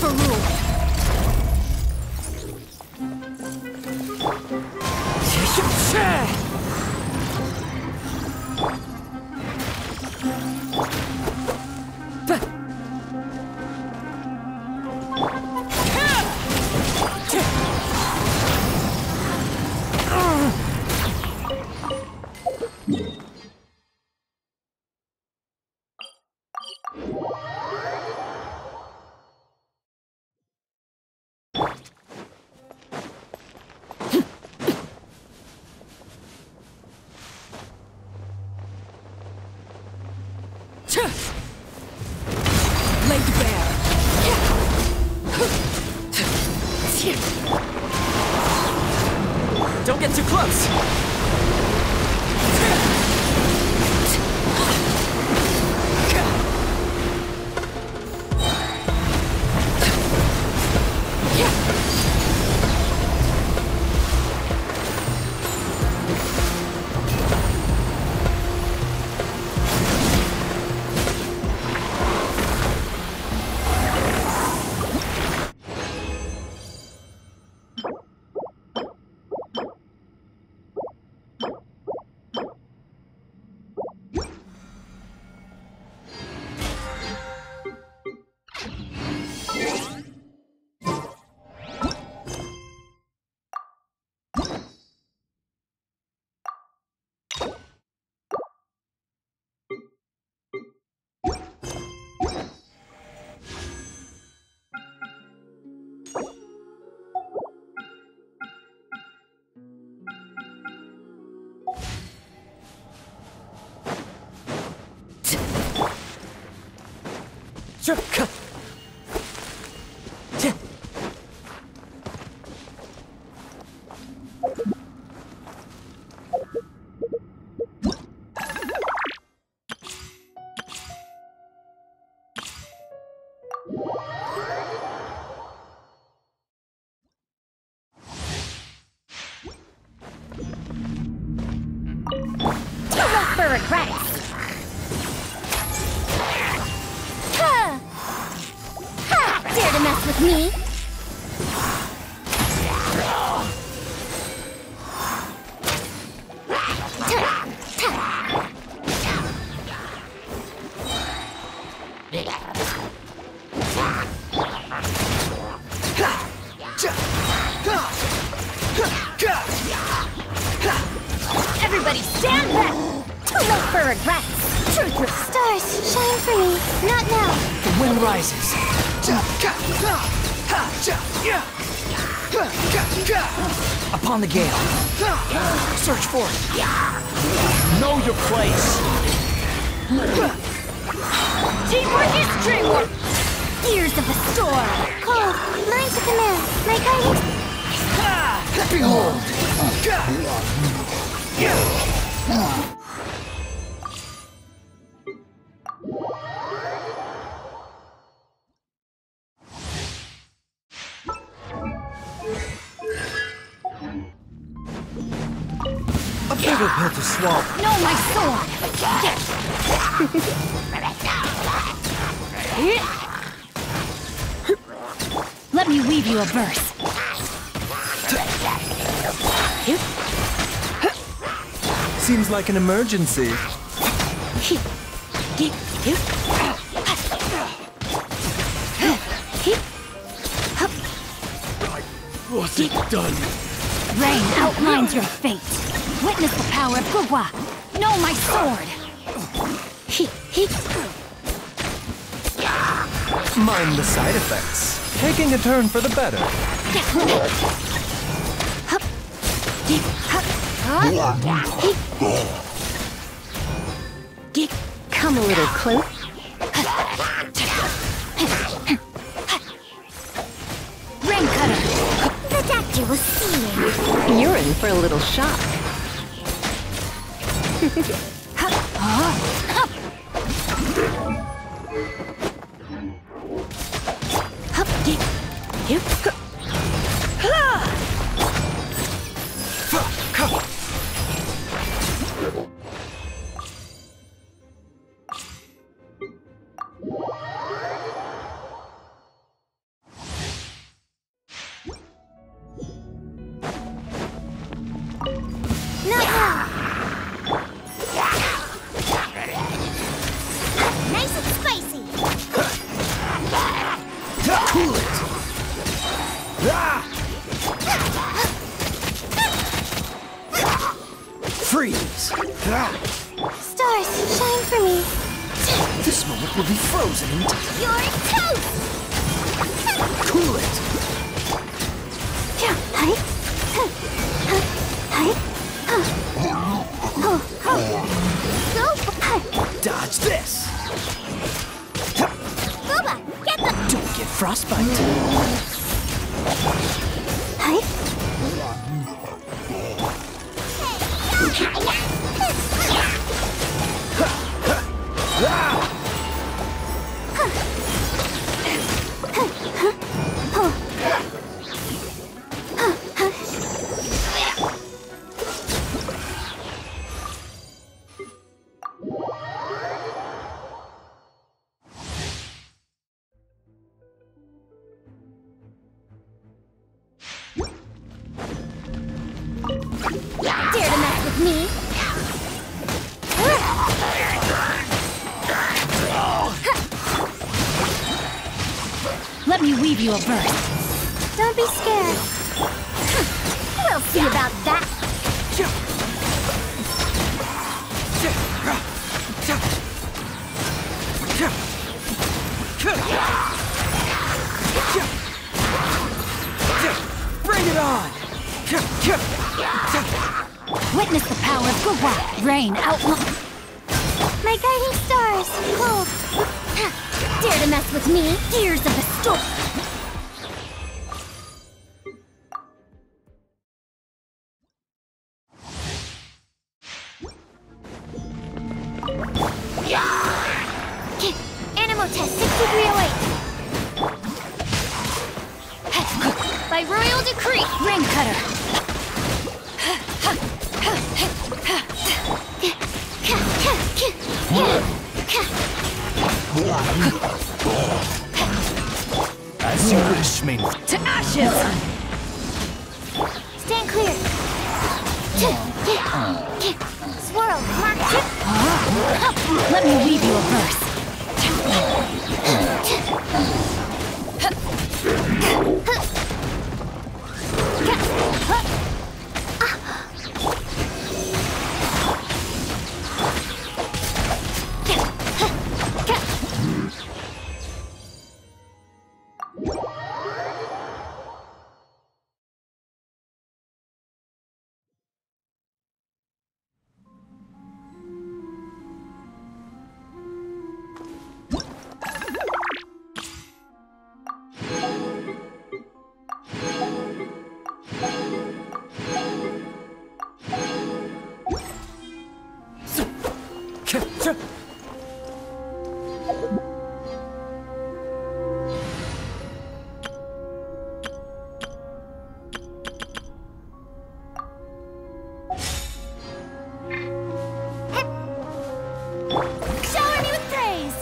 for rule. Laid bare. Don't get too close. For regrets. Ha! Ha! Dare to mess with me? Everybody stand back! Too late for regrets. Truth. Stars, shine for me. Not now. The wind rises. Upon the gale. Search for it. Know your place. Deeper history work. Ears of the storm. Cold. Mine to command. My guidance. Behold. A bigger pill to swallow. No, my sword. Let me weave you a verse. Seems like an emergency. What's it done? Rain outlines your fate. Witness the power of Gugwa. Know my sword. Mind the side effects. Taking a turn for the better. Come a little close. Rain cutter. The doctor will see you. You're in for a little shock. Stars, shine for me. This moment will be frozen in time. You're toast! Cool it! Hi. Hi. Go. Hi. Dodge this! Booba, get the... Don't get frostbite! Hi. Dare to mess with me? Let me weave you a verse. Don't be scared. We'll see about that. Bring it on! Witness the power of Gugwa. Rain outlaw. My guiding stars, cold. Dare to mess with me? Gears of the storm. Animal test 6308. By royal decree, Ring cutter. As you wish, main. To ashes. stand clear. Swirl, mark, Let me weave you a verse. shower me with praise.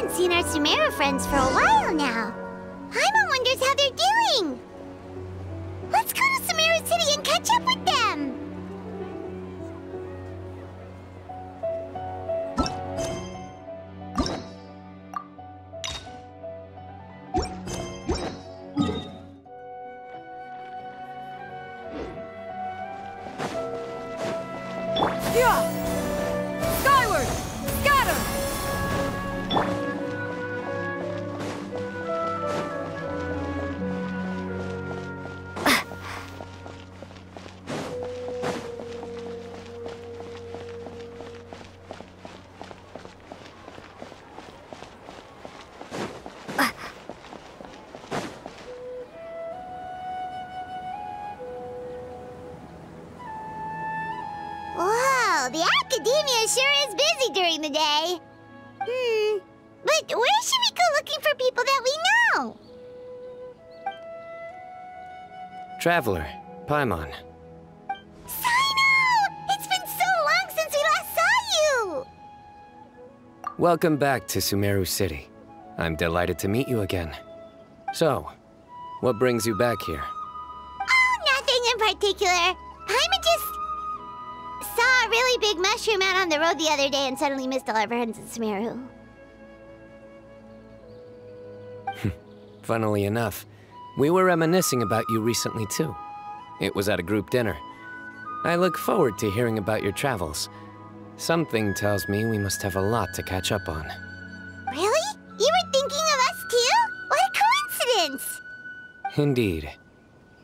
haven't seen our Sumeru friends for a while now. Paimon wonders how they're doing. Let's go to Sumeru City and catch up with them. Skyward! Scatter! Whoa, the academia sure is busy during the day. But where should we go looking for people that we know? Traveler, Paimon. Sino! It's been so long since we last saw you! Welcome back to Sumeru City. I'm delighted to meet you again. So, what brings you back here? Oh, nothing in particular. Paimon just saw a really big mushroom out on the road the other day and suddenly missed all our friends in Sumeru. Funnily enough, we were reminiscing about you recently too. It was at a group dinner. I look forward to hearing about your travels. Something tells me we must have a lot to catch up on. Really? You were thinking of us too? What a coincidence! Indeed.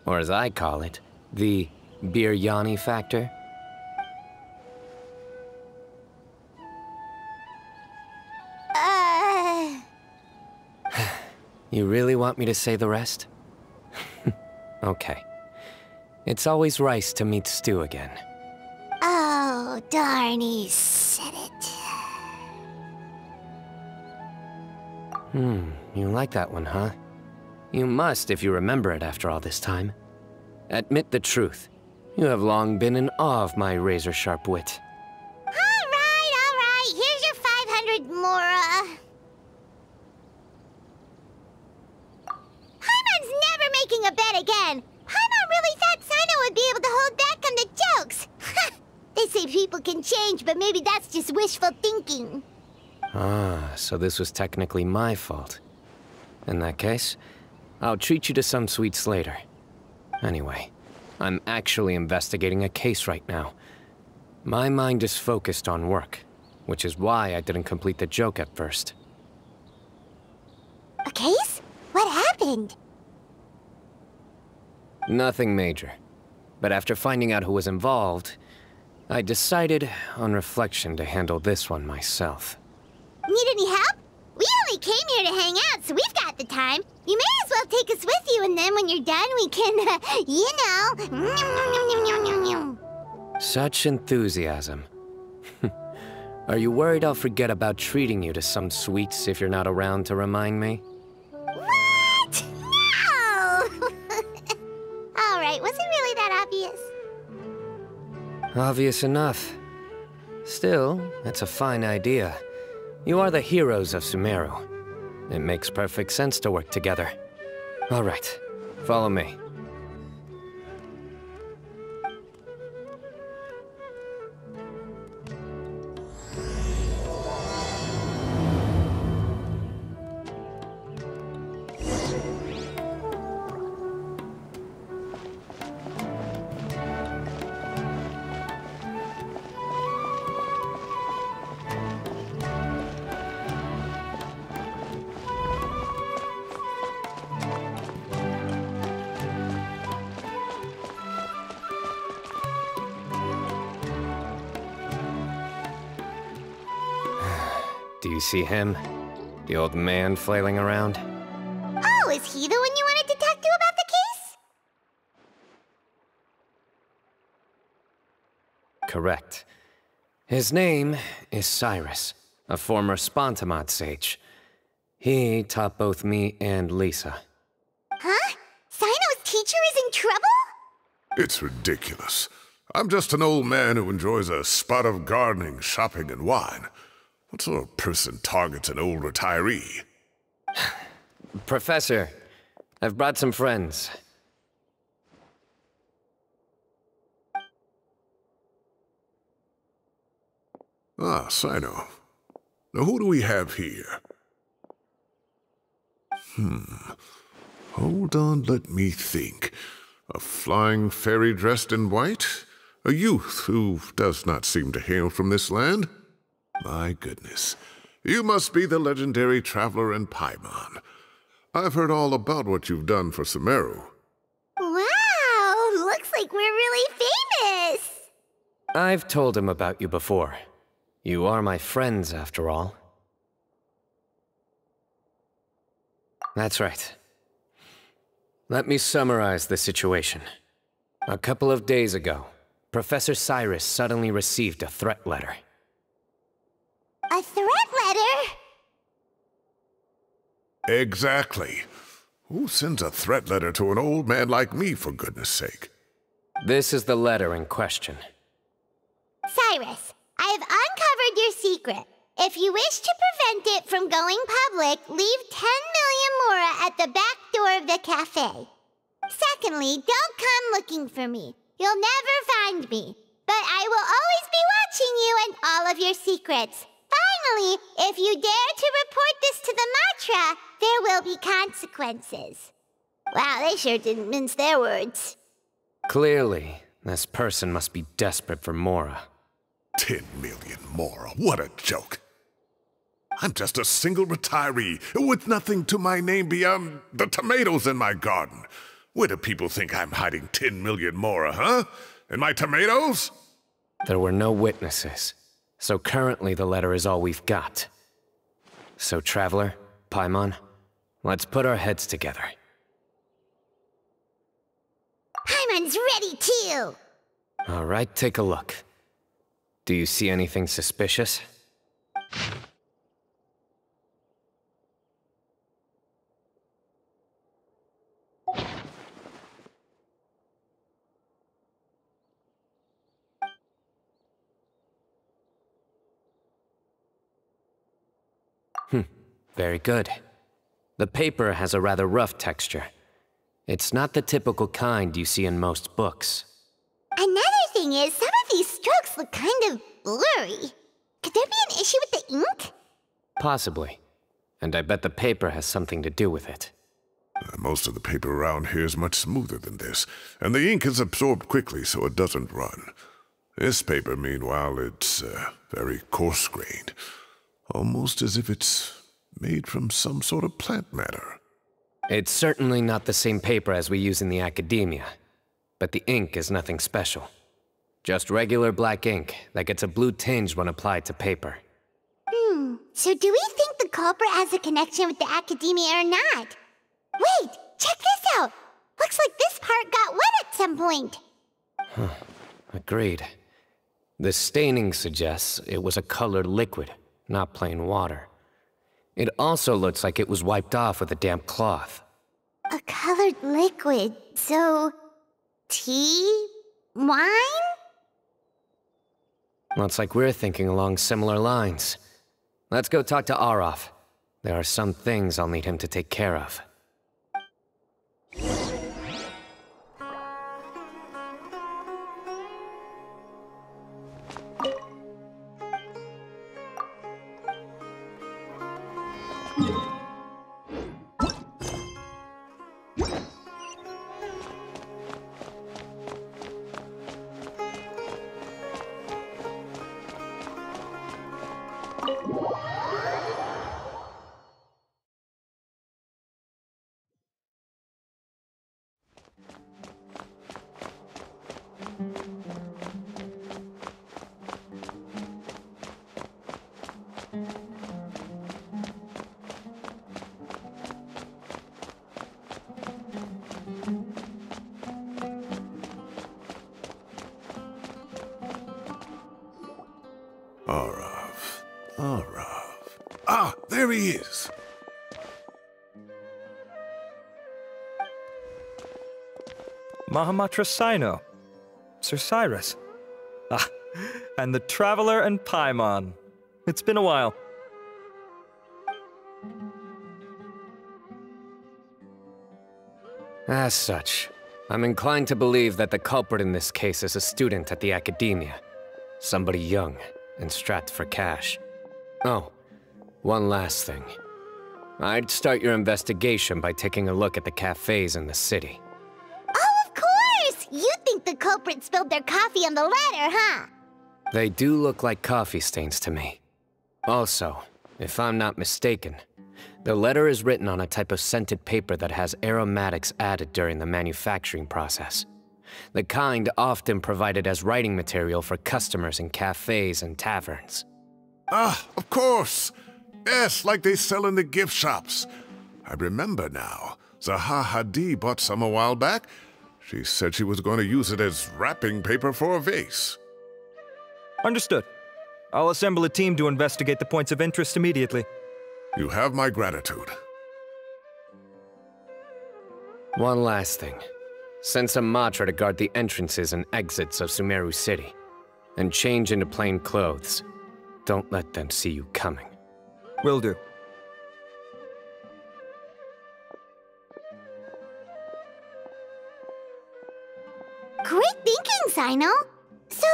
Or as I call it, the Biryani factor. You really want me to say the rest? Okay. It's always rice to meet stew again. Oh, darn, he said it. You like that one, huh? You must if you remember it after all this time. Admit the truth. You have long been in awe of my razor-sharp wit. All right. Here's your 500 Mora. Paimon's never making a bet again. Paimon really thought Sino would be able to hold back on the jokes. They say people can change, but maybe that's just wishful thinking. Ah, so this was technically my fault. In that case, I'll treat you to some sweets later. Anyway, I'm actually investigating a case right now. My mind is focused on work, which is why I didn't complete the joke at first. A case? What happened? Nothing major. But after finding out who was involved, I decided, on reflection, to handle this one myself. Need any help? We only came here to hang out, so we've got the time. You may as well take us with you, and then when you're done, we can, you know... Such enthusiasm. Are you worried I'll forget about treating you to some sweets if you're not around to remind me? What? No! Alright, was it really that obvious? Obvious enough. Still, it's a fine idea. You are the heroes of Sumeru. It makes perfect sense to work together. All right, follow me. Do you see him? The old man flailing around? Oh, is he the one you wanted to talk to about the case? Correct. His name is Cyrus, a former Spontamod sage. He taught both me and Lisa. Huh? Sino's teacher is in trouble? It's ridiculous. I'm just an old man who enjoys a spot of gardening, shopping, and wine. What sort of person targets an old retiree? Professor, I've brought some friends. Ah, Sino. Now who do we have here? Hold on, let me think. A flying fairy dressed in white? A youth who does not seem to hail from this land? My goodness. You must be the legendary traveler in Paimon. I've heard all about what you've done for Sumeru. Wow! Looks like we're really famous! I've told him about you before. You are my friends, after all. That's right. Let me summarize the situation. A couple of days ago, Professor Cyrus suddenly received a threat letter. A threat letter? Exactly. Who sends a threat letter to an old man like me, for goodness sake? This is the letter in question. Cyrus, I have uncovered your secret. If you wish to prevent it from going public, leave 10 million mora at the back door of the cafe. Secondly, don't come looking for me. You'll never find me. But I will always be watching you and all of your secrets. Finally, if you dare to report this to the Matra, there will be consequences. Wow, they sure didn't mince their words. Clearly, this person must be desperate for mora. 10 million mora, what a joke. I'm just a single retiree with nothing to my name beyond the tomatoes in my garden. Where do people think I'm hiding 10 million mora, huh? In my tomatoes? There were no witnesses, so currently the letter is all we've got. So, Traveler, Paimon, let's put our heads together. Paimon's ready too! All right, take a look. Do you see anything suspicious? Very good. The paper has a rather rough texture. It's not the typical kind you see in most books. Another thing is, some of these strokes look kind of blurry. Could there be an issue with the ink? Possibly. And I bet the paper has something to do with it. Most of the paper around here is much smoother than this, and the ink is absorbed quickly so it doesn't run. This paper, meanwhile, it's very coarse-grained. Almost as if it's made from some sort of plant matter. It's certainly not the same paper as we use in the academia, but the ink is nothing special. Just regular black ink that gets a blue tinge when applied to paper. So do we think the culprit has a connection with the academia or not? Wait, check this out! Looks like this part got wet at some point. Agreed. The staining suggests it was a colored liquid, not plain water. It also looks like it was wiped off with a damp cloth. A colored liquid, so... tea? Wine? Looks like we're thinking along similar lines. Let's go talk to Araf. There are some things I'll need him to take care of. Araf. Ah, there he is. Mahamatra Sino. Sir Cyrus. Ah, and the Traveler and Paimon. It's been a while. As such, I'm inclined to believe that the culprit in this case is a student at the academia. Somebody young and strapped for cash. Oh, one last thing. I'd start your investigation by taking a look at the cafes in the city. Oh, of course! You think the culprit spilled their coffee on the ladder, huh? They do look like coffee stains to me. Also, if I'm not mistaken, the letter is written on a type of scented paper that has aromatics added during the manufacturing process. The kind often provided as writing material for customers in cafes and taverns. Ah, of course! Yes, like they sell in the gift shops. I remember now. Zaha Hadid bought some a while back. She said she was going to use it as wrapping paper for a vase. Understood. I'll assemble a team to investigate the points of interest immediately. You have my gratitude. One last thing. Send some Matra to guard the entrances and exits of Sumeru City. And change into plain clothes. Don't let them see you coming. Will do. Great thinking, Sino. So,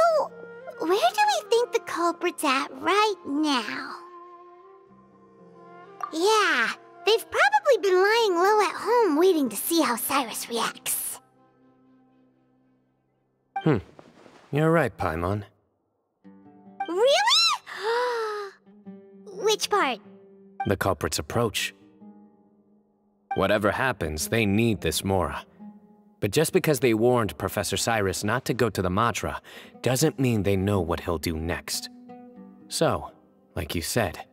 where do we think the culprit's at right now? Yeah, they've probably been lying low at home waiting to see how Cyrus reacts. You're right, Paimon. Really? Which part? The culprit's approach. Whatever happens, they need this Mora. But just because they warned Professor Cyrus not to go to the Matra, doesn't mean they know what he'll do next. So, like you said,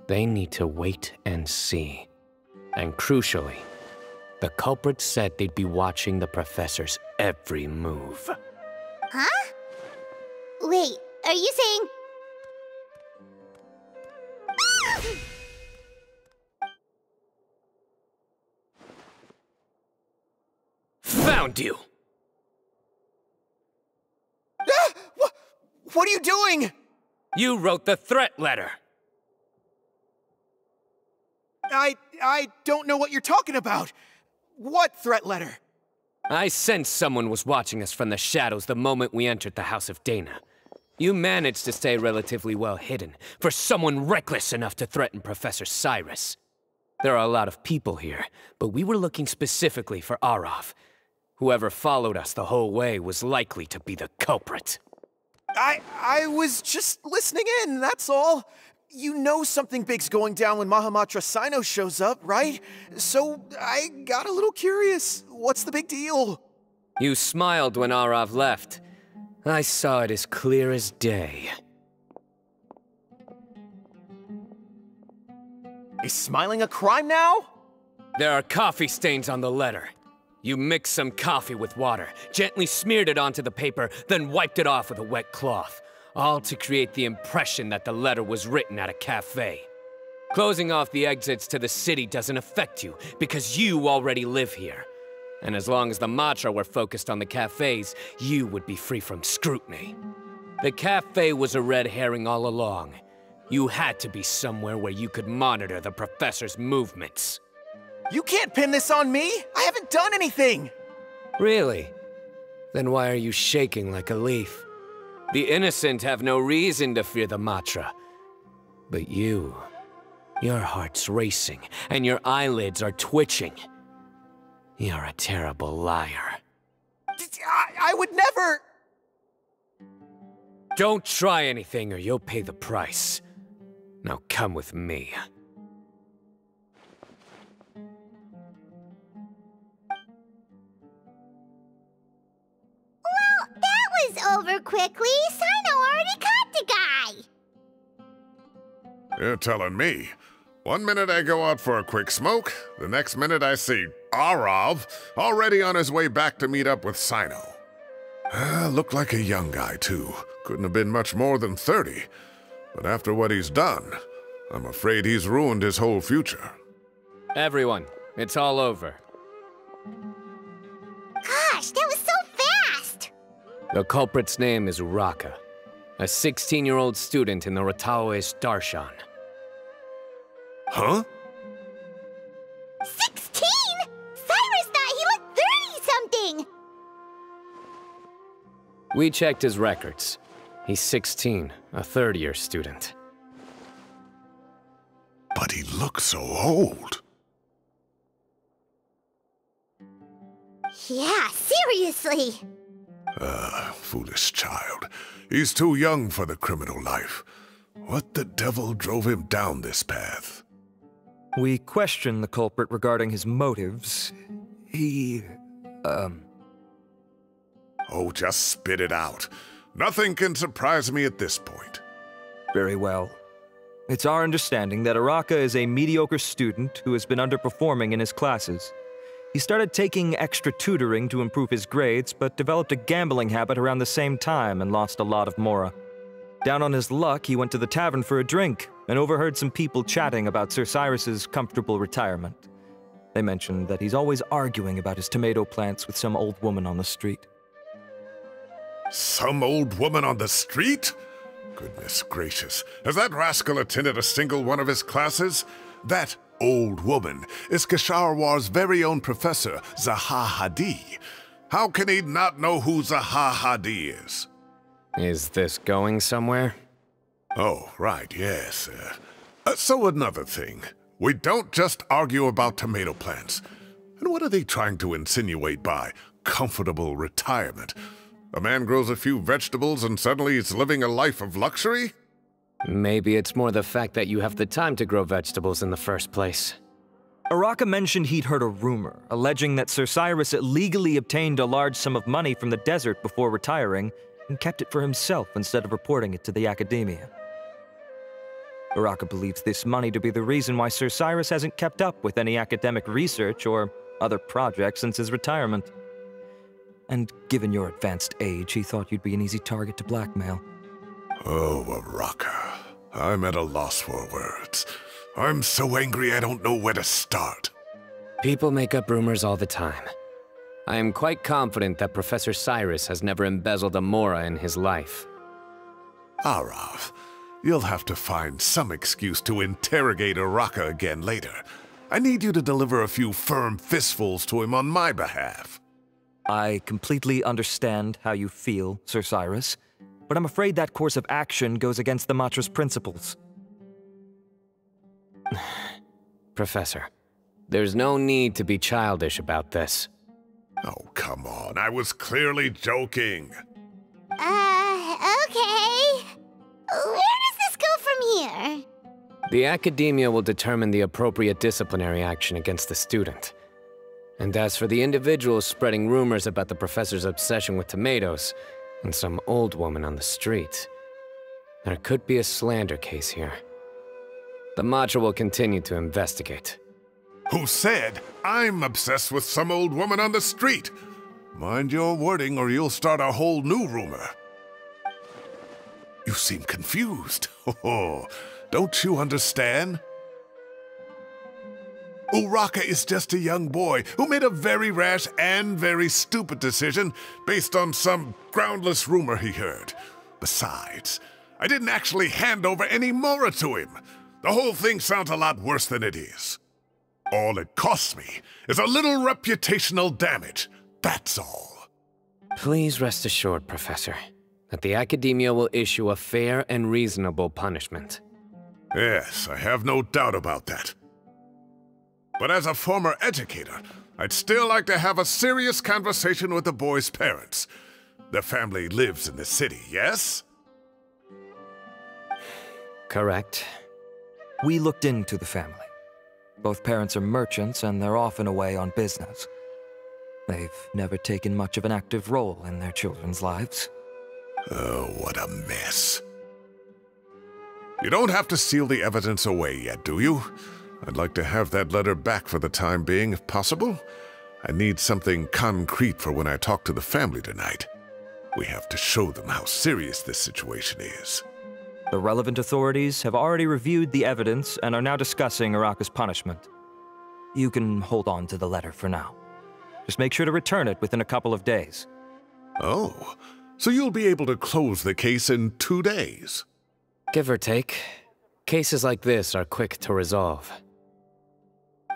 they need to wait and see. And crucially, the culprit said they'd be watching the Professor's every move. Huh? Wait, are you saying... Found you! What are you doing? You wrote the threat letter! I don't know what you're talking about. What threat letter? I sensed someone was watching us from the shadows the moment we entered the House of Dana. You managed to stay relatively well hidden for someone reckless enough to threaten Professor Cyrus. There are a lot of people here, but we were looking specifically for Arav. Whoever followed us the whole way was likely to be the culprit. I was just listening in, that's all. You know something big's going down when Mahamatra Sino shows up, right? So I got a little curious. What's the big deal? You smiled when Arav left. I saw it as clear as day. Is smiling a crime now? There are coffee stains on the letter. You mixed some coffee with water, gently smeared it onto the paper, then wiped it off with a wet cloth. All to create the impression that the letter was written at a cafe. Closing off the exits to the city doesn't affect you, because you already live here. And as long as the Matra were focused on the cafes, you would be free from scrutiny. The cafe was a red herring all along. You had to be somewhere where you could monitor the Professor's movements. You can't pin this on me! I haven't done anything! Really? Then why are you shaking like a leaf? The innocent have no reason to fear the Matra. But you, your heart's racing, and your eyelids are twitching. You're a terrible liar. I would never... Don't try anything or you'll pay the price. Now come with me. Well, that was over quickly. Sino already caught the guy. You're telling me. 1 minute I go out for a quick smoke, the next minute I see Arav already on his way back to meet up with Sino. Looked like a young guy, too. Couldn't have been much more than 30. But after what he's done, I'm afraid he's ruined his whole future. Everyone, it's all over. Gosh, that was so fast! The culprit's name is Uraka. a 16-year-old student in the Rataoish Darshan. Huh? 16? Cyrus thought he looked 30-something! We checked his records. He's 16, a third-year student. But he looks so old. Yeah, seriously! Foolish child. He's too young for the criminal life. What the devil drove him down this path? We questioned the culprit regarding his motives. Oh, just spit it out. Nothing can surprise me at this point. Very well. It's our understanding that Araka is a mediocre student who has been underperforming in his classes. He started taking extra tutoring to improve his grades, but developed a gambling habit around the same time and lost a lot of mora. Down on his luck, he went to the tavern for a drink and overheard some people chatting about Sir Cyrus's comfortable retirement. They mentioned that he's always arguing about his tomato plants with some old woman on the street. Some old woman on the street? Goodness gracious, has that rascal attended a single one of his classes? That old woman is Kasharwar's very own professor, Zaha Hadi. How can he not know who Zaha Hadi is? Is this going somewhere? Oh, right, yes. So another thing. We don't just argue about tomato plants. And what are they trying to insinuate by comfortable retirement? A man grows a few vegetables and suddenly he's living a life of luxury? Maybe it's more the fact that you have the time to grow vegetables in the first place. Araka mentioned he'd heard a rumor, alleging that Sir Cyrus illegally obtained a large sum of money from the desert before retiring, and kept it for himself instead of reporting it to the academia. Araka believes this money to be the reason why Sir Cyrus hasn't kept up with any academic research or other projects since his retirement. And given your advanced age, he thought you'd be an easy target to blackmail. Oh, Araka. I'm at a loss for words. I'm so angry I don't know where to start. People make up rumors all the time. I am quite confident that Professor Cyrus has never embezzled a mora in his life. Arav, you'll have to find some excuse to interrogate Araka again later. I need you to deliver a few firm fistfuls to him on my behalf. I completely understand how you feel, Sir Cyrus, but I'm afraid that course of action goes against the Matra's principles. Professor, there's no need to be childish about this. Oh, come on. I was clearly joking. Okay. Where does this go from here? The academia will determine the appropriate disciplinary action against the student. And as for the individuals spreading rumors about the professor's obsession with tomatoes and some old woman on the street, there could be a slander case here. The Matra will continue to investigate. Who said I'm obsessed with some old woman on the street? Mind your wording or you'll start a whole new rumor. You seem confused. Oh, don't you understand? Uraka is just a young boy who made a very rash and very stupid decision based on some groundless rumor he heard. Besides, I didn't actually hand over any mora to him. The whole thing sounds a lot worse than it is. All it costs me is a little reputational damage. That's all. Please rest assured, Professor, that the academia will issue a fair and reasonable punishment. Yes, I have no doubt about that. But as a former educator, I'd still like to have a serious conversation with the boy's parents. Their family lives in the city, yes? Correct. We looked into the family. Both parents are merchants and they're often away on business. They've never taken much of an active role in their children's lives. Oh, what a mess. You don't have to seal the evidence away yet, do you? I'd like to have that letter back for the time being, if possible. I need something concrete for when I talk to the family tonight. We have to show them how serious this situation is. The relevant authorities have already reviewed the evidence and are now discussing Araka's punishment. You can hold on to the letter for now. Just make sure to return it within a couple of days. Oh, so you'll be able to close the case in 2 days. Give or take. Cases like this are quick to resolve.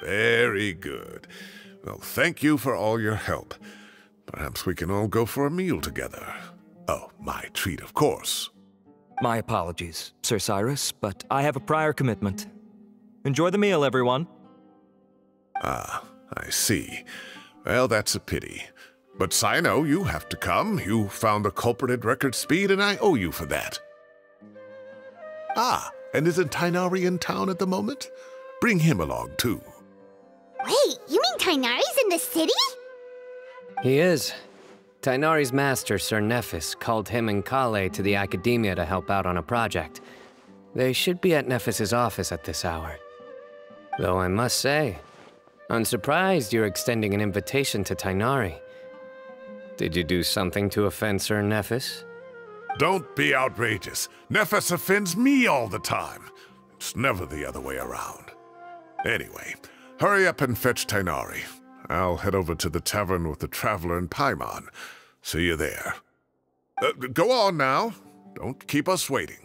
Very good. Well, thank you for all your help. Perhaps we can all go for a meal together. Oh, my treat, of course. My apologies, Sir Cyrus, but I have a prior commitment. Enjoy the meal, everyone. Ah, I see. Well, that's a pity. But Cyno, you have to come. You found the culprit at record speed, and I owe you for that. Ah, and isn't Tighnari in town at the moment? Bring him along, too. Wait, you mean Tighnari's in the city? He is. Tighnari's master, Sir Nephis, called him and Kale to the Academia to help out on a project. They should be at Nephis's office at this hour. Though I must say, I'm surprised you're extending an invitation to Tighnari. Did you do something to offend Sir Nephis? Don't be outrageous. Nephis offends me all the time. It's never the other way around. Anyway, hurry up and fetch Tighnari. I'll head over to the tavern with the Traveler and Paimon. See you there. Go on now. Don't keep us waiting.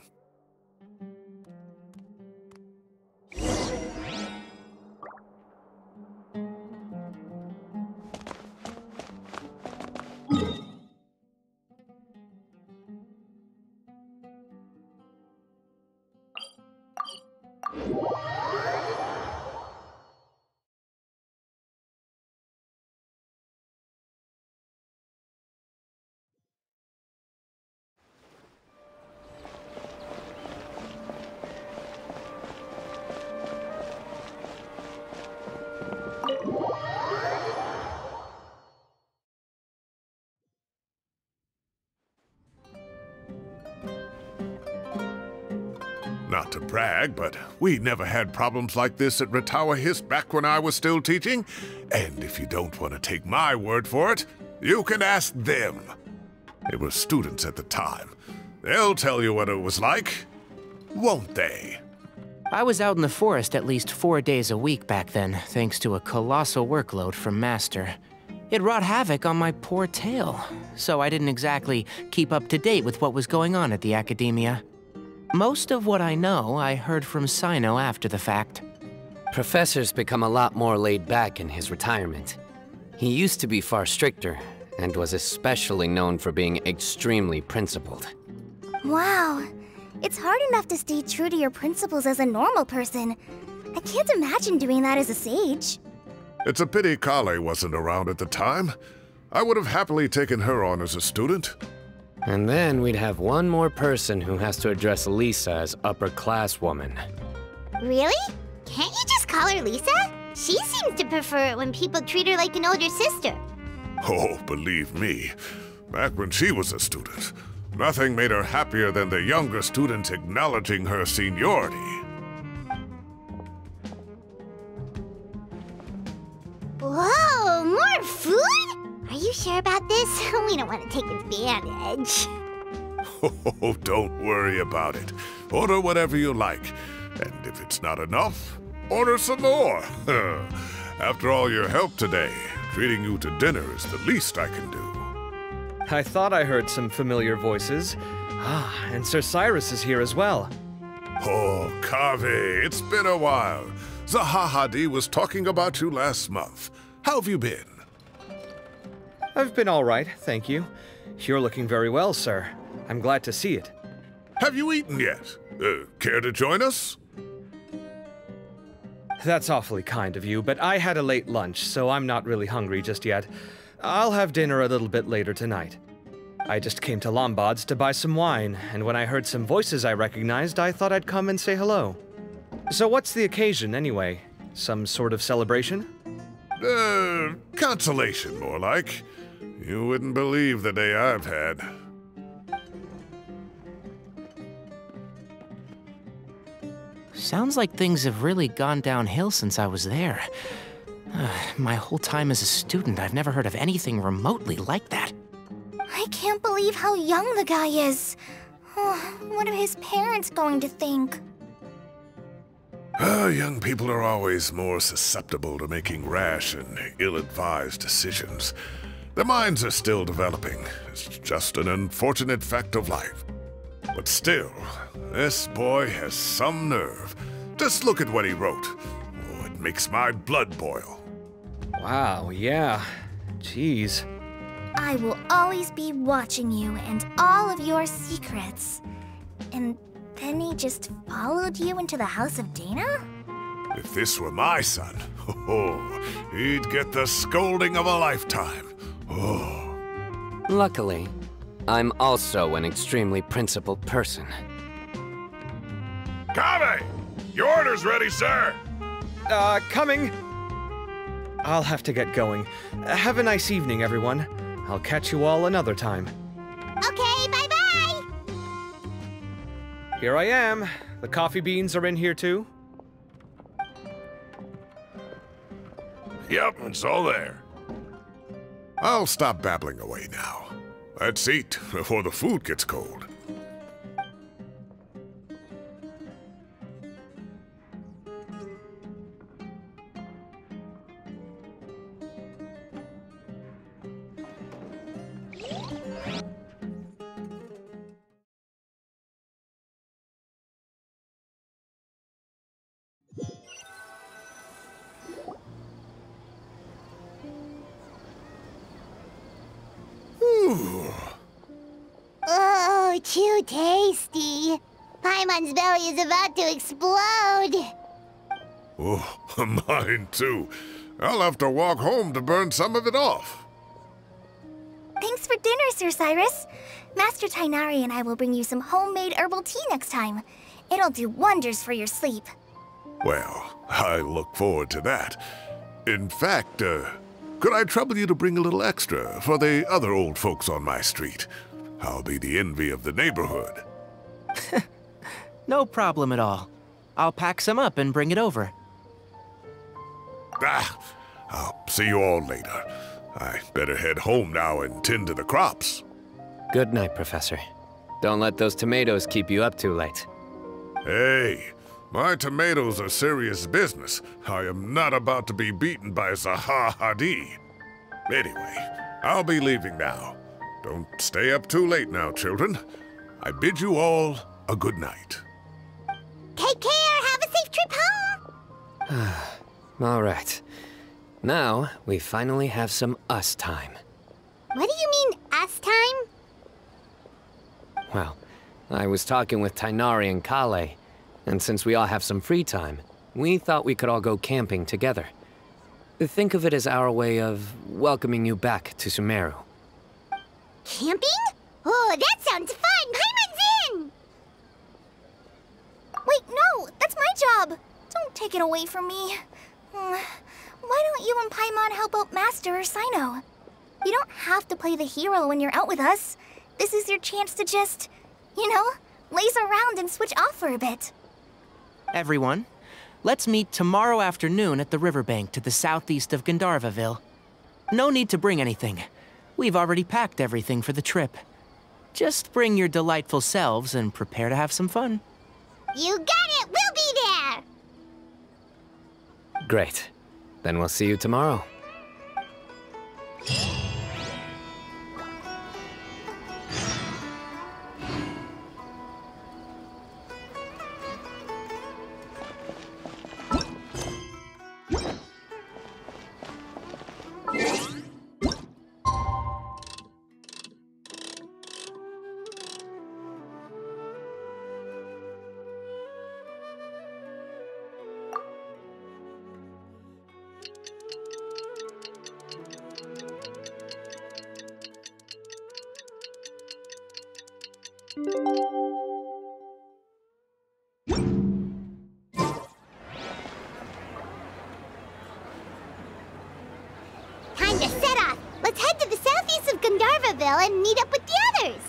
Not to brag, but we never had problems like this at Ratawa Hist back when I was still teaching. And if you don't want to take my word for it, you can ask them. They were students at the time. They'll tell you what it was like, won't they? I was out in the forest at least 4 days a week back then, thanks to a colossal workload from Master. It wrought havoc on my poor tail, so I didn't exactly keep up to date with what was going on at the Academia. Most of what I know, I heard from Cyno after the fact. Professor's become a lot more laid back in his retirement. He used to be far stricter, and was especially known for being extremely principled. Wow. It's hard enough to stay true to your principles as a normal person. I can't imagine doing that as a sage. It's a pity Kale wasn't around at the time. I would have happily taken her on as a student. And then we'd have one more person who has to address Lisa as upper-class woman. Really? Can't you just call her Lisa? She seems to prefer it when people treat her like an older sister. Oh, believe me, back when she was a student, nothing made her happier than the younger students acknowledging her seniority. Whoa, more food? Are you sure about this? We don't want to take advantage. Oh, don't worry about it. Order whatever you like. And if it's not enough, order some more. After all your help today, treating you to dinner is the least I can do. I thought I heard some familiar voices. Ah, and Sir Cyrus is here as well. Oh, Kaveh, it's been a while. Zahahadi was talking about you last month. How have you been? I've been all right, thank you. You're looking very well, sir. I'm glad to see it. Have you eaten yet? Care to join us? That's awfully kind of you, but I had a late lunch, so I'm not really hungry just yet. I'll have dinner a little bit later tonight. I just came to Lombard's to buy some wine, and when I heard some voices I recognized, I thought I'd come and say hello. So what's the occasion, anyway? Some sort of celebration? Consolation, more like. You wouldn't believe the day I've had. Sounds like things have really gone downhill since I was there. My whole time as a student, I've never heard of anything remotely like that. I can't believe how young the guy is. Oh, what are his parents going to think? Young people are always more susceptible to making rash and ill-advised decisions. The minds are still developing. It's just an unfortunate fact of life. But still, this boy has some nerve. Just look at what he wrote. Oh, it makes my blood boil. Wow, yeah. Jeez. I will always be watching you and all of your secrets. And then he just followed you into the house of Dana? If this were my son, he'd get the scolding of a lifetime. Oh. Luckily, I'm also an extremely principled person. Kave! Your order's ready, sir! Coming. I'll have to get going. Have a nice evening, everyone. I'll catch you all another time. Okay, bye-bye! Here I am. The coffee beans are in here too. Yep, it's all there. I'll stop babbling away now. Let's eat before the food gets cold. Oh, too tasty. Paimon's belly is about to explode. Oh, mine too. I'll have to walk home to burn some of it off. Thanks for dinner, Sir Cyrus. Master Tighnari and I will bring you some homemade herbal tea next time. It'll do wonders for your sleep. Well, I look forward to that. In fact, could I trouble you to bring a little extra for the other old folks on my street? I'll be the envy of the neighborhood. No problem at all. I'll pack some up and bring it over. I'll see you all later. I better head home now and tend to the crops. Good night, Professor. Don't let those tomatoes keep you up too late. Hey, my tomatoes are serious business. I am not about to be beaten by Zaha Hadid. Anyway, I'll be leaving now. Don't stay up too late now, children. I bid you all a good night. Take care. Have a safe trip home. All right. Now, we finally have some us time. What do you mean, us time? Well, I was talking with Tighnari and Kale, and since we all have some free time, we thought we could all go camping together. Think of it as our way of welcoming you back to Sumeru. Camping? Oh, that sounds fun. Paimon's in! Wait, no! That's my job! Don't take it away from me. Why don't you and Paimon help out Master or Sino? You don't have to play the hero when you're out with us. This is your chance to just, you know, laze around and switch off for a bit. Everyone, let's meet tomorrow afternoon at the riverbank to the southeast of Gandharvaville. No need to bring anything. We've already packed everything for the trip. Just bring your delightful selves and prepare to have some fun. You got it! We'll be there! Great. Then we'll see you tomorrow. Time to set off. Let's head to the southeast of Gandharvaville and meet up with the others.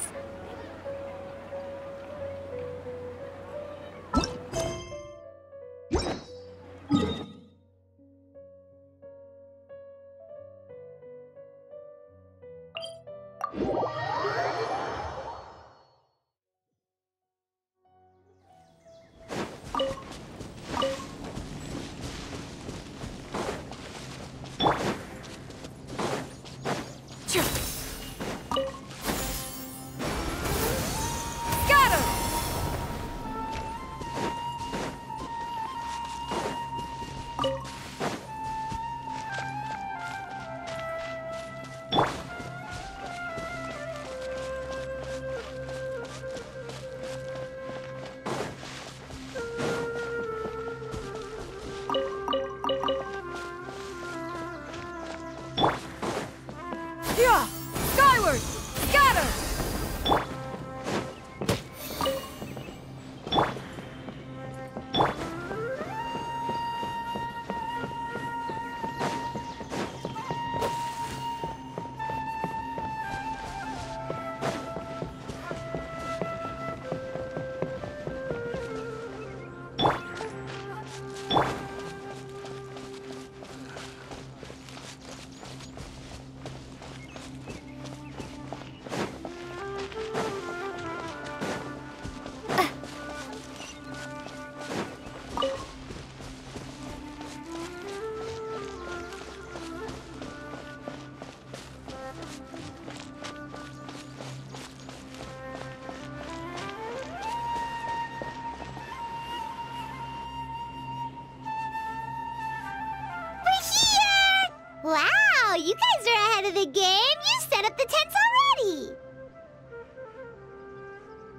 you guys are ahead of the game. You set up the tents already.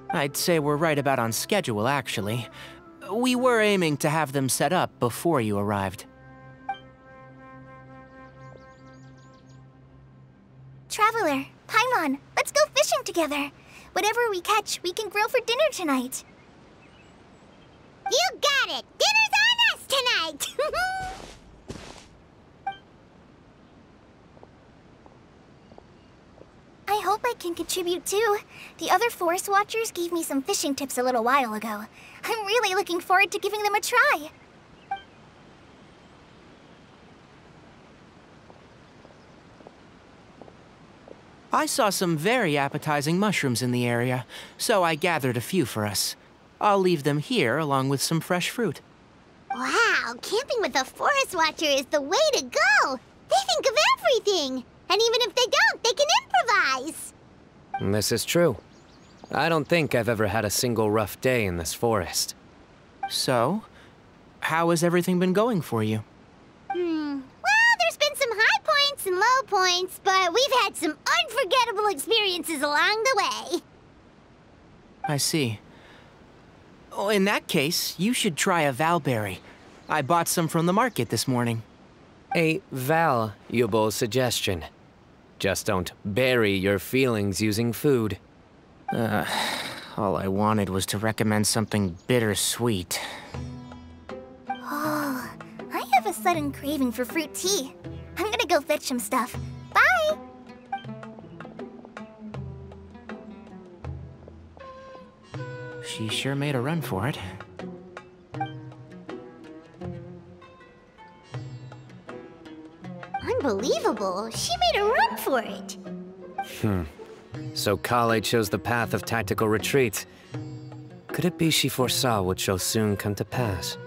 I'd say we're right about on schedule, actually. We were aiming to have them set up before you arrived. Traveler, Paimon, let's go fishing together. Whatever we catch, we can grill for dinner tonight. You got it. Dinner's on us tonight. I hope I can contribute too. The other forest watchers gave me some fishing tips a little while ago. I'm really looking forward to giving them a try. I saw some very appetizing mushrooms in the area, so I gathered a few for us. I'll leave them here along with some fresh fruit. Wow, camping with a forest watcher is the way to go. They think of everything. And even if they don't, they can improvise. This is true. I don't think I've ever had a single rough day in this forest. So, how has everything been going for you? Well, there's been some high points and low points, but we've had some unforgettable experiences along the way. I see. Oh, in that case, you should try a valberry. I bought some from the market this morning. A valuable suggestion. Just don't bury your feelings using food. All I wanted was to recommend something bittersweet. Oh, I have a sudden craving for fruit tea. I'm gonna go fetch some stuff. Bye! She sure made a run for it. Unbelievable. She made a run for it. So Kale chose the path of tactical retreat. Could it be she foresaw what shall soon come to pass?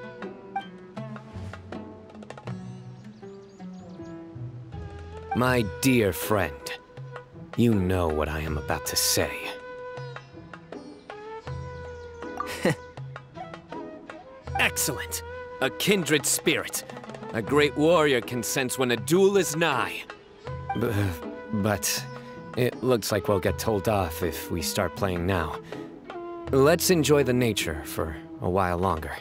My dear friend, you know what I am about to say. Excellent! A kindred spirit. A great warrior can sense when a duel is nigh. But it looks like we'll get told off if we start playing now. Let's enjoy the nature for a while longer.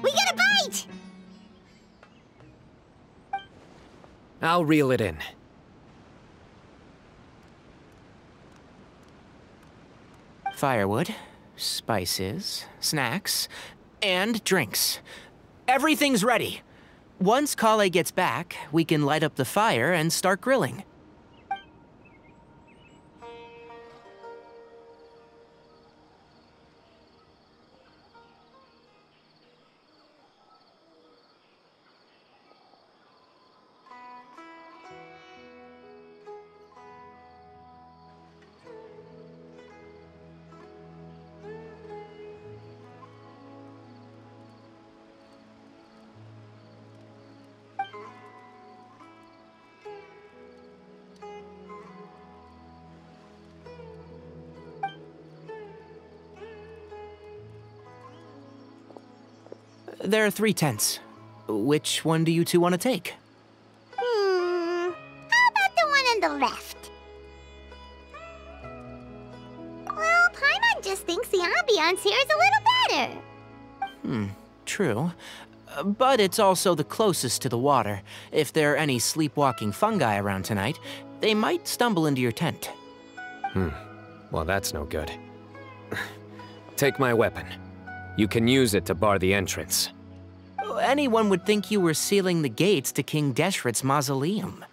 We got a bite! I'll reel it in. Firewood, spices, snacks, and drinks. Everything's ready. Once Kale gets back, we can light up the fire and start grilling. There are 3 tents. Which one do you two want to take? How about the one on the left? Well, Paimon just thinks the ambiance here is a little better. True. But it's also the closest to the water. If there are any sleepwalking fungi around tonight, they might stumble into your tent. Well, that's no good. Take my weapon. You can use it to bar the entrance. Anyone would think you were sealing the gates to King Deshret's mausoleum.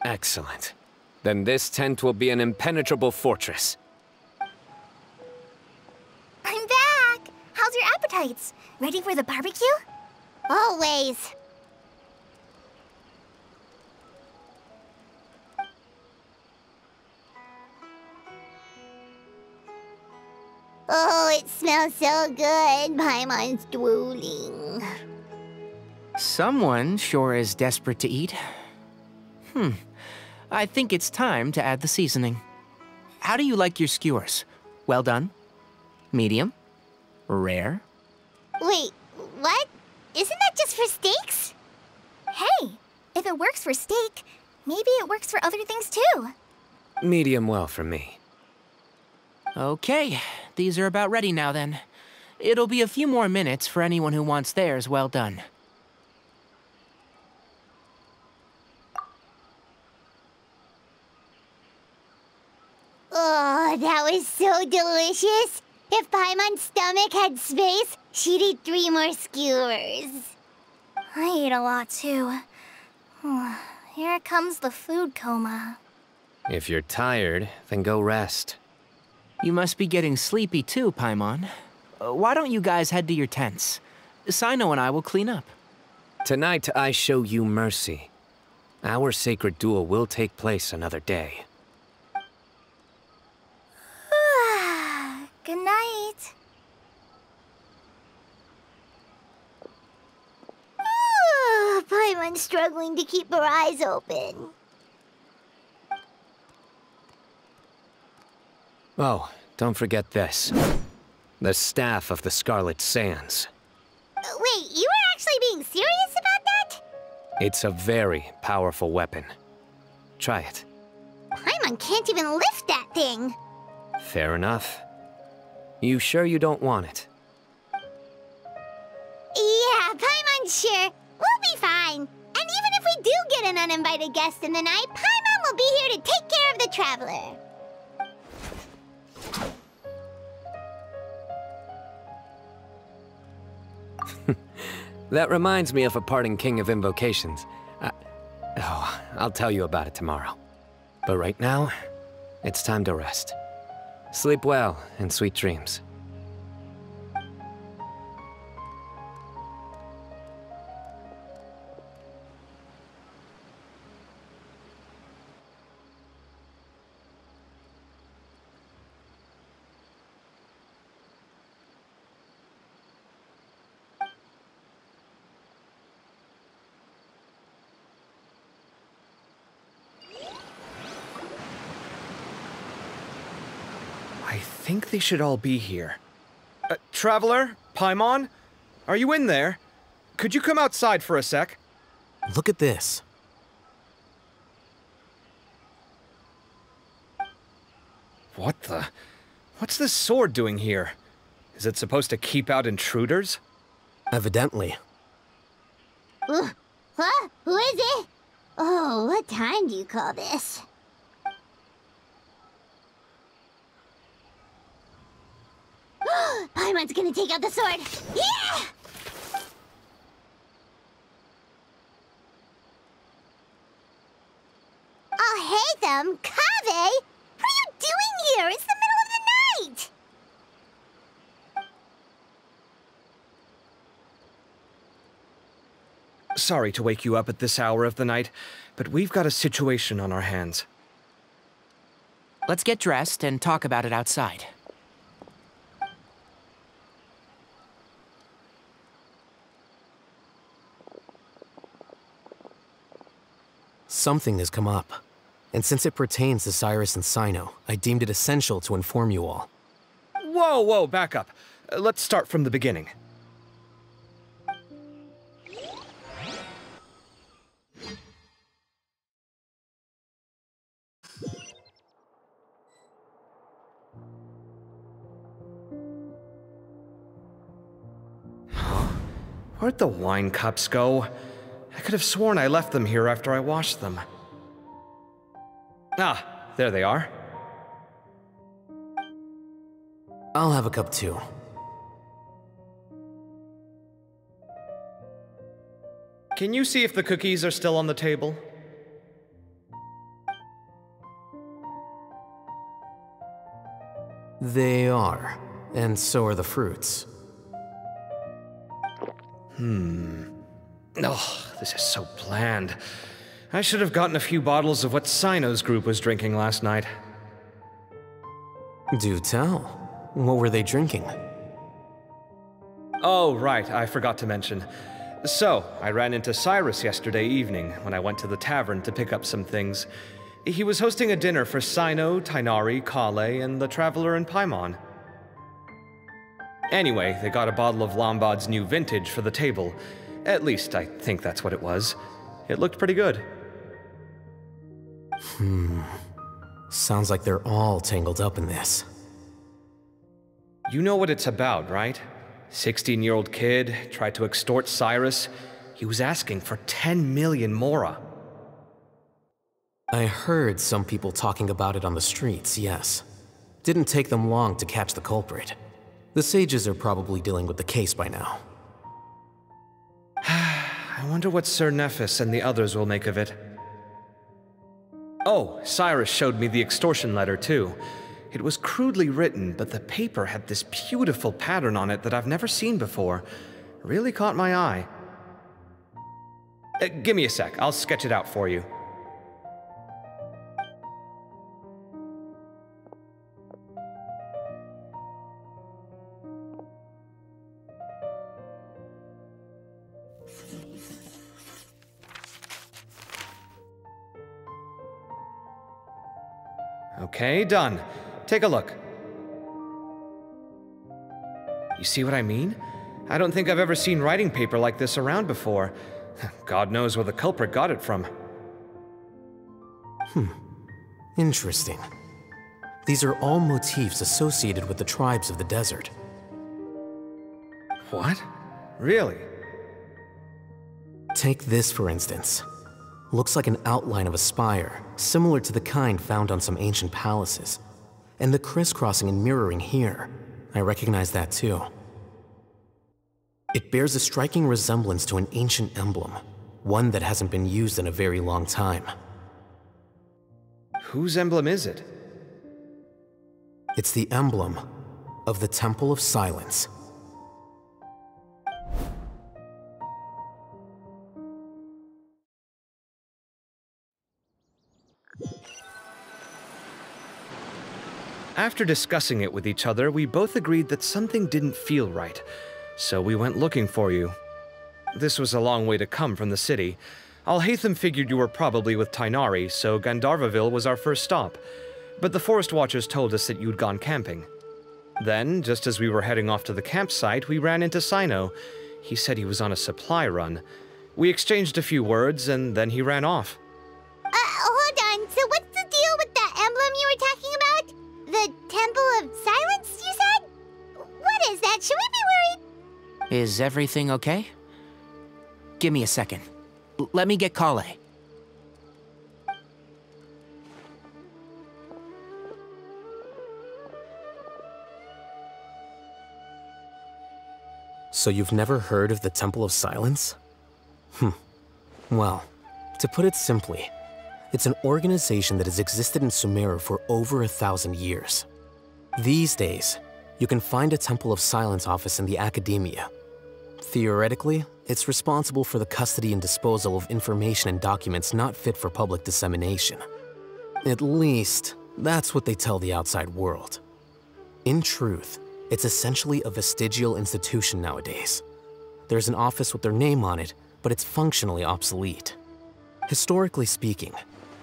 Excellent. Then this tent will be an impenetrable fortress. I'm back! How's your appetites? Ready for the barbecue? Always. Oh, it smells so good. Paimon's drooling. Someone sure is desperate to eat. I think it's time to add the seasoning. How do you like your skewers? Well done? Medium? Rare? Wait, what? Isn't that just for steaks? Hey, if it works for steak, maybe it works for other things too. Medium well for me. Okay, these are about ready now then. It'll be a few more minutes for anyone who wants theirs well done. Oh, that was so delicious. If Paimon's stomach had space, she'd eat 3 more skewers. I ate a lot too. Here comes the food coma. If you're tired, then go rest. You must be getting sleepy too, Paimon. Why don't you guys head to your tents? Sino and I will clean up. Tonight I show you mercy. Our sacred duel will take place another day. Good night. Paimon's struggling to keep her eyes open. Oh, don't forget this. The Staff of the Scarlet Sands. Wait, you were actually being serious about that? It's a very powerful weapon. Try it. Paimon can't even lift that thing. Fair enough. You sure you don't want it? Yeah, Paimon's sure. We'll be fine. And even if we do get an uninvited guest in the night, Paimon will be here to take care of the traveler. That reminds me of a parting king of invocations. I'll tell you about it tomorrow. But right now, it's time to rest. Sleep well and sweet dreams. I think they should all be here. Traveler? Paimon? Are you in there? Could you come outside for a sec? Look at this. What the? What's this sword doing here? Is it supposed to keep out intruders? Evidently. What? Who is it? Oh, what time do you call this? Paimon's gonna take out the sword. Yeah! Oh, hey them, Kaveh! What are you doing here? It's the middle of the night! Sorry to wake you up at this hour of the night, but we've got a situation on our hands. Let's get dressed and talk about it outside. Something has come up. And since it pertains to Cyrus and Sino, I deemed it essential to inform you all. Whoa, back up. Let's start from the beginning. Where'd the wine cups go? I could have sworn I left them here after I washed them. Ah, there they are. I'll have a cup too. Can you see if the cookies are still on the table? They are. And so are the fruits. Oh, this is so bland. I should have gotten a few bottles of what Sino's group was drinking last night. Do tell. What were they drinking? Oh, right, I forgot to mention. So, I ran into Cyrus yesterday evening when I went to the tavern to pick up some things. He was hosting a dinner for Cyno, Tighnari, Kale, and the Traveler and Paimon. Anyway, they got a bottle of Lombard's new vintage for the table. At least, I think that's what it was. It looked pretty good. Sounds like they're all tangled up in this. You know what it's about, right? 16-year-old kid tried to extort Cyrus. He was asking for 10 million mora. I heard some people talking about it on the streets, yes. Didn't take them long to catch the culprit. The sages are probably dealing with the case by now. I wonder what Sir Nephis and the others will make of it. Oh, Cyrus showed me the extortion letter, too. It was crudely written, but the paper had this beautiful pattern on it that I've never seen before. Really caught my eye. Give me a sec, I'll sketch it out for you. Okay, done. Take a look. You see what I mean? I don't think I've ever seen writing paper like this around before. God knows where the culprit got it from. Interesting. These are all motifs associated with the tribes of the desert. What? Really? Take this, for instance. Looks like an outline of a spire, similar to the kind found on some ancient palaces. And the crisscrossing and mirroring here, I recognize that too. It bears a striking resemblance to an ancient emblem, one that hasn't been used in a very long time. Whose emblem is it? It's the emblem of the Temple of Silence. After discussing it with each other, we both agreed that something didn't feel right, so we went looking for you. This was a long way to come from the city. Alhaitham figured you were probably with Tighnari, so Gandharvaville was our first stop, but the Forest Watchers told us that you'd gone camping. Then, just as we were heading off to the campsite, we ran into Cyno. He said he was on a supply run. We exchanged a few words, and then he ran off. Hold on, so what's the deal with that emblem you were talking about? The Temple of Silence, you said? What is that? Should we be worried? Is everything okay? Give me a second. Let me get Kale. So you've never heard of the Temple of Silence? Well, to put it simply, it's an organization that has existed in Sumeru for over 1,000 years. These days, you can find a Temple of Silence office in the academia. Theoretically, it's responsible for the custody and disposal of information and documents not fit for public dissemination. At least, that's what they tell the outside world. In truth, it's essentially a vestigial institution nowadays. There's an office with their name on it, but it's functionally obsolete. Historically speaking,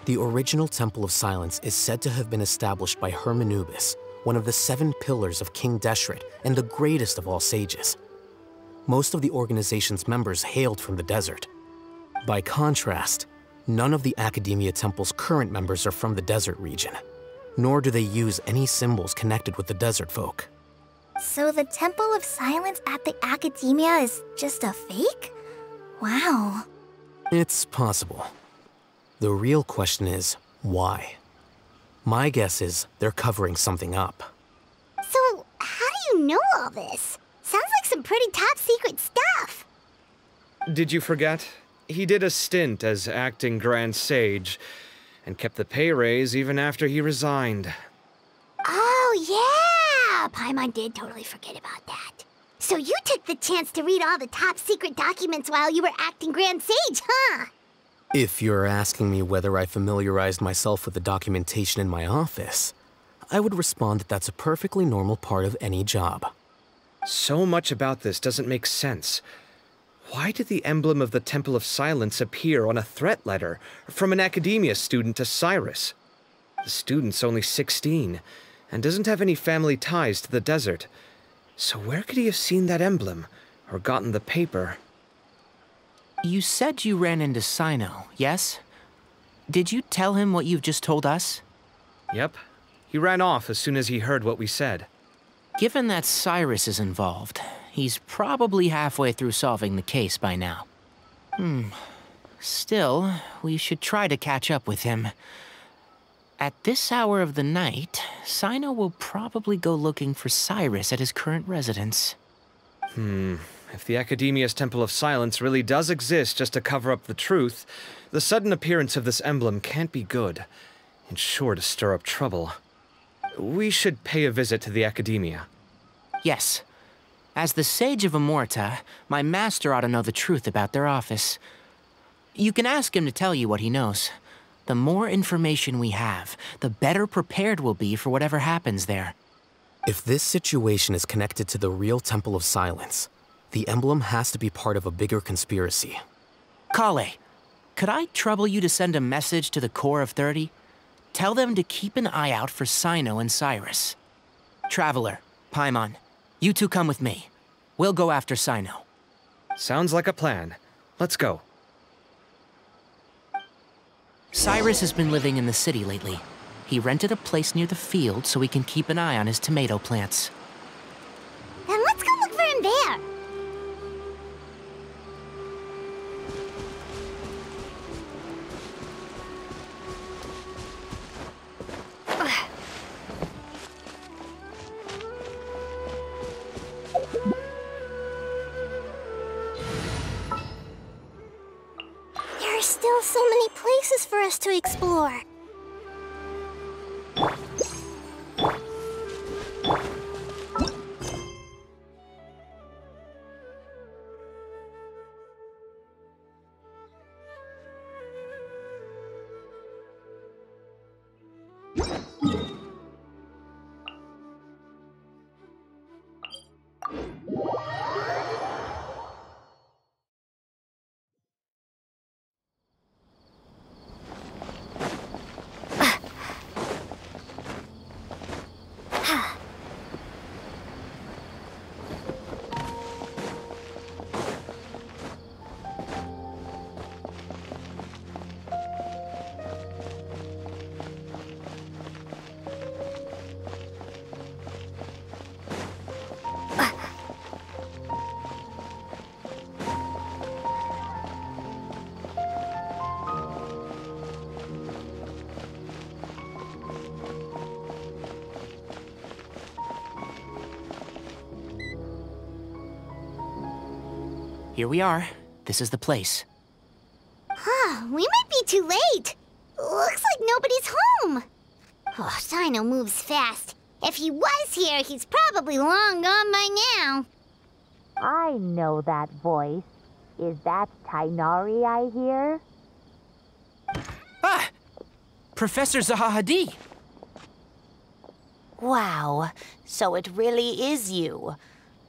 the original Temple of Silence is said to have been established by Hermanubis, one of the 7 pillars of King Deshret and the greatest of all sages. Most of the organization's members hailed from the desert. By contrast, none of the Academia Temple's current members are from the desert region, nor do they use any symbols connected with the desert folk. So the Temple of Silence at the Academia is just a fake? Wow. It's possible. The real question is, why? My guess is they're covering something up. So, how do you know all this? Sounds like some pretty top-secret stuff. Did you forget? He did a stint as acting Grand Sage, and kept the pay raise even after he resigned. Oh, yeah! Paimon did totally forget about that. So you took the chance to read all the top-secret documents while you were acting Grand Sage, huh? If you're asking me whether I familiarized myself with the documentation in my office, I would respond that that's a perfectly normal part of any job. So much about this doesn't make sense. Why did the emblem of the Temple of Silence appear on a threat letter from an academia student to Cyrus? The student's only 16 and doesn't have any family ties to the desert. So where could he have seen that emblem or gotten the paper? You said you ran into Cyno, yes? Did you tell him what you've just told us? Yep. He ran off as soon as he heard what we said. Given that Cyrus is involved, he's probably halfway through solving the case by now. Still, we should try to catch up with him. At this hour of the night, Cyno will probably go looking for Cyrus at his current residence. If the Academia's Temple of Silence really does exist just to cover up the truth, the sudden appearance of this emblem can't be good. It's sure to stir up trouble. We should pay a visit to the Academia. Yes. As the Sage of Amorta, my master ought to know the truth about their office. You can ask him to tell you what he knows. The more information we have, the better prepared we'll be for whatever happens there. If this situation is connected to the real Temple of Silence, the emblem has to be part of a bigger conspiracy. Kale, could I trouble you to send a message to the Core of 30? Tell them to keep an eye out for Cyno and Cyrus. Traveler, Paimon, you two come with me. We'll go after Cyno. Sounds like a plan. Let's go. Cyrus has been living in the city lately. He rented a place near the field so he can keep an eye on his tomato plants. Then let's go look for him there. There are still so many places for us to explore. Here we are. This is the place. We might be too late. Looks like nobody's home. Oh, Cyno moves fast. If he was here, he's probably long gone by now. I know that voice. Is that Tainari I hear? Ah! Professor Zahahadi! Wow, so it really is you.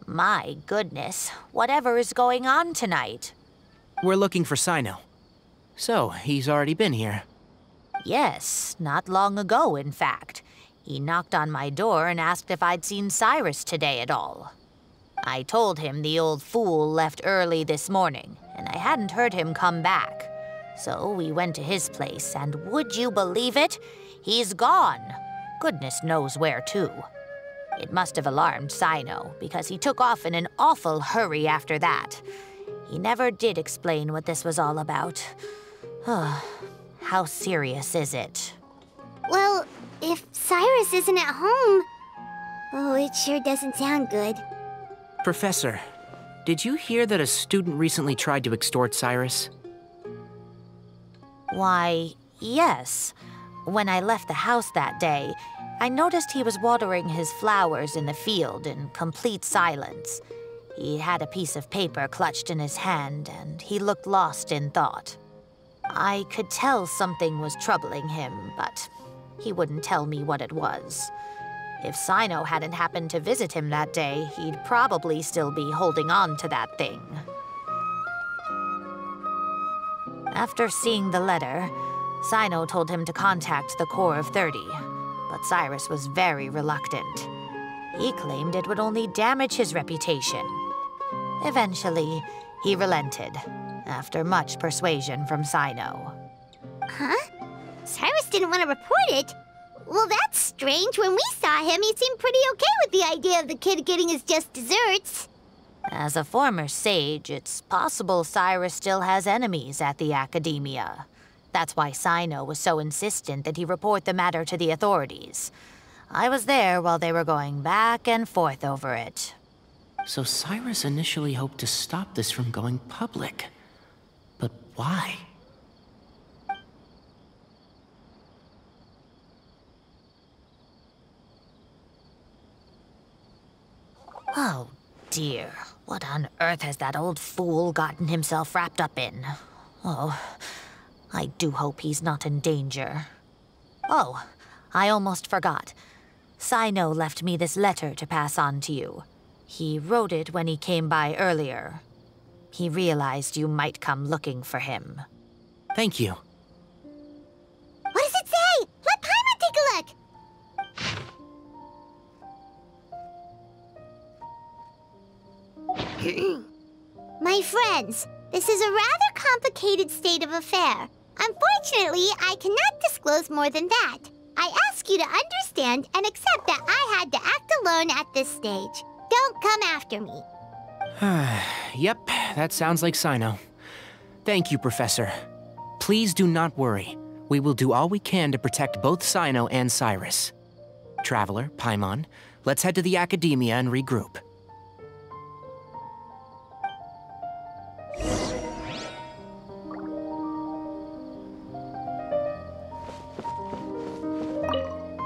My goodness, whatever is going on tonight? We're looking for Cyno. So, he's already been here. Yes, not long ago, in fact. He knocked on my door and asked if I'd seen Cyrus today at all. I told him the old fool left early this morning, and I hadn't heard him come back. So we went to his place, and would you believe it? He's gone. Goodness knows where to. It must have alarmed Cyno, because he took off in an awful hurry after that. He never did explain what this was all about. How serious is it? Well, if Cyrus isn't at home... Oh, it sure doesn't sound good. Professor, did you hear that a student recently tried to extort Cyrus? Why, yes. When I left the house that day, I noticed he was watering his flowers in the field in complete silence. He had a piece of paper clutched in his hand, and he looked lost in thought. I could tell something was troubling him, but he wouldn't tell me what it was. If Cyno hadn't happened to visit him that day, he'd probably still be holding on to that thing. After seeing the letter, Cyno told him to contact the Core of 30, but Cyrus was very reluctant. He claimed it would only damage his reputation. Eventually, he relented, after much persuasion from Cyno. Huh? Cyrus didn't want to report it? Well, that's strange. When we saw him, he seemed pretty okay with the idea of the kid getting his just desserts. As a former sage, it's possible Cyrus still has enemies at the Academia. That's why Cyno was so insistent that he report the matter to the authorities. I was there while they were going back and forth over it. So Cyrus initially hoped to stop this from going public. But why? Oh, dear. What on earth has that old fool gotten himself wrapped up in? Oh, I do hope he's not in danger. Oh, I almost forgot. Cyno left me this letter to pass on to you. He wrote it when he came by earlier. He realized you might come looking for him. Thank you. What does it say? Let Paimon take a look! My friends, this is a rather complicated state of affair. Unfortunately, I cannot disclose more than that. I ask you to understand and accept that I had to act alone at this stage. Don't come after me. Yep, that sounds like Cyno. Thank you, Professor. Please do not worry. We will do all we can to protect both Cyno and Cyrus. Traveler, Paimon, let's head to the Academia and regroup.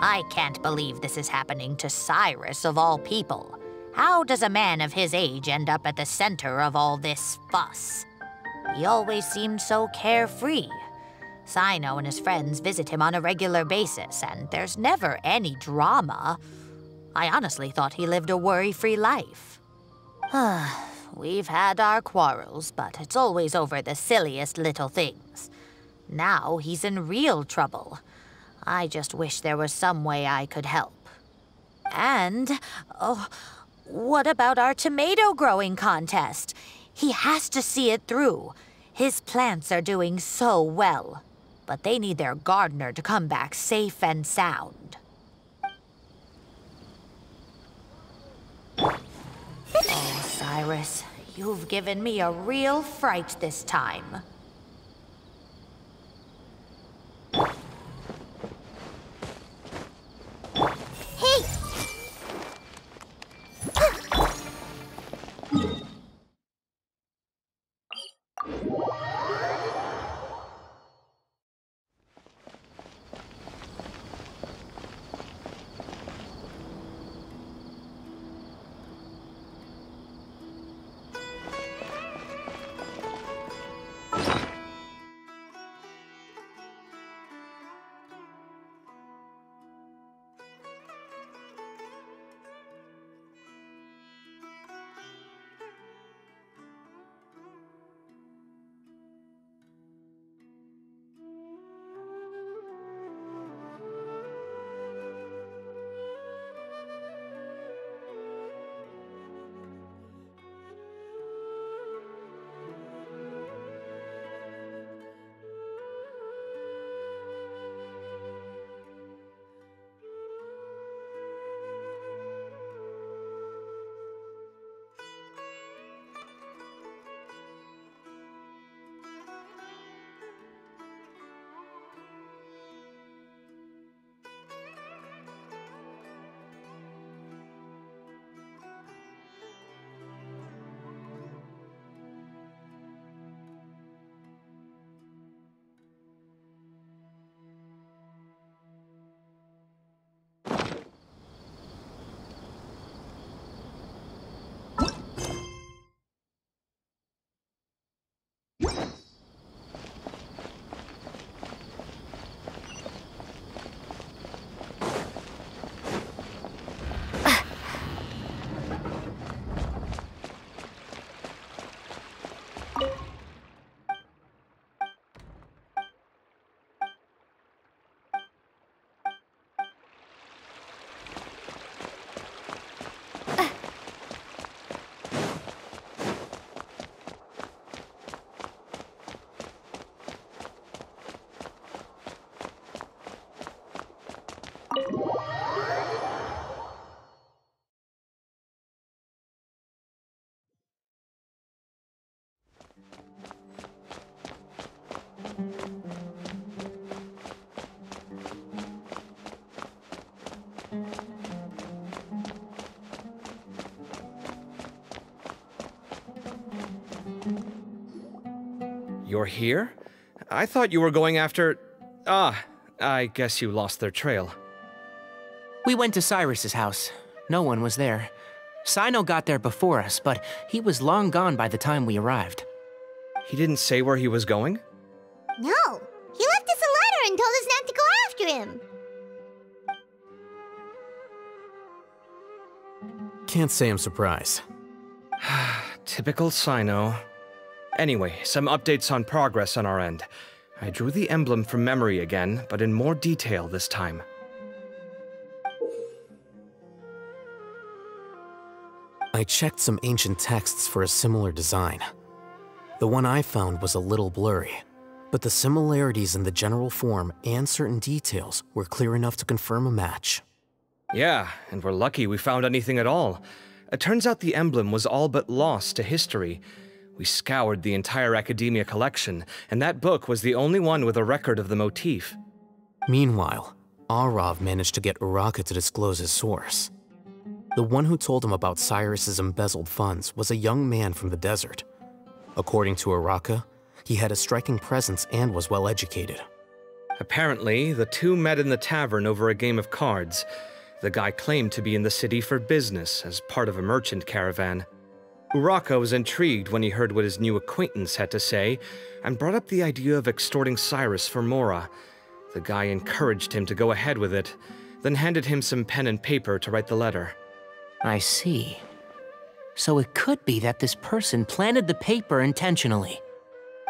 I can't believe this is happening to Cyrus of all people. How does a man of his age end up at the center of all this fuss? He always seemed so carefree. Cyno and his friends visit him on a regular basis, and there's never any drama. I honestly thought he lived a worry-free life. We've had our quarrels, but it's always over the silliest little things. Now he's in real trouble. I just wish there was some way I could help. And, oh, what about our tomato growing contest? He has to see it through. His plants are doing so well, but they need their gardener to come back safe and sound. Oh, Cyrus, you've given me a real fright this time. Hey! You're here? I thought you were going after... Ah, I guess you lost their trail. We went to Cyrus's house. No one was there. Cyno got there before us, but he was long gone by the time we arrived. He didn't say where he was going? No, he left us a letter and told us not to go after him. Can't say I'm surprised. Typical Cyno. Anyway, some updates on progress on our end. I drew the emblem from memory again, but in more detail this time. I checked some ancient texts for a similar design. The one I found was a little blurry, but the similarities in the general form and certain details were clear enough to confirm a match. Yeah, and we're lucky we found anything at all. It turns out the emblem was all but lost to history. We scoured the entire Academia collection, and that book was the only one with a record of the motif. Meanwhile, Arav managed to get Uraka to disclose his source. The one who told him about Cyrus's embezzled funds was a young man from the desert. According to Uraka, he had a striking presence and was well educated. Apparently, the two met in the tavern over a game of cards. The guy claimed to be in the city for business, as part of a merchant caravan. Uraka was intrigued when he heard what his new acquaintance had to say, and brought up the idea of extorting Cyrus for Mora. The guy encouraged him to go ahead with it, then handed him some pen and paper to write the letter. I see. So it could be that this person planted the paper intentionally.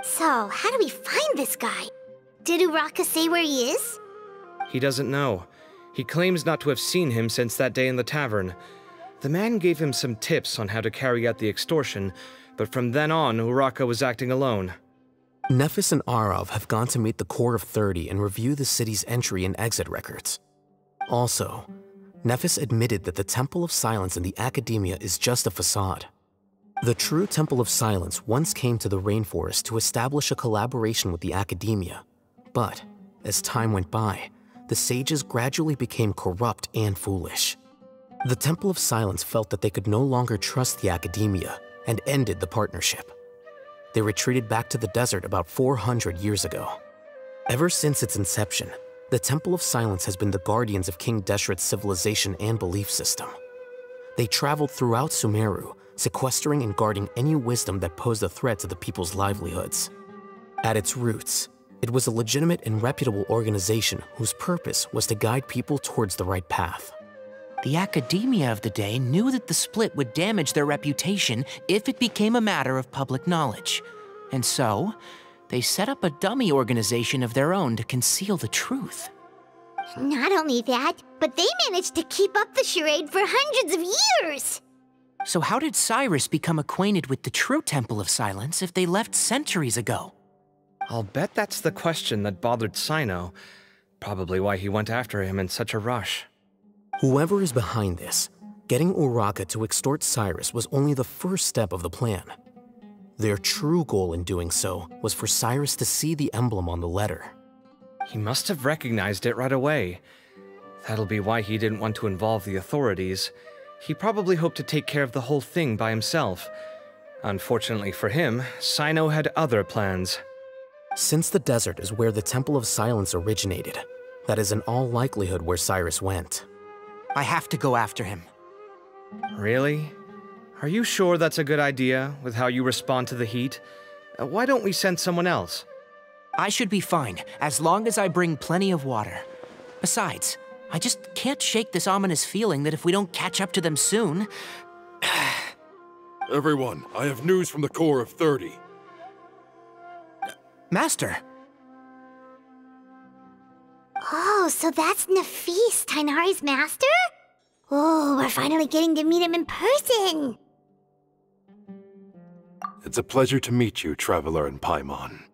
So, how do we find this guy? Did Uraka say where he is? He doesn't know. He claims not to have seen him since that day in the tavern. The man gave him some tips on how to carry out the extortion, but from then on, Uraka was acting alone. Nephis and Arav have gone to meet the Core of 30 and review the city's entry and exit records. Also, Nephis admitted that the Temple of Silence in the Academia is just a facade. The true Temple of Silence once came to the rainforest to establish a collaboration with the Academia, but as time went by, the sages gradually became corrupt and foolish. The Temple of Silence felt that they could no longer trust the Academia and ended the partnership. They retreated back to the desert about 400 years ago. Ever since its inception, the Temple of Silence has been the guardians of King Deshret's civilization and belief system. They traveled throughout Sumeru, sequestering and guarding any wisdom that posed a threat to the people's livelihoods. At its roots, it was a legitimate and reputable organization whose purpose was to guide people towards the right path. The Academia of the day knew that the split would damage their reputation if it became a matter of public knowledge. And so, they set up a dummy organization of their own to conceal the truth. Not only that, but they managed to keep up the charade for hundreds of years! So how did Cyrus become acquainted with the true Temple of Silence if they left centuries ago? I'll bet that's the question that bothered Cyno. Probably why he went after him in such a rush. Whoever is behind this, getting Uraka to extort Cyrus was only the first step of the plan. Their true goal in doing so was for Cyrus to see the emblem on the letter. He must have recognized it right away. That'll be why he didn't want to involve the authorities. He probably hoped to take care of the whole thing by himself. Unfortunately for him, Cyno had other plans. Since the desert is where the Temple of Silence originated, that is in all likelihood where Cyrus went. I have to go after him. Really? Are you sure that's a good idea, with how you respond to the heat? Why don't we send someone else? I should be fine, as long as I bring plenty of water. Besides, I just can't shake this ominous feeling that if we don't catch up to them soon... Everyone, I have news from the Core of 30. Master! Oh, so that's Nephis, Tighnari's master? Oh, we're finally getting to meet him in person! It's a pleasure to meet you, Traveler in Paimon.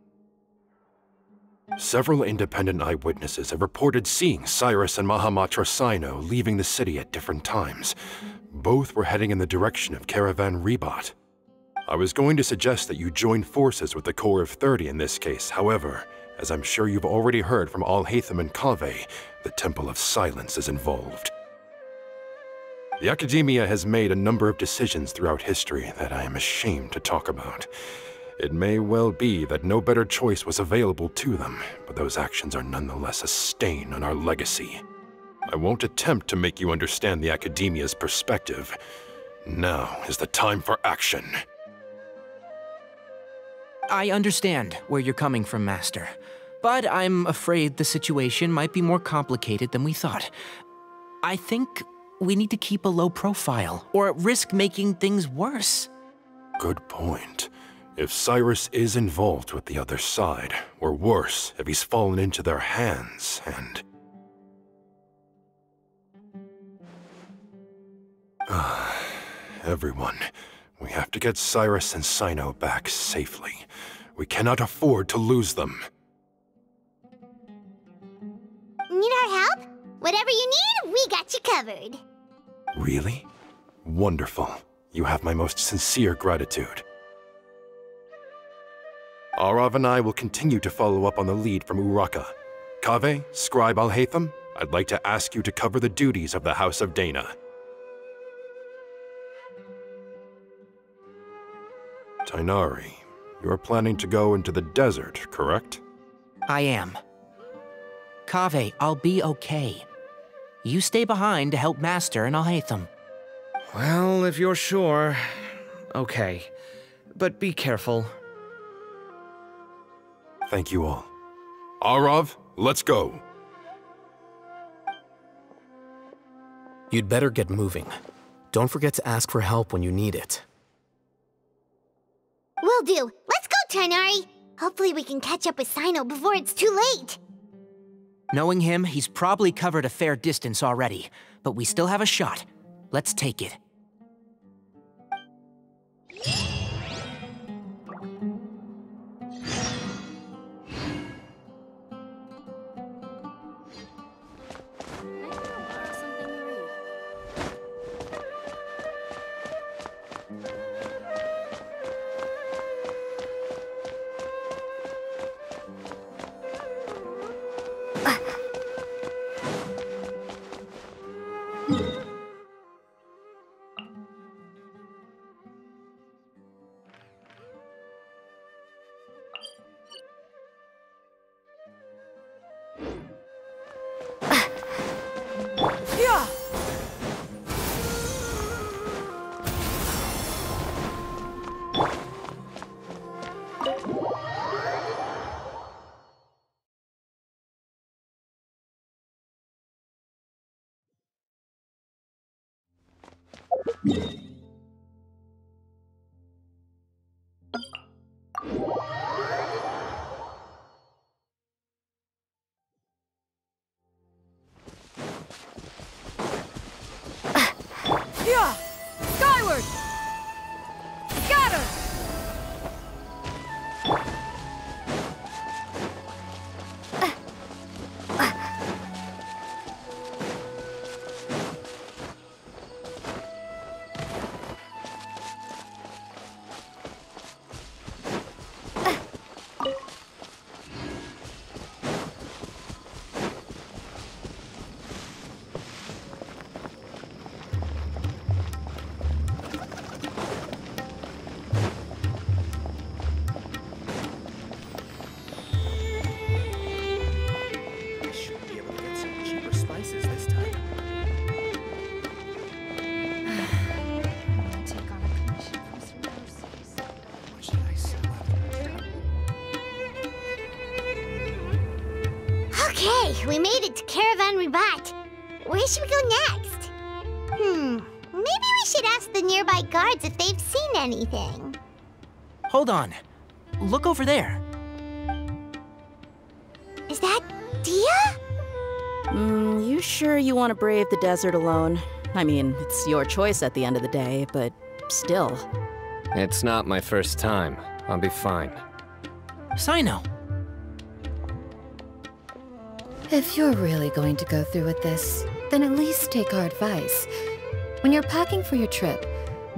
Several independent eyewitnesses have reported seeing Cyrus and Mahamatra Cyno leaving the city at different times. Both were heading in the direction of Caravan Ribat. I was going to suggest that you join forces with the Core of 30 in this case. However, as I'm sure you've already heard from Al-Haytham and Kaveh, the Temple of Silence is involved. The Academia has made a number of decisions throughout history that I am ashamed to talk about. It may well be that no better choice was available to them, but those actions are nonetheless a stain on our legacy. I won't attempt to make you understand the Academia's perspective. Now is the time for action. I understand where you're coming from, Master. But I'm afraid the situation might be more complicated than we thought. I think we need to keep a low profile, or risk making things worse. Good point. If Cyrus is involved with the other side, or worse, if he's fallen into their hands, and... Everyone, we have to get Cyrus and Cyno back safely. We cannot afford to lose them. Need our help? Whatever you need, we got you covered. Really? Wonderful. You have my most sincere gratitude. Arav and I will continue to follow up on the lead from Uraka. Kaveh, Scribe Alhaitham, I'd like to ask you to cover the duties of the House of Dana. Tighnari, you are planning to go into the desert, correct? I am. Kaveh, I'll be okay. You stay behind to help Master and Alhaitham. Well, if you're sure... okay. But be careful. Thank you all. Arav, let's go! You'd better get moving. Don't forget to ask for help when you need it. Will do. Let's go, Tighnari. Hopefully we can catch up with Cyno before it's too late. Knowing him, he's probably covered a fair distance already, but we still have a shot. Let's take it. Skyward! Scatter! Okay, we made it to Caravan Ribat. Where should we go next? Maybe we should ask the nearby guards if they've seen anything. Hold on. Look over there. Is that Dia? You sure you want to brave the desert alone? I mean, it's your choice at the end of the day, but still. It's not my first time. I'll be fine. Cyno. If you're really going to go through with this, then at least take our advice. When you're packing for your trip,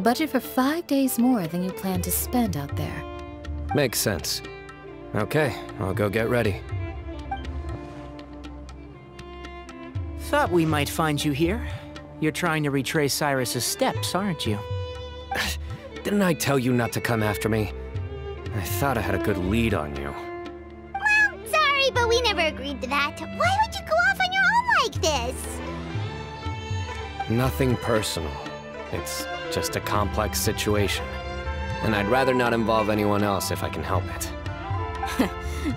budget for 5 days more than you plan to spend out there. Makes sense. Okay, I'll go get ready. Thought we might find you here. You're trying to retrace Cyrus's steps, aren't you? Didn't I tell you not to come after me? I thought I had a good lead on you. Well, sorry, but we never agreed to that. Why would you go off on your own like this? Nothing personal. It's just a complex situation. And I'd rather not involve anyone else if I can help it.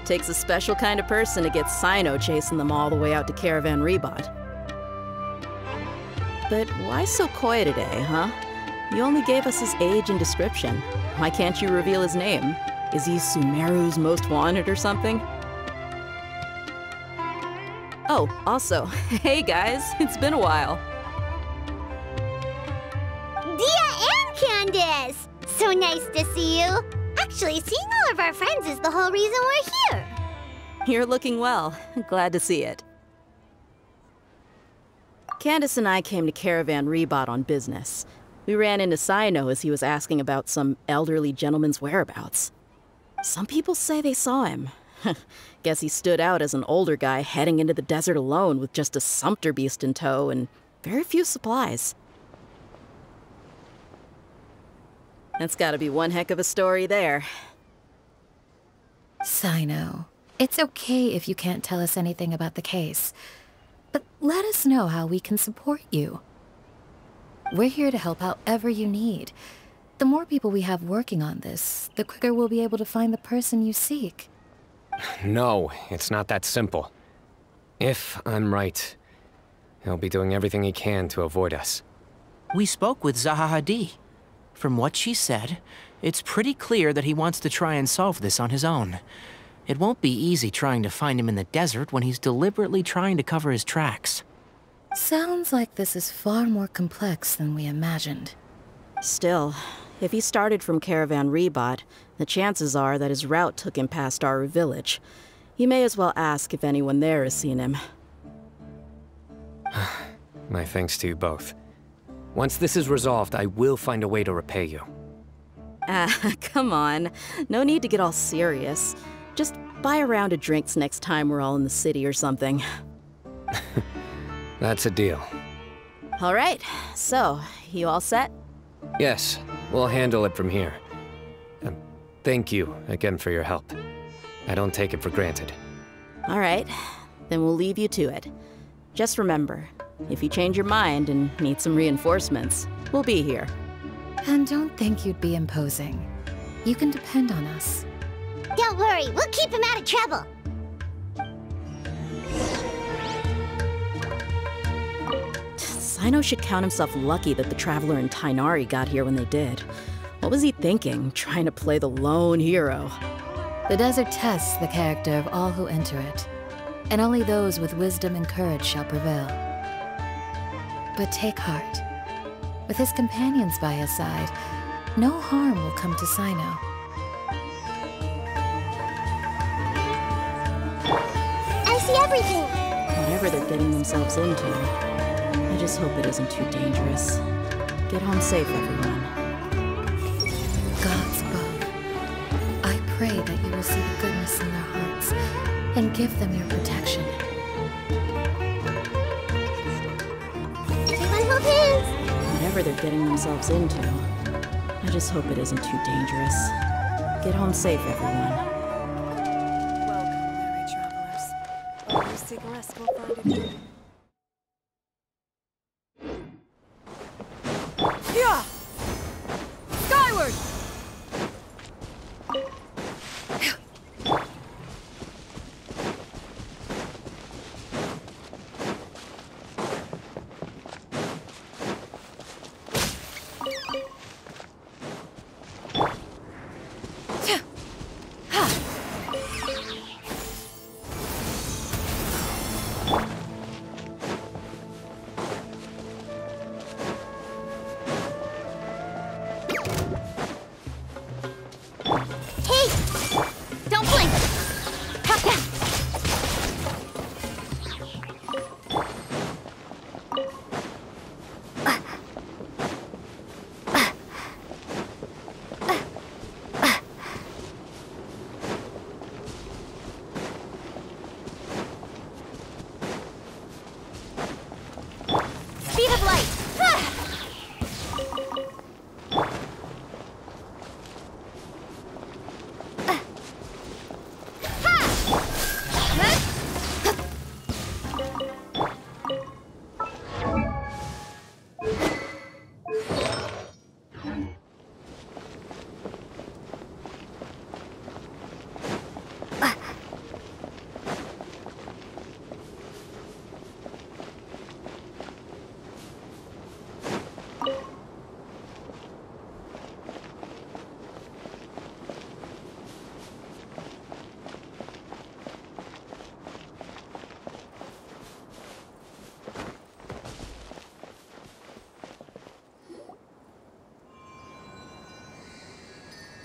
Takes a special kind of person to get Cyno chasing them all the way out to Caravan Rebot. But why so coy today, huh? You only gave us his age and description. Why can't you reveal his name? Is he Sumeru's most wanted or something? Oh, also, hey guys, it's been a while. Dia and Candace! So nice to see you. Actually, seeing all of our friends is the whole reason we're here. You're looking well. Glad to see it. Candace and I came to Caravan Rebot on business. We ran into Cyno as he was asking about some elderly gentleman's whereabouts. Some people say they saw him. Guess he stood out as an older guy heading into the desert alone with just a sumpter beast in tow and very few supplies. That's gotta be one heck of a story there. Cyno, it's okay if you can't tell us anything about the case, but let us know how we can support you. We're here to help however you need. The more people we have working on this, the quicker we'll be able to find the person you seek. No, it's not that simple. If I'm right, he'll be doing everything he can to avoid us. We spoke with Zaha Hadid. From what she said, it's pretty clear that he wants to try and solve this on his own. It won't be easy trying to find him in the desert when he's deliberately trying to cover his tracks. Sounds like this is far more complex than we imagined. Still, if he started from Caravan Rebot, the chances are that his route took him past our village. You may as well ask if anyone there has seen him. My thanks to you both. Once this is resolved, I will find a way to repay you. Ah, come on. No need to get all serious. Just buy a round of drinks next time we're all in the city or something. That's a deal. All right, so, you all set? Yes, we'll handle it from here. Thank you again for your help. I don't take it for granted. All right, then we'll leave you to it. Just remember, if you change your mind and need some reinforcements, we'll be here. And don't think you'd be imposing. You can depend on us. Don't worry, we'll keep him out of trouble. Cyno should count himself lucky that the Traveler and Tighnari got here when they did. What was he thinking, trying to play the lone hero? The desert tests the character of all who enter it, and only those with wisdom and courage shall prevail. But take heart. With his companions by his side, no harm will come to Cyno. I see everything! Whatever they're getting themselves into, I just hope it isn't too dangerous. Get home safe, everyone. Gods above, I pray that you will see the goodness in their hearts and give them your protection. Everyone hold hands! Whatever they're getting themselves into, I just hope it isn't too dangerous. Get home safe, everyone. Welcome, weary travelers. All you seek rest will find it. Yeah! Skyward!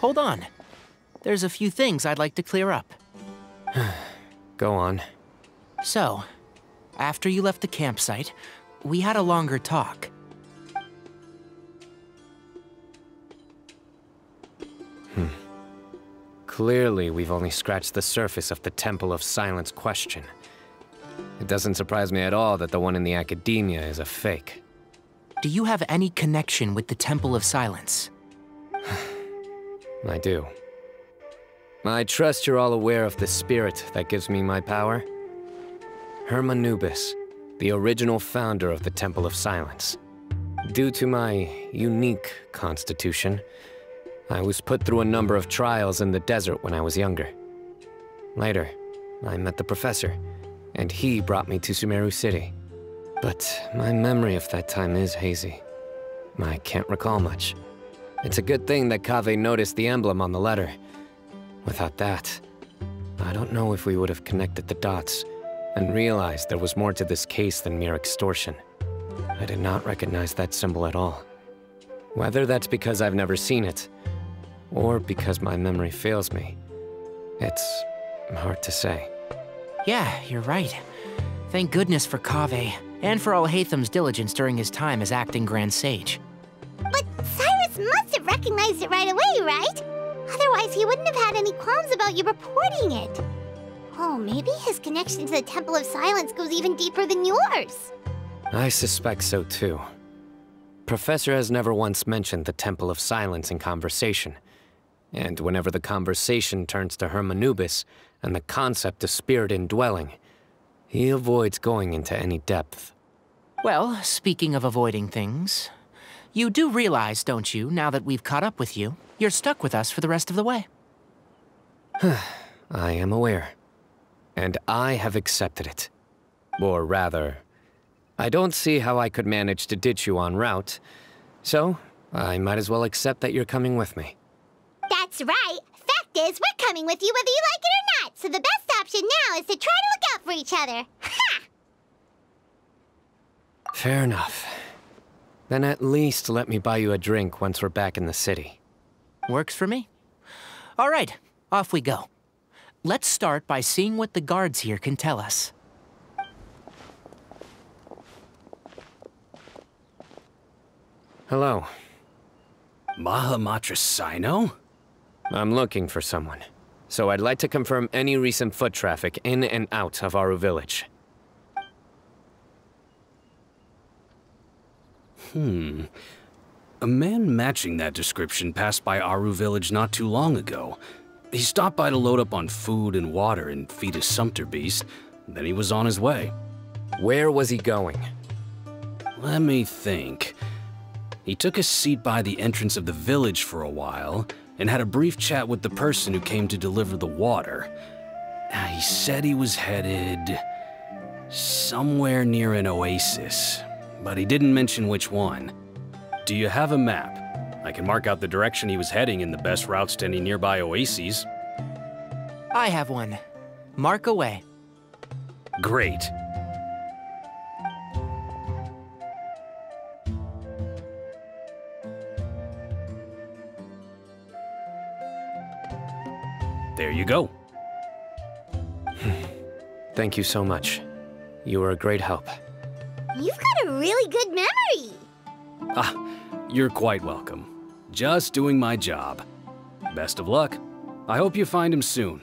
hold on. There's a few things I'd like to clear up. Go on. So, after you left the campsite, we had a longer talk. Clearly, we've only scratched the surface of the Temple of Silence question. It doesn't surprise me at all that the one in the Academia is a fake. Do you have any connection with the Temple of Silence? I do. I trust you're all aware of the spirit that gives me my power. Hermanubis, the original founder of the Temple of Silence. Due to my unique constitution, I was put through a number of trials in the desert when I was younger. Later, I met the professor, and he brought me to Sumeru City. But my memory of that time is hazy. I can't recall much. It's a good thing that Kaveh noticed the emblem on the letter. Without that, I don't know if we would have connected the dots and realized there was more to this case than mere extortion. I did not recognize that symbol at all. Whether that's because I've never seen it, or because my memory fails me, it's hard to say. Yeah, you're right. Thank goodness for Kaveh, and for Alhaitham's diligence during his time as acting Grand Sage. But Cyrus must have recognized it right away, right? Otherwise, he wouldn't have had any qualms about you reporting it. Oh, maybe his connection to the Temple of Silence goes even deeper than yours. I suspect so too. Professor has never once mentioned the Temple of Silence in conversation. And whenever the conversation turns to Hermanubis and the concept of spirit indwelling, he avoids going into any depth. Well, speaking of avoiding things, you do realize, don't you, now that we've caught up with you, you're stuck with us for the rest of the way. I am aware. And I have accepted it. Or rather, I don't see how I could manage to ditch you en route, so I might as well accept that you're coming with me. That's right. Fact is, we're coming with you whether you like it or not, so the best option now is to try to look out for each other. Ha! Fair enough. Then at least let me buy you a drink once we're back in the city. Works for me. All right, off we go. Let's start by seeing what the guards here can tell us. Hello. Mahamatra Cyno? I'm looking for someone, so I'd like to confirm any recent foot traffic in and out of Aru Village. A man matching that description passed by Aru Village not too long ago. He stopped by to load up on food and water and feed his sumpter beast, then he was on his way. Where was he going? Let me think. He took a seat by the entrance of the village for a while, and had a brief chat with the person who came to deliver the water. He said he was headed somewhere near an oasis, but he didn't mention which one. Do you have a map? I can mark out the direction he was heading and the best routes to any nearby oases. I have one. Mark away. Great. There you go. Thank you so much. You were a great help. You've got a really good memory. You're quite welcome. Just doing my job. Best of luck. I hope you find him soon.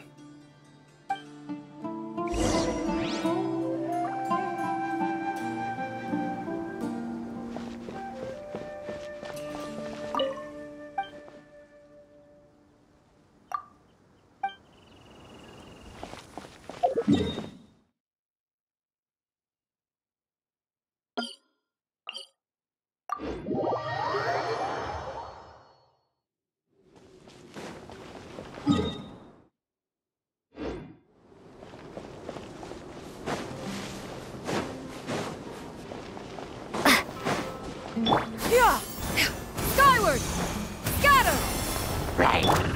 Yeah! Skyward! Scatter! Incoming!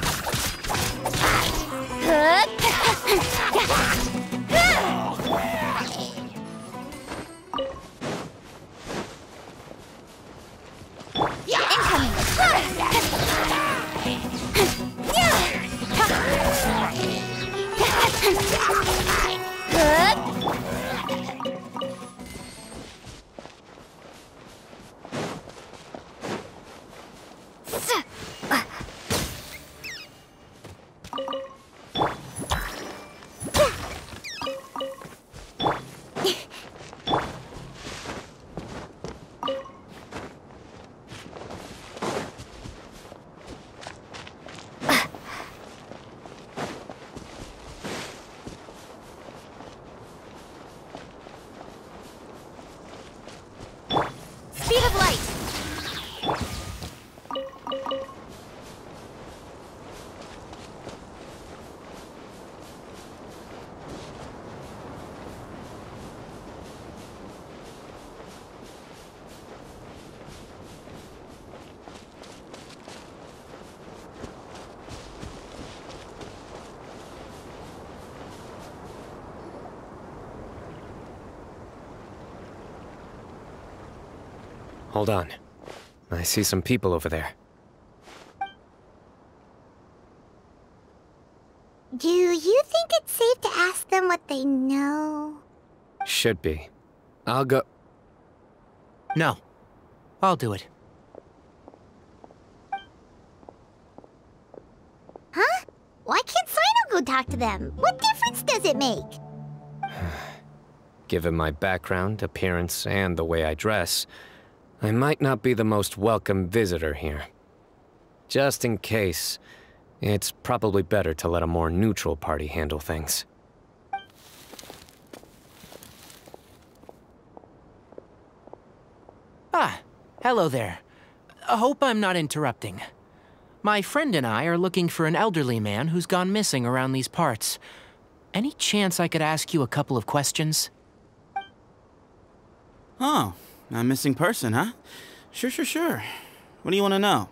hold on. I see some people over there. Do you think it's safe to ask them what they know? Should be. I'll go... No. I'll do it. Huh? Why can't Cyno go talk to them? What difference does it make? Given my background, appearance, and the way I dress, I might not be the most welcome visitor here. Just in case, it's probably better to let a more neutral party handle things. Ah, hello there. I hope I'm not interrupting. My friend and I are looking for an elderly man who's gone missing around these parts. Any chance I could ask you a couple of questions? Oh, a missing person, huh? Sure. What do you want to know?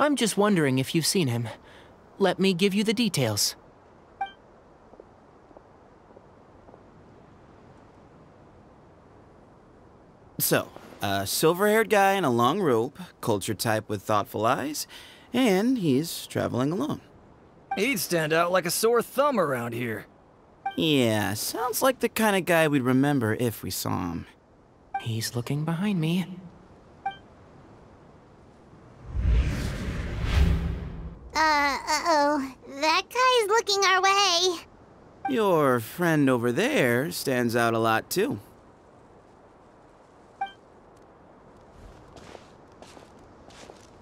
I'm just wondering if you've seen him. Let me give you the details. So, a silver-haired guy in a long robe, culture type with thoughtful eyes, and he's traveling alone. He'd stand out like a sore thumb around here. Yeah, sounds like the kind of guy we'd remember if we saw him. He's looking behind me. Uh-oh. That guy's looking our way. Your friend over there stands out a lot, too.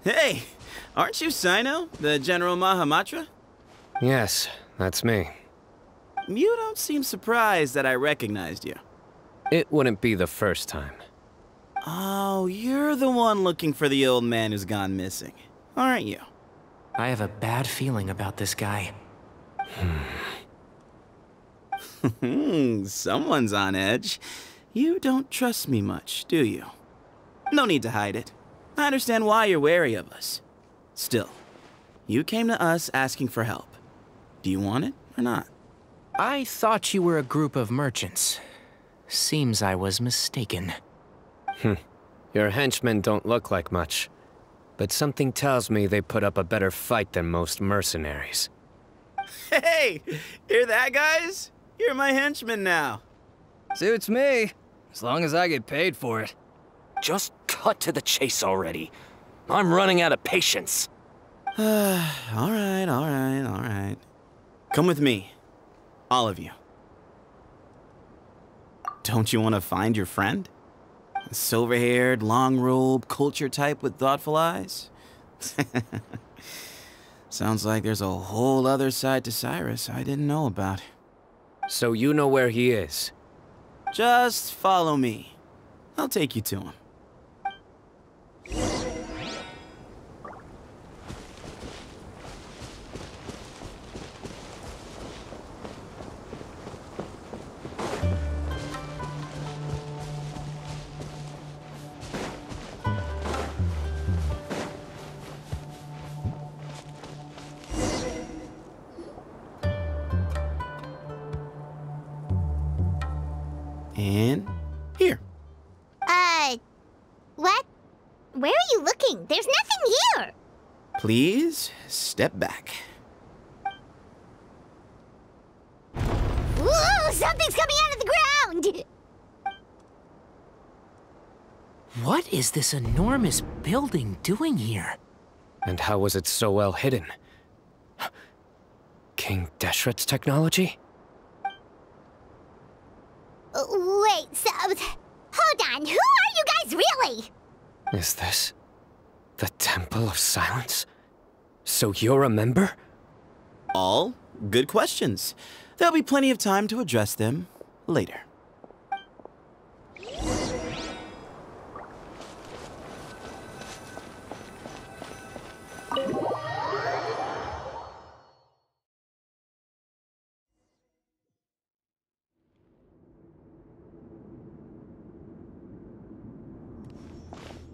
Hey! Aren't you Cyno, the General Mahamatra? Yes, that's me. You don't seem surprised that I recognized you. It wouldn't be the first time. Oh, you're the one looking for the old man who's gone missing, aren't you? I have a bad feeling about this guy. Someone's on edge. You don't trust me much, do you? No need to hide it. I understand why you're wary of us. Still, you came to us asking for help. Do you want it or not? I thought you were a group of merchants. Seems I was mistaken. Your henchmen don't look like much, but something tells me they put up a better fight than most mercenaries. Hey! Hear that, guys? You're my henchmen now. Suits me, as long as I get paid for it. Just cut to the chase already. I'm running out of patience. All right. Come with me. All of you. Don't you want to find your friend? A silver-haired, long-robed, culture type with thoughtful eyes? Sounds like there's a whole other side to Cyrus I didn't know about. So you know where he is? Just follow me. I'll take you to him. And here. What? Where are you looking? There's nothing here. Please step back. Whoa, something's coming out of the ground! What is this enormous building doing here? And how was it so well hidden? King Deshret's technology? Wait, so... Hold on, who are you guys really? Is this the Temple of Silence? So you're a member? All good questions. There'll be plenty of time to address them later.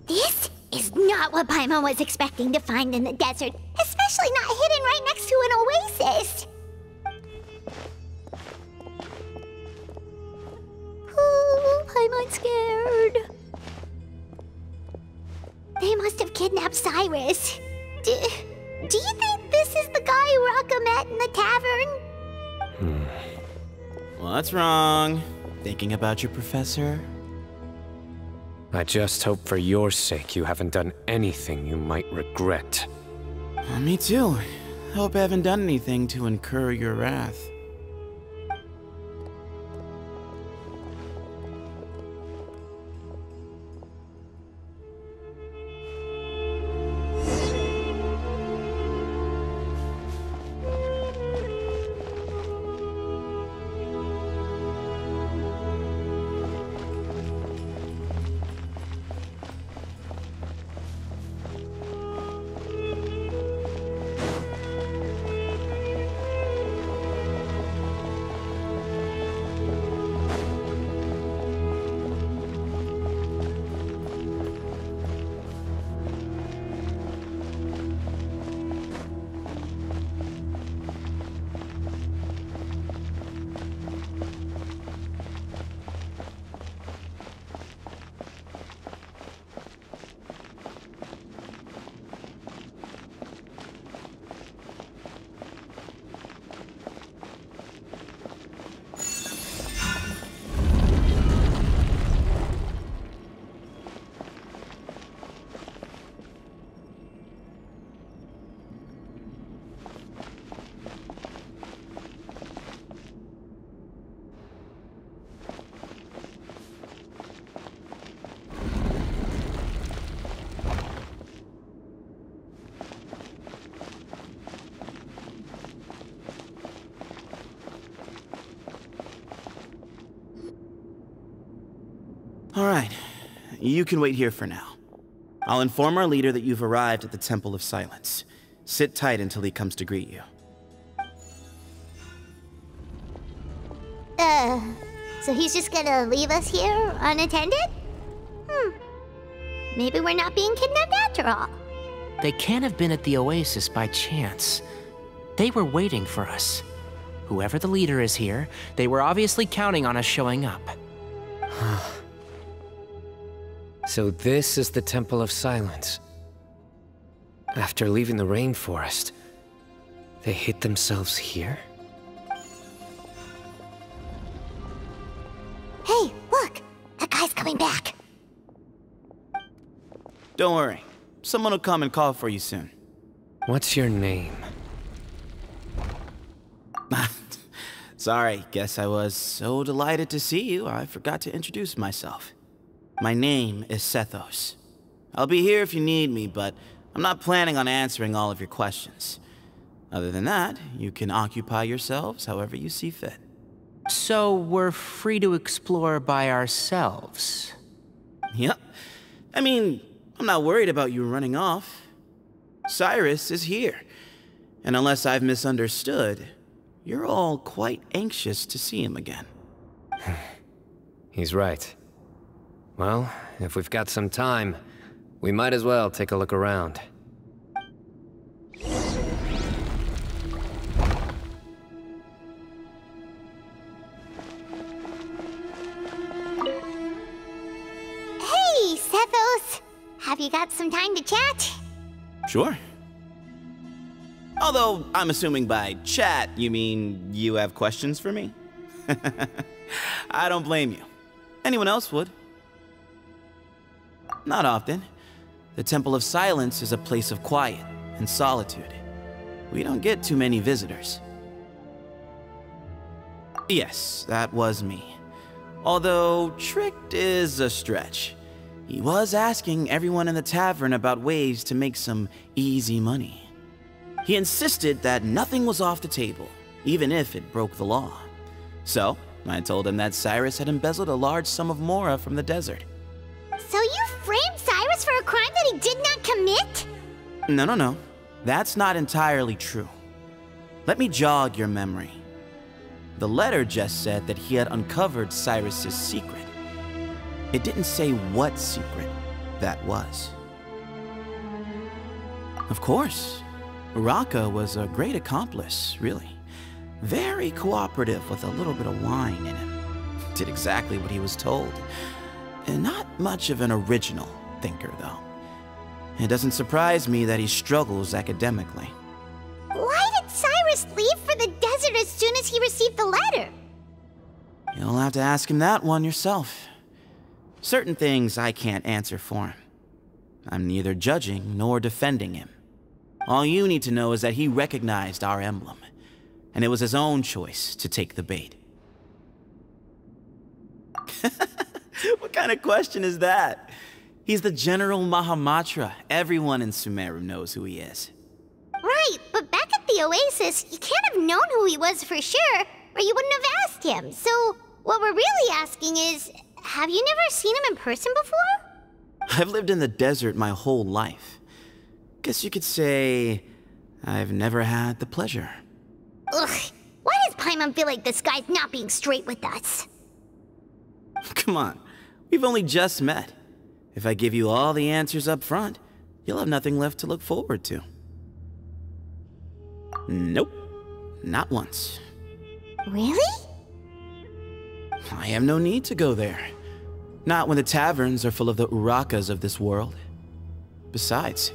This is not what Paimon was expecting to find in the desert, especially not hidden right next to an oasis. Ooh, Paimon's scared. must have kidnapped Cyrus. Do you think this is the guy Uraka met in the tavern? What's wrong? Thinking about your professor? I just hope for your sake you haven't done anything you might regret. Me too. Hope I haven't done anything to incur your wrath. Alright, you can wait here for now. I'll inform our leader that you've arrived at the Temple of Silence. Sit tight until he comes to greet you. So he's just gonna leave us here unattended? Maybe we're not being kidnapped after all. They can't have been at the Oasis by chance. They were waiting for us. Whoever the leader is here, they were obviously counting on us showing up. So this is the Temple of Silence. After leaving the rainforest, they hid themselves here? Hey, look! That guy's coming back. Don't worry. Someone will come and call for you soon. What's your name? Sorry, guess I was so delighted to see you, I forgot to introduce myself. My name is Sethos. I'll be here if you need me, but I'm not planning on answering all of your questions. Other than that, you can occupy yourselves however you see fit. So we're free to explore by ourselves? Yep. I mean, I'm not worried about you running off. Cyrus is here. And unless I've misunderstood, you're all quite anxious to see him again. He's right. Well, if we've got some time, we might as well take a look around. Hey, Sethos! Have you got some time to chat? Sure. Although, I'm assuming by chat, you mean you have questions for me? I don't blame you. Anyone else would. Not often. The Temple of Silence is a place of quiet and solitude. We don't get too many visitors. Yes, that was me. Although, tricked is a stretch. He was asking everyone in the tavern about ways to make some easy money. He insisted that nothing was off the table, even if it broke the law. So, I told him that Cyrus had embezzled a large sum of mora from the desert. So you framed Cyrus for a crime that he did not commit? No. That's not entirely true. Let me jog your memory. The letter just said that he had uncovered Cyrus's secret. It didn't say what secret that was. Of course, Uraka was a great accomplice, really. Very cooperative with a little bit of wine in him. Did exactly what he was told. And not much of an original thinker, though. It doesn't surprise me that he struggles academically. Why did Cyrus leave for the desert as soon as he received the letter? You'll have to ask him that one yourself. Certain things I can't answer for him. I'm neither judging nor defending him. All you need to know is that he recognized our emblem, and it was his own choice to take the bait. What kind of question is that? He's the General Mahamatra. Everyone in Sumeru knows who he is. Right, but back at the Oasis, you can't have known who he was for sure, or you wouldn't have asked him. So, what we're really asking is, have you never seen him in person before? I've lived in the desert my whole life. Guess you could say I've never had the pleasure. Ugh, why does Paimon feel like this guy's not being straight with us? Come on, we've only just met. If I give you all the answers up front, you'll have nothing left to look forward to. Nope, not once. Really? I have no need to go there. Not when the taverns are full of the Urakas of this world. Besides,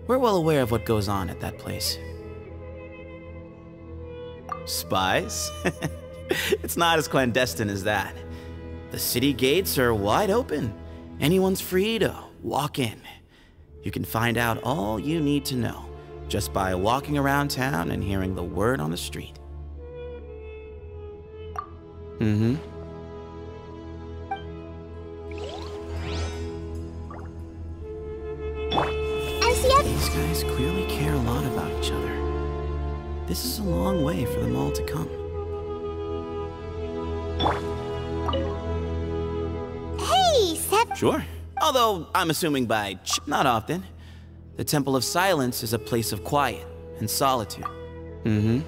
we're well aware of what goes on at that place. Spies? It's not as clandestine as that. The city gates are wide open. Anyone's free to walk in. You can find out all you need to know just by walking around town and hearing the word on the street. Mm-hmm. These guys clearly care a lot about each other. This is a long way for them all to come. Hey, Seth. Sure. Although, I'm assuming by not often. The Temple of Silence is a place of quiet and solitude. Mm-hmm.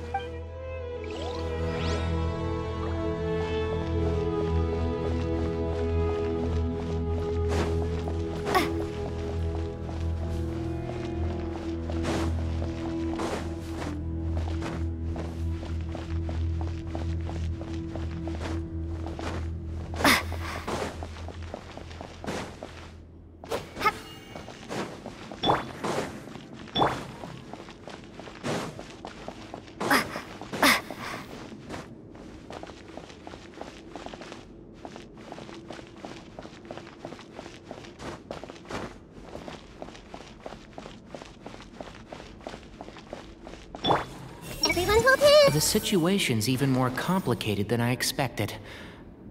The situation's even more complicated than I expected.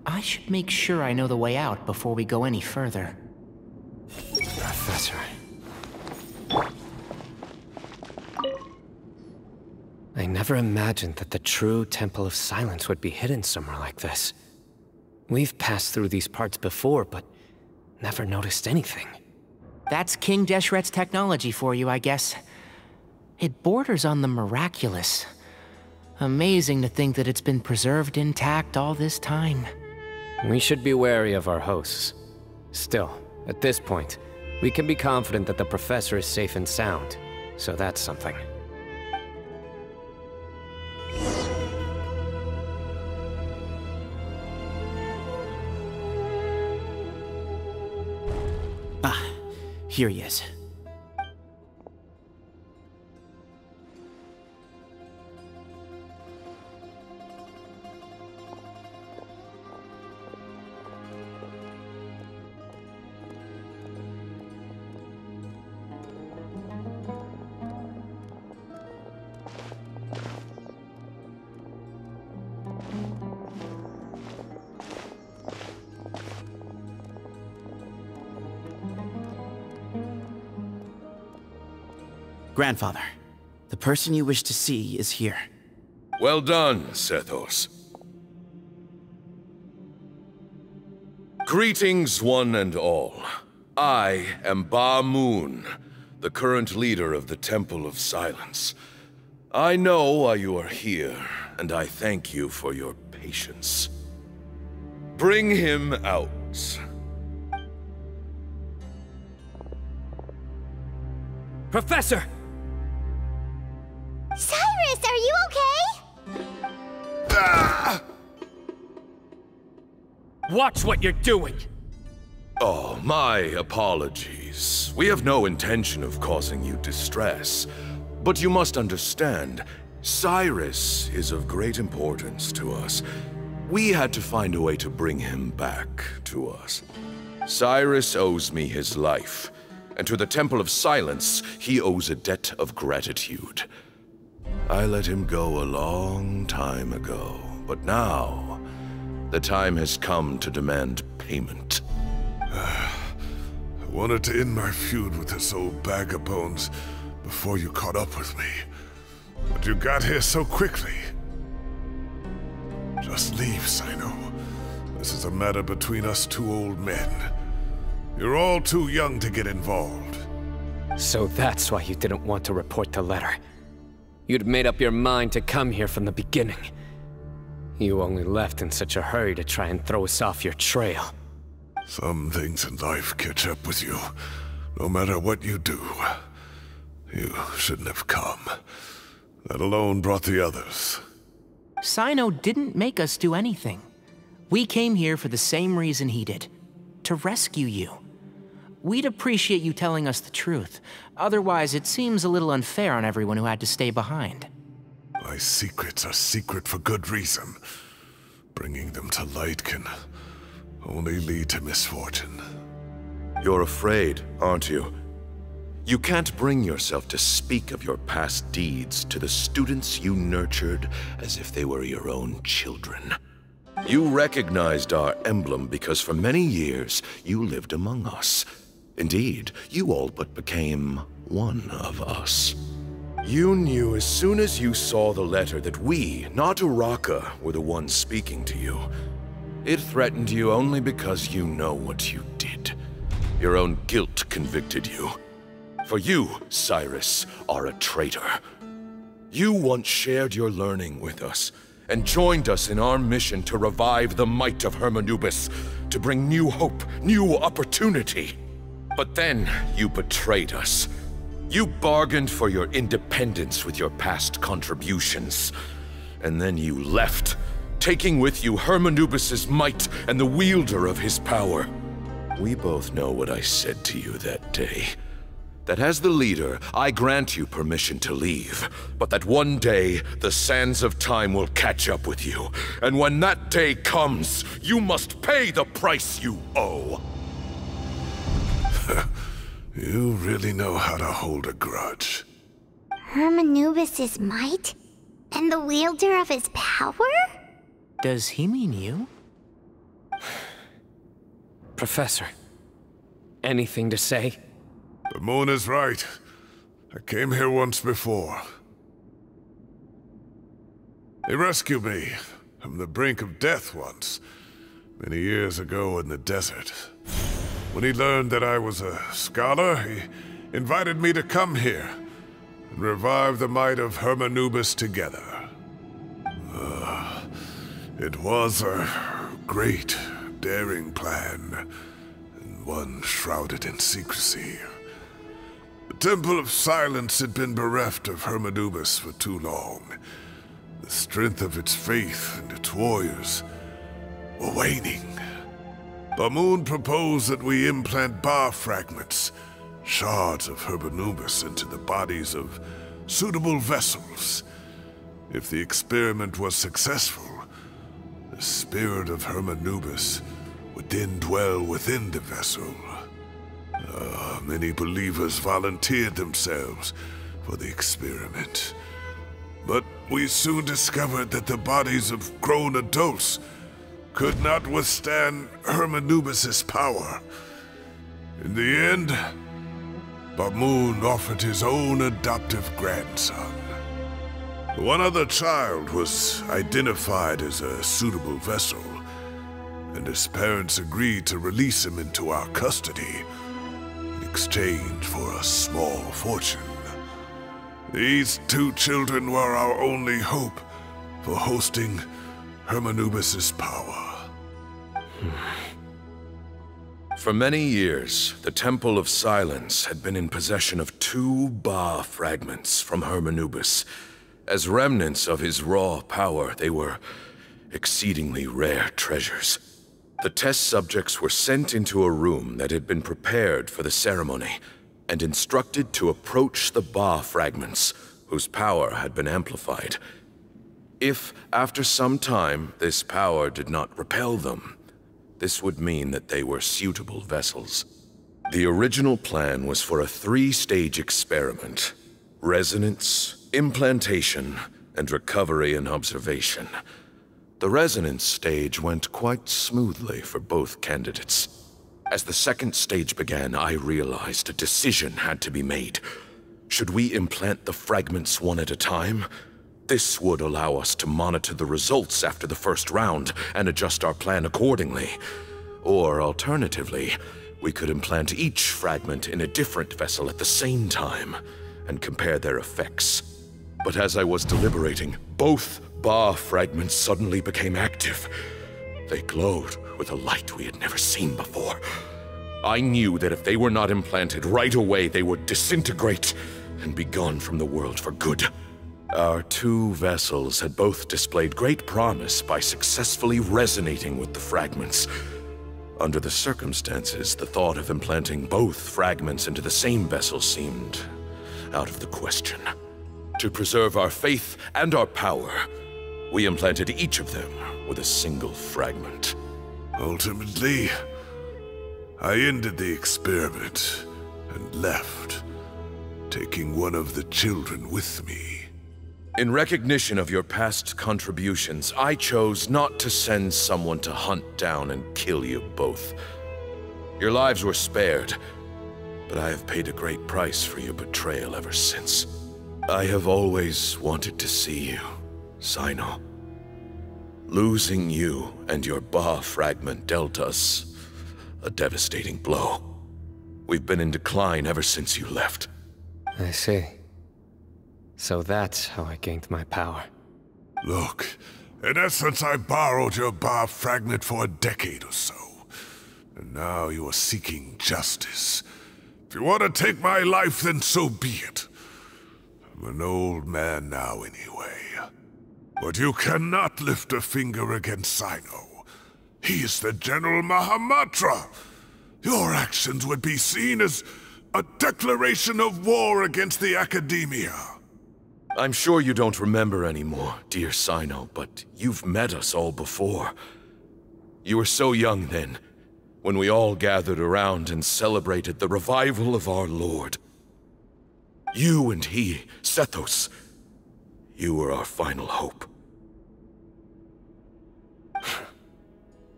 I should make sure I know the way out before we go any further. Professor. I never imagined that the true Temple of Silence would be hidden somewhere like this. We've passed through these parts before, but never noticed anything. That's King Deshret's technology for you, I guess. It borders on the miraculous. Amazing to think that it's been preserved intact all this time. We should be wary of our hosts. Still, at this point, we can be confident that the professor is safe and sound, so that's something. Ah, here he is. Grandfather, the person you wish to see is here. Well done, Sethos. Greetings, one and all. I am Ba Moon, the current leader of the Temple of Silence. I know why you are here, and I thank you for your patience. Bring him out. Professor! Cyrus, are you okay? Watch what you're doing! Oh, my apologies. We have no intention of causing you distress. But you must understand, Cyrus is of great importance to us. We had to find a way to bring him back to us. Cyrus owes me his life, and to the Temple of Silence, he owes a debt of gratitude. I let him go a long time ago, but now, the time has come to demand payment. I wanted to end my feud with this old bag of bones before you caught up with me. But you got here so quickly. Just leave, Cyno. This is a matter between us two old men. You're all too young to get involved. So that's why you didn't want to report the letter. You'd made up your mind to come here from the beginning. You only left in such a hurry to try and throw us off your trail. Some things in life catch up with you, no matter what you do. You shouldn't have come. That alone brought the others. Cyno didn't make us do anything. We came here for the same reason he did. To rescue you. We'd appreciate you telling us the truth. Otherwise, it seems a little unfair on everyone who had to stay behind. My secrets are secret for good reason. Bringing them to light can only lead to misfortune. You're afraid, aren't you? You can't bring yourself to speak of your past deeds to the students you nurtured as if they were your own children. You recognized our emblem because for many years you lived among us. Indeed, you all but became one of us. You knew as soon as you saw the letter that we, not Uraka, were the ones speaking to you. It threatened you only because you know what you did. Your own guilt convicted you. For you, Cyrus, are a traitor. You once shared your learning with us, and joined us in our mission to revive the might of Hermanubis, to bring new hope, new opportunity. But then you betrayed us. You bargained for your independence with your past contributions. And then you left, taking with you Hermanubis' might and the wielder of his power. We both know what I said to you that day. That as the leader, I grant you permission to leave, but that one day, the sands of time will catch up with you. And when that day comes, you must pay the price you owe. You really know how to hold a grudge. Hermanubis' might? And the wielder of his power? Does he mean you? Professor, anything to say? Bamoon is right. I came here once before. He rescued me from the brink of death once, many years ago in the desert. When he learned that I was a scholar, he invited me to come here and revive the might of Hermanubis together. It was a great, daring plan, and one shrouded in secrecy. The Temple of Silence had been bereft of Hermanubis for too long. The strength of its faith and its warriors were waning. Bamoon proposed that we implant bar fragments, shards of Hermanubis, into the bodies of suitable vessels. If the experiment was successful, the spirit of Hermanubis would then dwell within the vessel. Many believers volunteered themselves for the experiment. But we soon discovered that the bodies of grown adults could not withstand Hermanubis' power. In the end, Bamoon offered his own adoptive grandson. One other child was identified as a suitable vessel, and his parents agreed to release him into our custody in exchange for a small fortune. These two children were our only hope for hosting Hermanubis' power. For many years, the Temple of Silence had been in possession of 2 Ba fragments from Hermanubis. As remnants of his raw power, they were exceedingly rare treasures. The test subjects were sent into a room that had been prepared for the ceremony and instructed to approach the Ba fragments, whose power had been amplified. If, after some time, this power did not repel them, this would mean that they were suitable vessels. The original plan was for a 3-stage experiment: resonance, implantation, and recovery and observation. The resonance stage went quite smoothly for both candidates. As the second stage began, I realized a decision had to be made. Should we implant the fragments one at a time? This would allow us to monitor the results after the first round and adjust our plan accordingly. Or alternatively, we could implant each fragment in a different vessel at the same time and compare their effects. But as I was deliberating, both Ba fragments suddenly became active. They glowed with a light we had never seen before. I knew that if they were not implanted right away, they would disintegrate and be gone from the world for good. Our 2 vessels had both displayed great promise by successfully resonating with the fragments. Under the circumstances, the thought of implanting both fragments into the same vessel seemed out of the question. To preserve our faith and our power, we implanted each of them with a single fragment. Ultimately, I ended the experiment and left, taking one of the children with me. In recognition of your past contributions, I chose not to send someone to hunt down and kill you both. Your lives were spared, but I have paid a great price for your betrayal ever since. I have always wanted to see you, Cyno. Losing you and your Ba fragment dealt us a devastating blow. We've been in decline ever since you left. I see. So that's how I gained my power. Look, in essence, I borrowed your Ba fragment for a decade or so. And now you are seeking justice. If you want to take my life, then so be it. I'm an old man now anyway. But you cannot lift a finger against Cyno. He is the General Mahamatra. Your actions would be seen as a declaration of war against the Academia. I'm sure you don't remember anymore, dear Cyno, but you've met us all before. You were so young then, when we all gathered around and celebrated the revival of our Lord. You and he, Sethos, you were our final hope.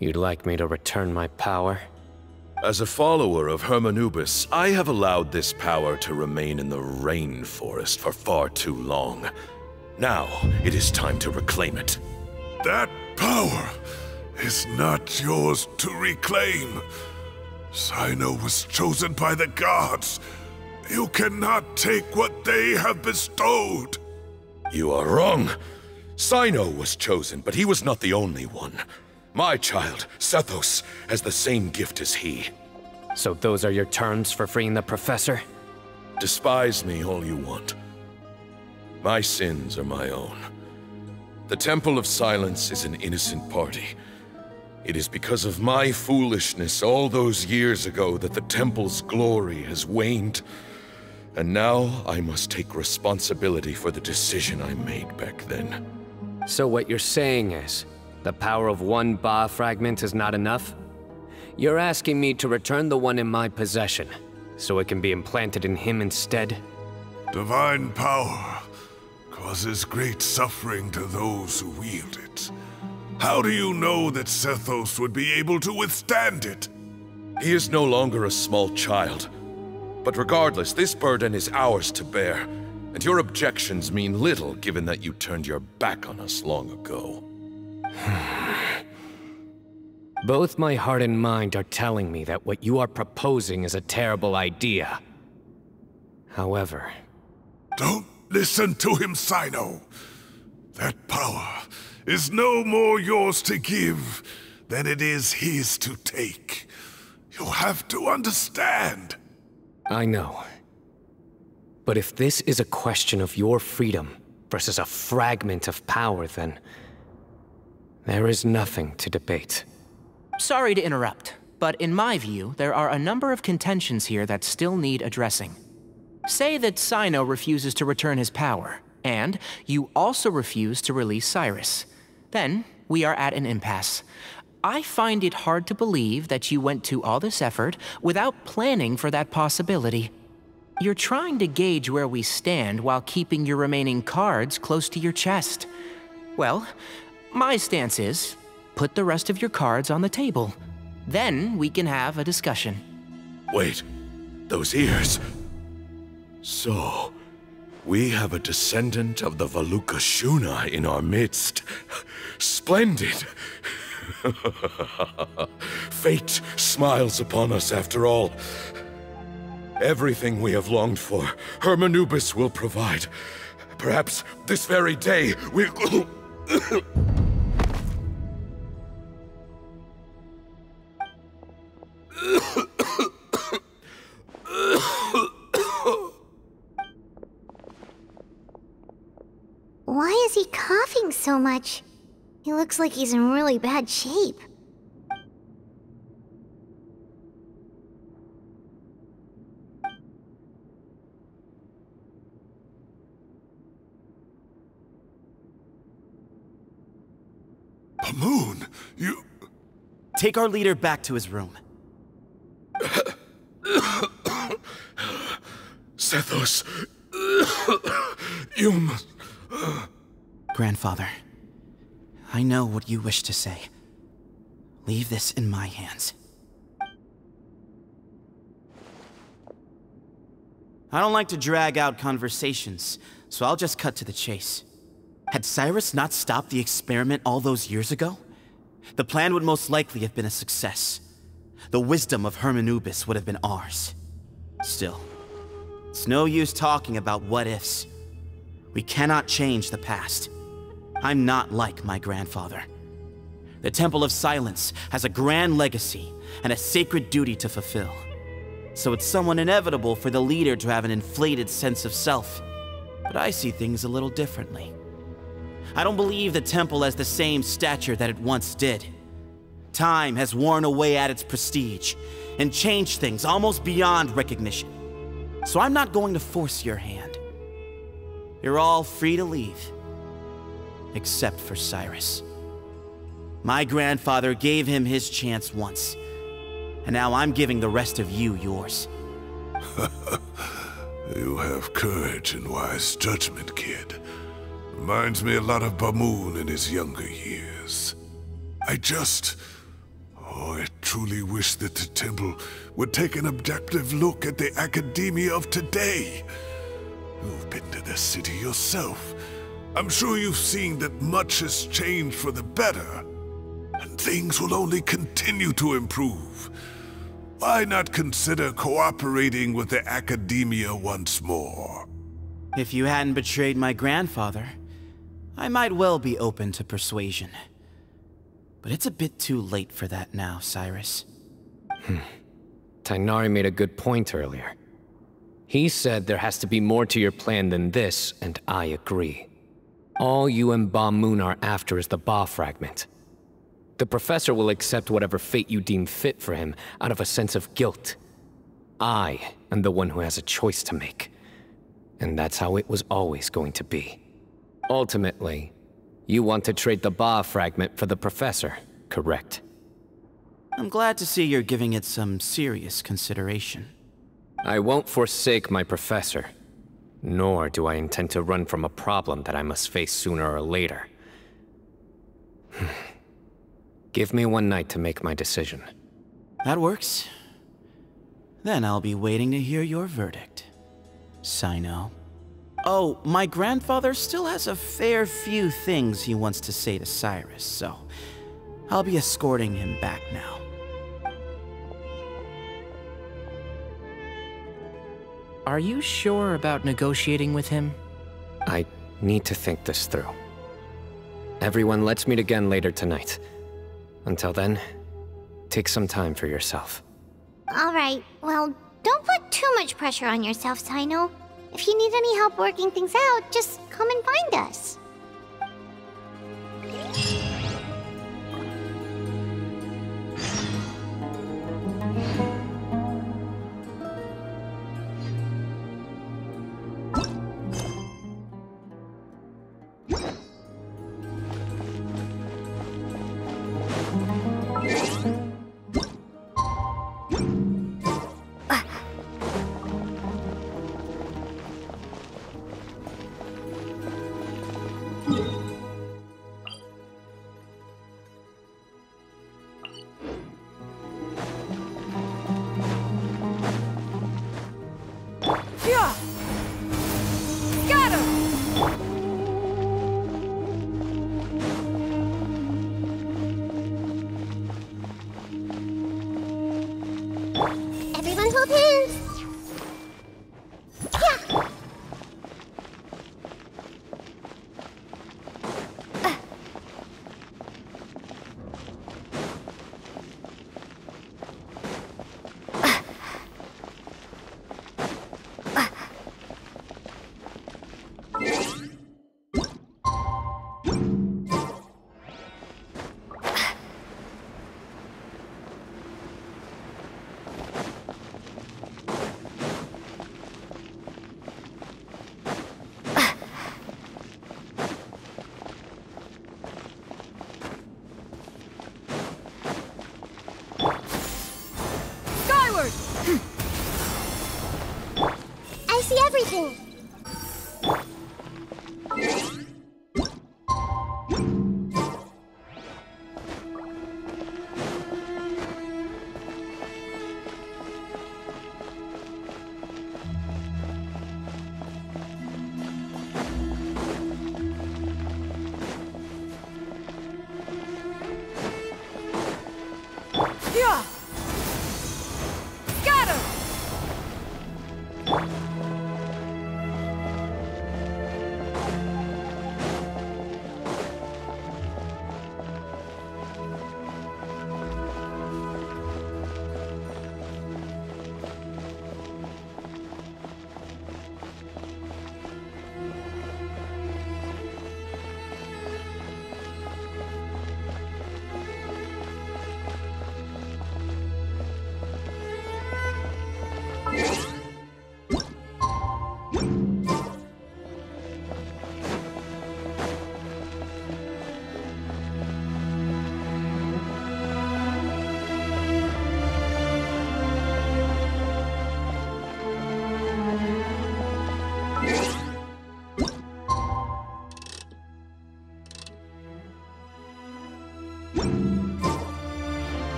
You'd like me to return my power? As a follower of Hermanubis, I have allowed this power to remain in the rainforest for far too long. Now, it is time to reclaim it. That power is not yours to reclaim. Cyno was chosen by the gods. You cannot take what they have bestowed. You are wrong. Cyno was chosen, but he was not the only one. My child, Sethos, has the same gift as he. So those are your terms for freeing the professor? Despise me all you want. My sins are my own. The Temple of Silence is an innocent party. It is because of my foolishness all those years ago that the Temple's glory has waned. And now I must take responsibility for the decision I made back then. So what you're saying is, the power of one Ba fragment is not enough? You're asking me to return the one in my possession, so it can be implanted in him instead? Divine power causes great suffering to those who wield it. How do you know that Sethos would be able to withstand it? He is no longer a small child. But regardless, this burden is ours to bear, and your objections mean little given that you turned your back on us long ago. Both my heart and mind are telling me that what you are proposing is a terrible idea. However... Don't listen to him, Cyno. That power is no more yours to give than it is his to take. You have to understand. I know. But if this is a question of your freedom versus a fragment of power, then... there is nothing to debate. sorry to interrupt, but in my view, there are a number of contentions here that still need addressing. Say that Cyno refuses to return his power, and you also refuse to release Cyrus. Then, we are at an impasse. I find it hard to believe that you went to all this effort without planning for that possibility. You're trying to gauge where we stand while keeping your remaining cards close to your chest. Well, my stance is, put the rest of your cards on the table. Then we can have a discussion. Wait, those ears. So, we have a descendant of the Valukashuna in our midst. Splendid! Fate smiles upon us after all. Everything we have longed for, Hermanubis will provide. Perhaps this very day we... Why is he coughing so much? He looks like he's in really bad shape. Pamoon, you... Take our leader back to his room. Sethos, you must... Grandfather, I know what you wish to say. Leave this in my hands. I don't like to drag out conversations, so I'll just cut to the chase. Had Cyrus not stopped the experiment all those years ago, the plan would most likely have been a success. The wisdom of Hermanubis would have been ours. Still, it's no use talking about what-ifs. We cannot change the past. I'm not like my grandfather. The Temple of Silence has a grand legacy and a sacred duty to fulfill. So it's somewhat inevitable for the leader to have an inflated sense of self. But I see things a little differently. I don't believe the temple has the same stature that it once did. Time has worn away at its prestige and changed things almost beyond recognition. So I'm not going to force your hand. You're all free to leave. Except for Cyrus. My grandfather gave him his chance once, and now I'm giving the rest of you yours. You have courage and wise judgment, kid. Reminds me a lot of Bamoon in his younger years. I truly wish that the temple would take an objective look at the academia of today. You've been to the city yourself. I'm sure you've seen that much has changed for the better, and things will only continue to improve. Why not consider cooperating with the academia once more? If you hadn't betrayed my grandfather, I might well be open to persuasion. But it's a bit too late for that now, Cyrus. Tainari made a good point earlier. He said there has to be more to your plan than this, and I agree. All you and Ba-Moon are after is the Ba fragment. The professor will accept whatever fate you deem fit for him out of a sense of guilt. I am the one who has a choice to make. And that's how it was always going to be. Ultimately, you want to trade the Ba fragment for the professor, correct? I'm glad to see you're giving it some serious consideration. I won't forsake my professor. Nor do I intend to run from a problem that I must face sooner or later. Give me one night to make my decision. That works. Then I'll be waiting to hear your verdict, Cyno. Oh, my grandfather still has a fair few things he wants to say to Cyrus, so I'll be escorting him back now. Are you sure about negotiating with him? I need to think this through. Everyone, let's meet again later tonight. Until then, take some time for yourself. Alright, well, don't put too much pressure on yourself, Cyno. If you need any help working things out, just come and find us. see everything. Yeah. Scatter.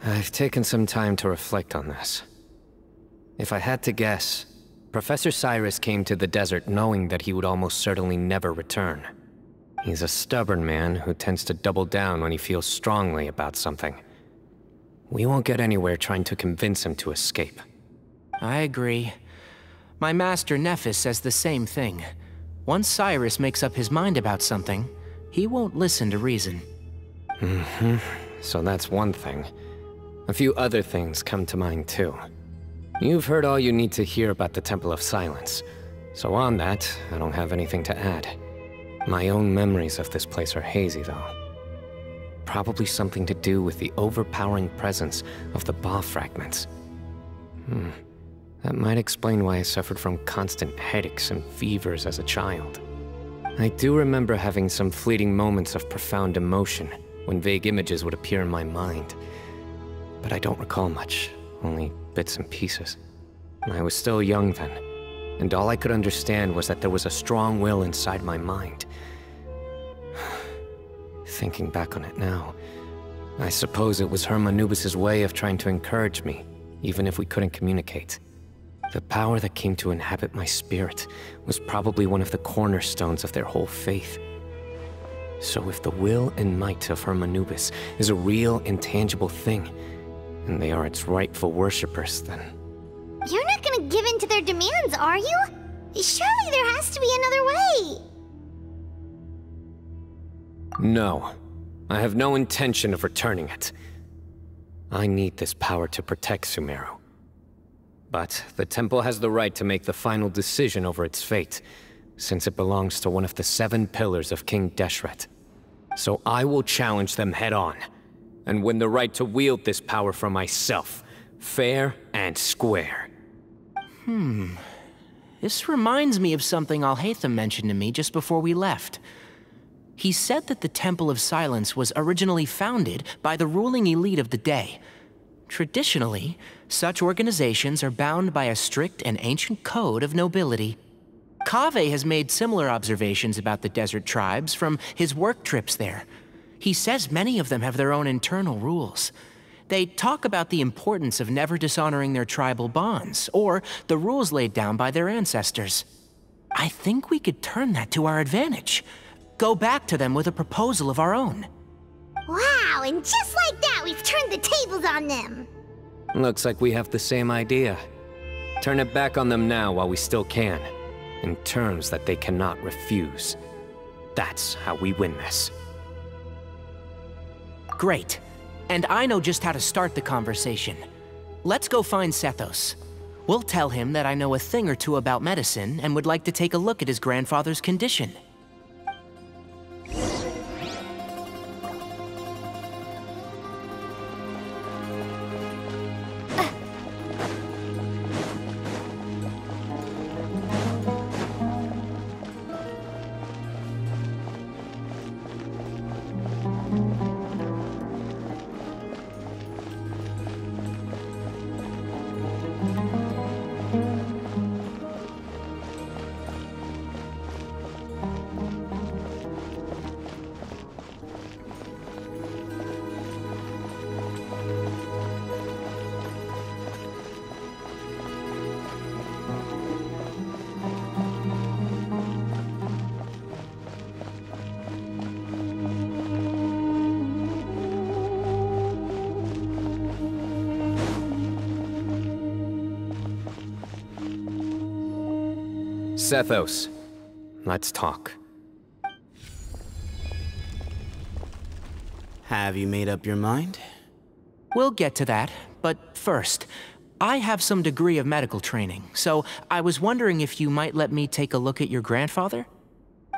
I've taken some time to reflect on this. If I had to guess, Professor Cyrus came to the desert knowing that he would almost certainly never return. He's a stubborn man who tends to double down when he feels strongly about something. We won't get anywhere trying to convince him to escape. I agree. My master Nephis says the same thing. Once Cyrus makes up his mind about something, he won't listen to reason. So that's one thing. A few other things come to mind too. You've heard all you need to hear about the Temple of Silence, so on that, I don't have anything to add. My own memories of this place are hazy though. Probably something to do with the overpowering presence of the Ba fragments. That might explain why I suffered from constant headaches and fevers as a child. I do remember having some fleeting moments of profound emotion when vague images would appear in my mind. But I don't recall much, only bits and pieces. I was still young then, and all I could understand was that there was a strong will inside my mind. Thinking back on it now, I suppose it was Herm Anubis' way of trying to encourage me, even if we couldn't communicate. The power that came to inhabit my spirit was probably one of the cornerstones of their whole faith. So if the will and might of Herm Anubis is a real, intangible thing, and they are its rightful worshippers, then... You're not gonna give in to their demands, are you? Surely there has to be another way! No. I have no intention of returning it. I need this power to protect Sumeru. But the temple has the right to make the final decision over its fate, since it belongs to one of the 7 pillars of King Deshret. So I will challenge them head-on, and win the right to wield this power for myself, fair and square. This reminds me of something Alhaitham mentioned to me just before we left. He said that the Temple of Silence was originally founded by the ruling elite of the day. Traditionally, such organizations are bound by a strict and ancient code of nobility. Kaveh has made similar observations about the desert tribes from his work trips there. He says many of them have their own internal rules. They talk about the importance of never dishonoring their tribal bonds, or the rules laid down by their ancestors. I think we could turn that to our advantage. Go back to them with a proposal of our own. Wow, and just like that, we've turned the tables on them! Looks like we have the same idea. Turn it back on them now while we still can, in terms that they cannot refuse. That's how we win this. Great. And I know just how to start the conversation. Let's go find Sethos. We'll tell him that I know a thing or two about medicine and would like to take a look at his grandfather's condition. Sethos, let's talk. Have you made up your mind? We'll get to that, but first, I have some degree of medical training, so I was wondering if you might let me take a look at your grandfather?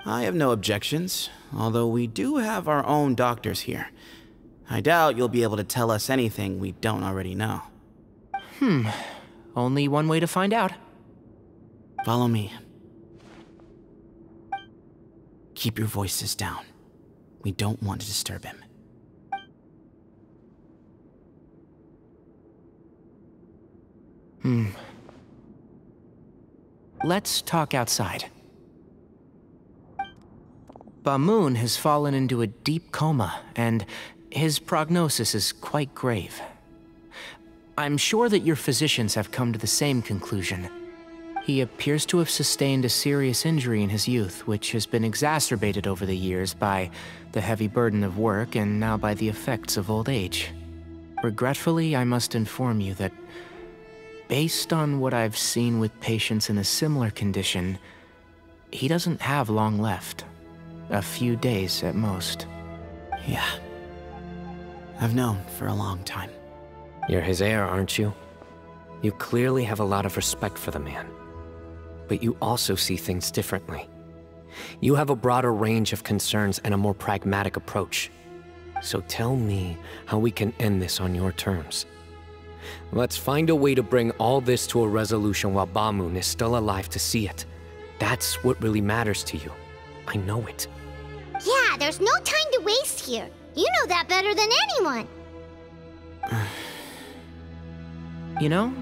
I have no objections, although we do have our own doctors here. I doubt you'll be able to tell us anything we don't already know. Only one way to find out. Follow me. Keep your voices down. We don't want to disturb him. Let's talk outside. Ba-Moon has fallen into a deep coma, and his prognosis is quite grave. I'm sure that your physicians have come to the same conclusion. He appears to have sustained a serious injury in his youth, which has been exacerbated over the years by the heavy burden of work and now by the effects of old age. Regretfully, I must inform you that, based on what I've seen with patients in a similar condition, he doesn't have long left. A few days at most. Yeah. I've known for a long time. You're his heir, aren't you? You clearly have a lot of respect for the man. But you also see things differently. You have a broader range of concerns and a more pragmatic approach. So tell me how we can end this on your terms. Let's find a way to bring all this to a resolution while Ba-Moon is still alive to see it. That's what really matters to you. I know it. Yeah, there's no time to waste here. You know that better than anyone. You know,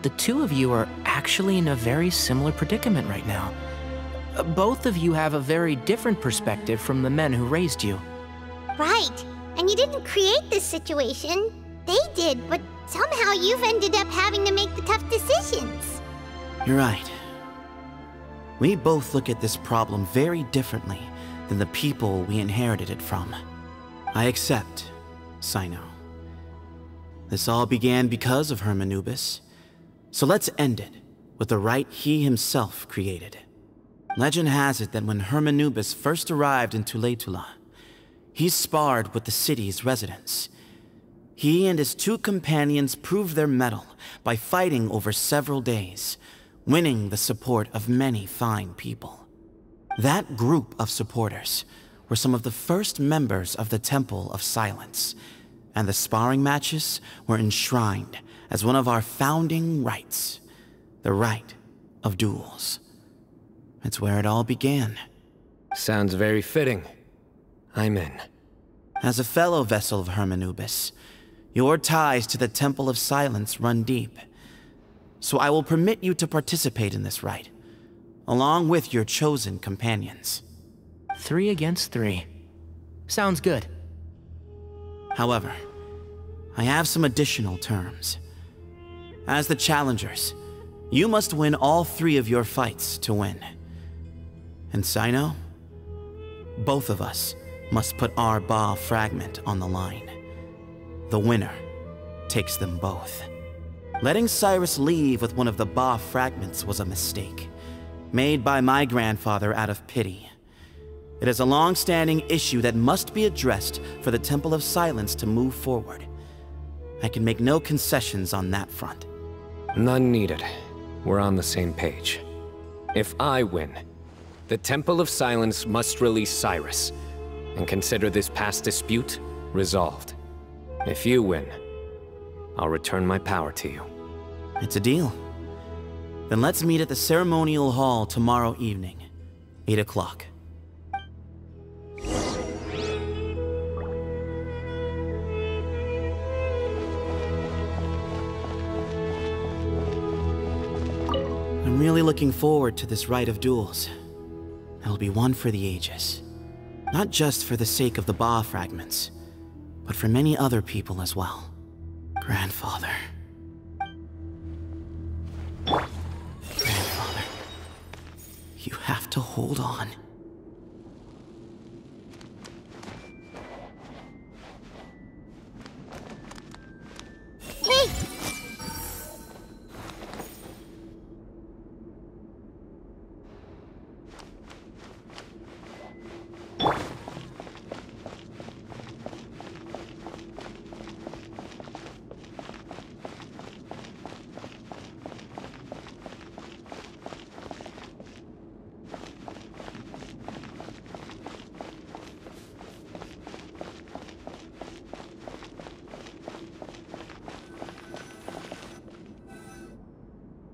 the two of you are actually in a very similar predicament right now. Both of you have a very different perspective from the men who raised you. Right. And you didn't create this situation. They did, but somehow you've ended up having to make the tough decisions. You're right. We both look at this problem very differently than the people we inherited it from. I accept, Cyno. This all began because of Hermanubis. So let's end it with the rite he himself created. Legend has it that when Hermanubis first arrived in Tuletula, he sparred with the city's residents. He and his two companions proved their mettle by fighting over several days, winning the support of many fine people. That group of supporters were some of the first members of the Temple of Silence, and the sparring matches were enshrined as one of our founding rites, the rite of duels. It's where it all began. Sounds very fitting. I'm in. As a fellow vessel of Hermanubis, your ties to the Temple of Silence run deep. So I will permit you to participate in this rite, along with your chosen companions. 3 against 3. Sounds good. However, I have some additional terms. As the challengers, you must win all 3 of your fights to win. And Cyno, both of us must put our Ba fragment on the line. The winner takes them both. Letting Cyrus leave with one of the Ba fragments was a mistake, made by my grandfather out of pity. It is a long-standing issue that must be addressed for the Temple of Silence to move forward. I can make no concessions on that front. None needed. We're on the same page. If I win, the Temple of Silence must release Cyrus, and consider this past dispute resolved. If you win, I'll return my power to you. It's a deal. Then let's meet at the ceremonial hall tomorrow evening, 8 o'clock. I'm really looking forward to this rite of duels. It'll be one for the ages. Not just for the sake of the Ba fragments, but for many other people as well. Grandfather. Grandfather. You have to hold on. Hey!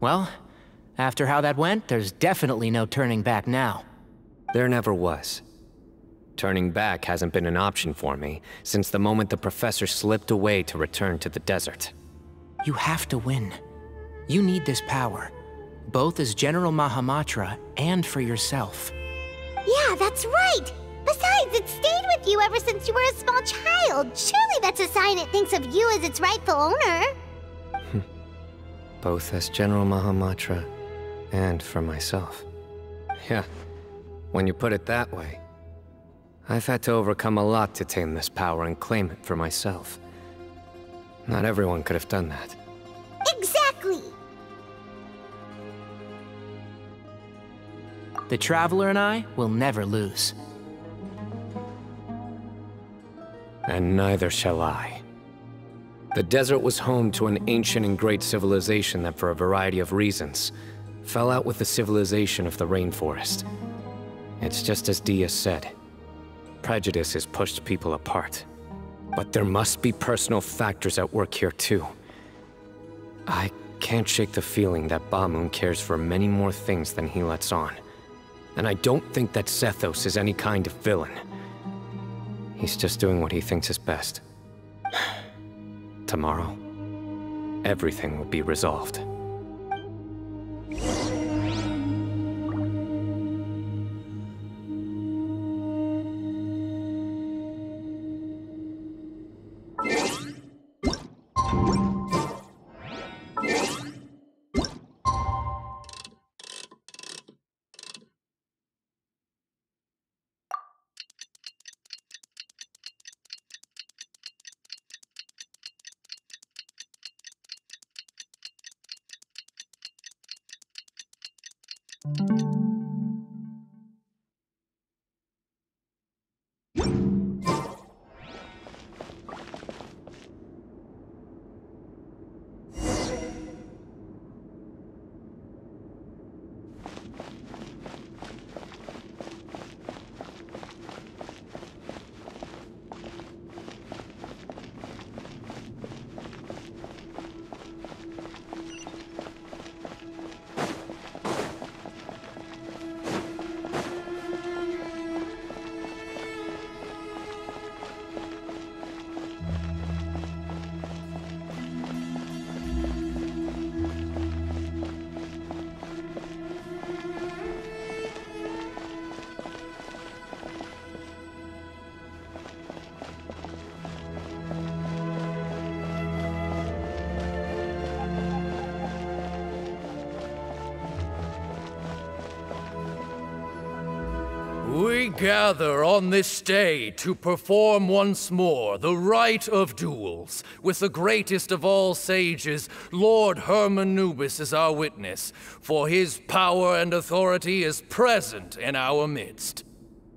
Well, after how that went, there's definitely no turning back now. There never was. Turning back hasn't been an option for me since the moment the professor slipped away to return to the desert. You have to win. You need this power, both as General Mahamatra and for yourself. Yeah, that's right! Besides, it stayed with you ever since you were a small child. Surely that's a sign it thinks of you as its rightful owner. Both as General Mahamatra and for myself. Yeah, when you put it that way, I've had to overcome a lot to tame this power and claim it for myself. Not everyone could have done that. Exactly! The Traveler and I will never lose. And neither shall I. The desert was home to an ancient and great civilization that, for a variety of reasons, fell out with the civilization of the rainforest. It's just as Dia said. Prejudice has pushed people apart. But there must be personal factors at work here too. I can't shake the feeling that Ba-Moon cares for many more things than he lets on. And I don't think that Sethos is any kind of villain. He's just doing what he thinks is best. Tomorrow, everything will be resolved. We gather on this day to perform once more the rite of duels, with the greatest of all sages, Lord Hermanubis, as our witness, for his power and authority is present in our midst.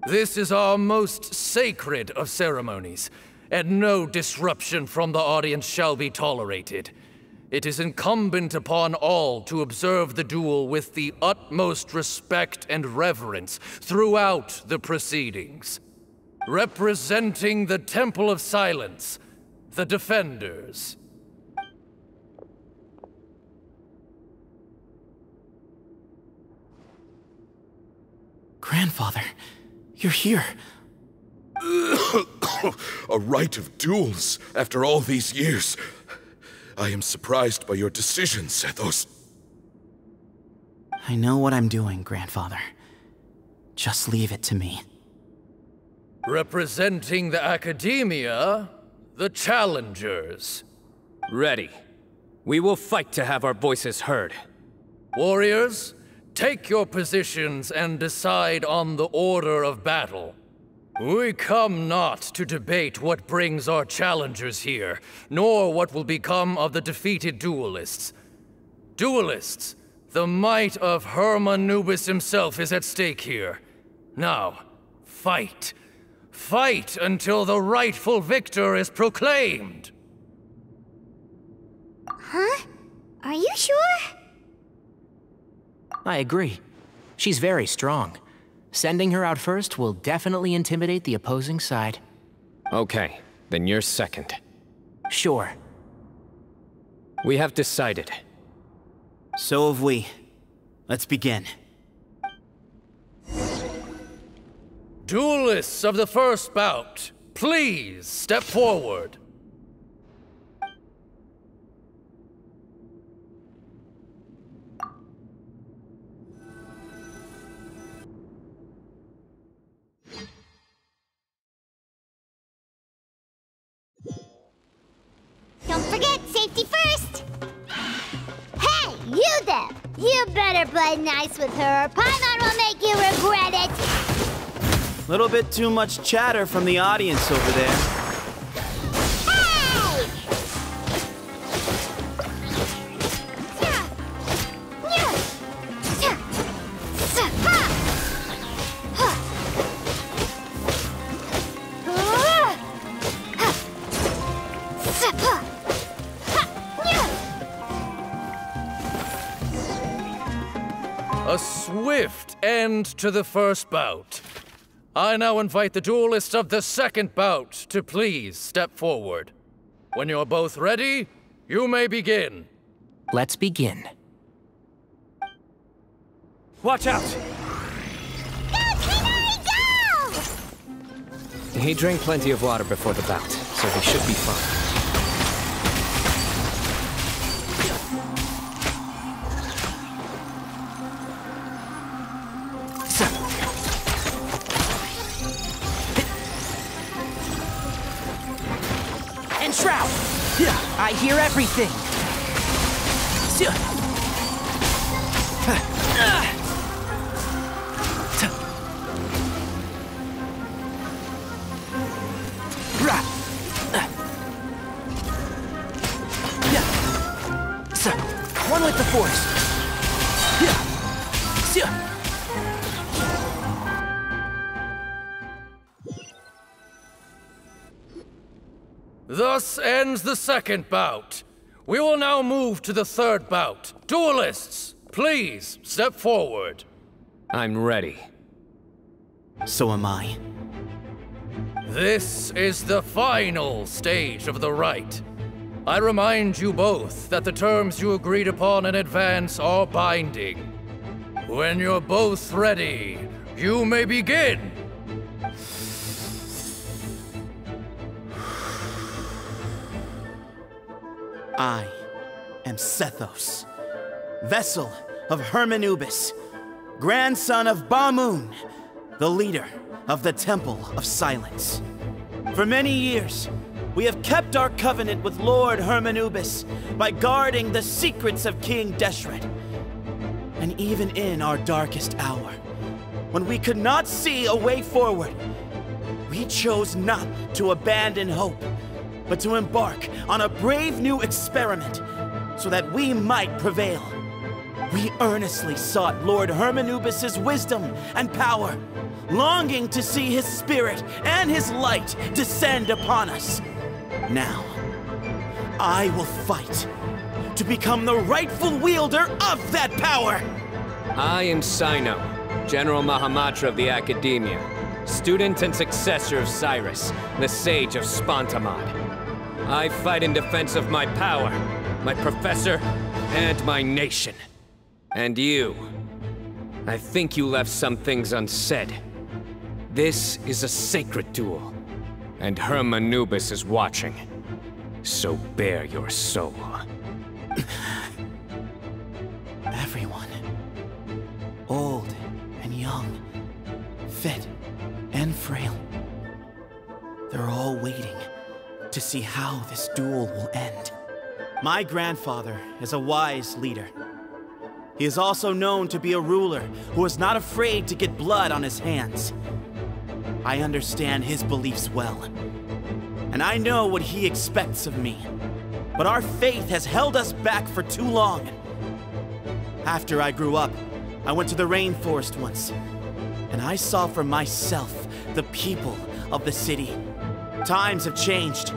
This is our most sacred of ceremonies, and no disruption from the audience shall be tolerated. It is incumbent upon all to observe the duel with the utmost respect and reverence throughout the proceedings. Representing the Temple of Silence, the Defenders. Grandfather, you're here. A rite of duels after all these years. I am surprised by your decision, Sethos. I know what I'm doing, Grandfather. Just leave it to me. Representing the Academia, the Challengers. Ready. We will fight to have our voices heard. Warriors, take your positions and decide on the order of battle. We come not to debate what brings our challengers here, nor what will become of the defeated duelists. Duelists, the might of Hermanubis himself is at stake here. Now, fight. Fight until the rightful victor is proclaimed. Huh? Are you sure? I agree. She's very strong. Sending her out first will definitely intimidate the opposing side. Okay, then you're second. Sure. We have decided. So have we. Let's begin. Duelists of the first bout, please step forward. Don't forget, safety first! Hey, you there! You better play nice with her, or Paimon will make you regret it! Little bit too much chatter from the audience over there. Hey! A swift end to the first bout. I now invite the duelists of the second bout to please step forward. When you're both ready, you may begin. Let's begin. Watch out! Go, Canary, go! He drank plenty of water before the bout, so he should be fine. And Shroud! I hear everything! One with the Force! Thus ends the second bout. We will now move to the third bout. Duelists, please step forward. I'm ready. So am I. This is the final stage of the rite. I remind you both that the terms you agreed upon in advance are binding. When you're both ready, you may begin. I am Sethos, vessel of Hermanubis, grandson of Bamoon, the leader of the Temple of Silence. For many years, we have kept our covenant with Lord Hermanubis by guarding the secrets of King Deshret. And even in our darkest hour, when we could not see a way forward, we chose not to abandon hope, but to embark on a brave new experiment so that we might prevail. We earnestly sought Lord Hermanubis' wisdom and power, longing to see his spirit and his light descend upon us. Now, I will fight to become the rightful wielder of that power! I am Cyno, General Mahamatra of the Academia, student and successor of Cyrus, the Sage of Spontamod. I fight in defense of my power, my professor, and my nation. And you, I think you left some things unsaid. This is a sacred duel, and Hermanubis is watching. So bare your soul. Everyone, old and young, fit and frail, they're all waiting to see how this duel will end. My grandfather is a wise leader. He is also known to be a ruler who is not afraid to get blood on his hands. I understand his beliefs well, and I know what he expects of me. But our faith has held us back for too long. After I grew up, I went to the rainforest once, and I saw for myself the people of the city. Times have changed.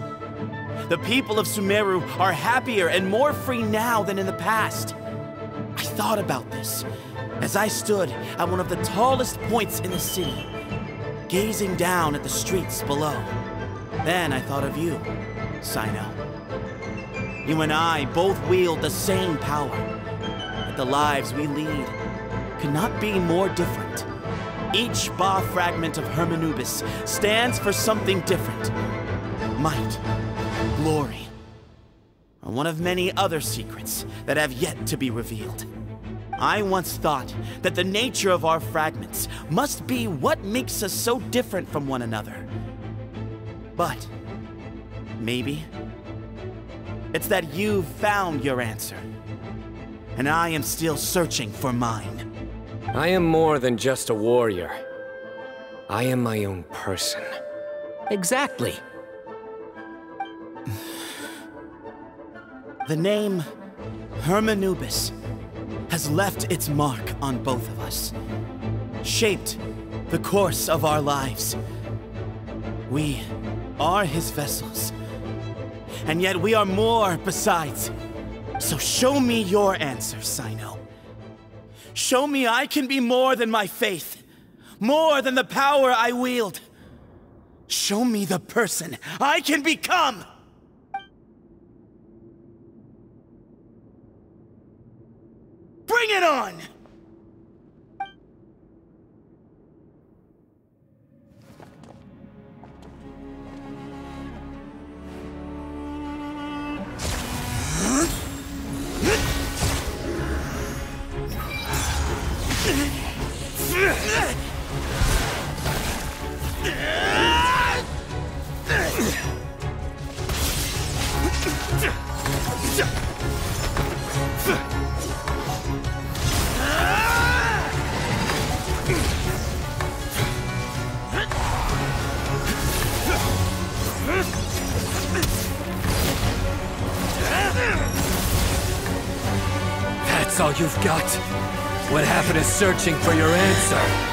The people of Sumeru are happier and more free now than in the past. I thought about this as I stood at one of the tallest points in the city, gazing down at the streets below. Then I thought of you, Cyno. You and I both wield the same power, but the lives we lead could not be more different. Each Ba fragment of Hermanubis stands for something different. Might, glory, or one of many other secrets that have yet to be revealed. I once thought that the nature of our fragments must be what makes us so different from one another. But maybe it's that you've found your answer, and I am still searching for mine. I am more than just a warrior. I am my own person. Exactly. The name Hermanubis has left its mark on both of us, shaped the course of our lives. We are his vessels, and yet we are more besides. So show me your answer, Cyno. Show me I can be more than my faith, more than the power I wield. Show me the person I can become! Bring it on! That's all you've got? What happened to searching for your answer?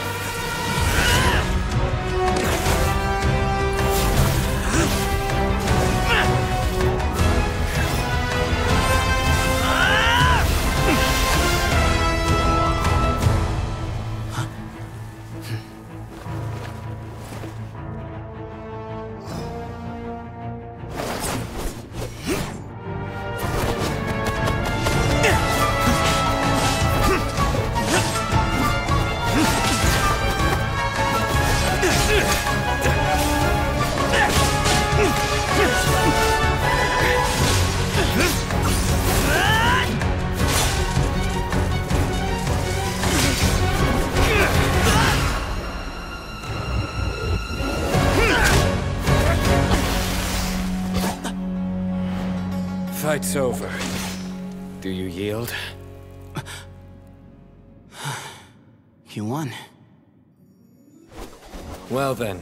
Fight's over. Do you yield? You won. Well then,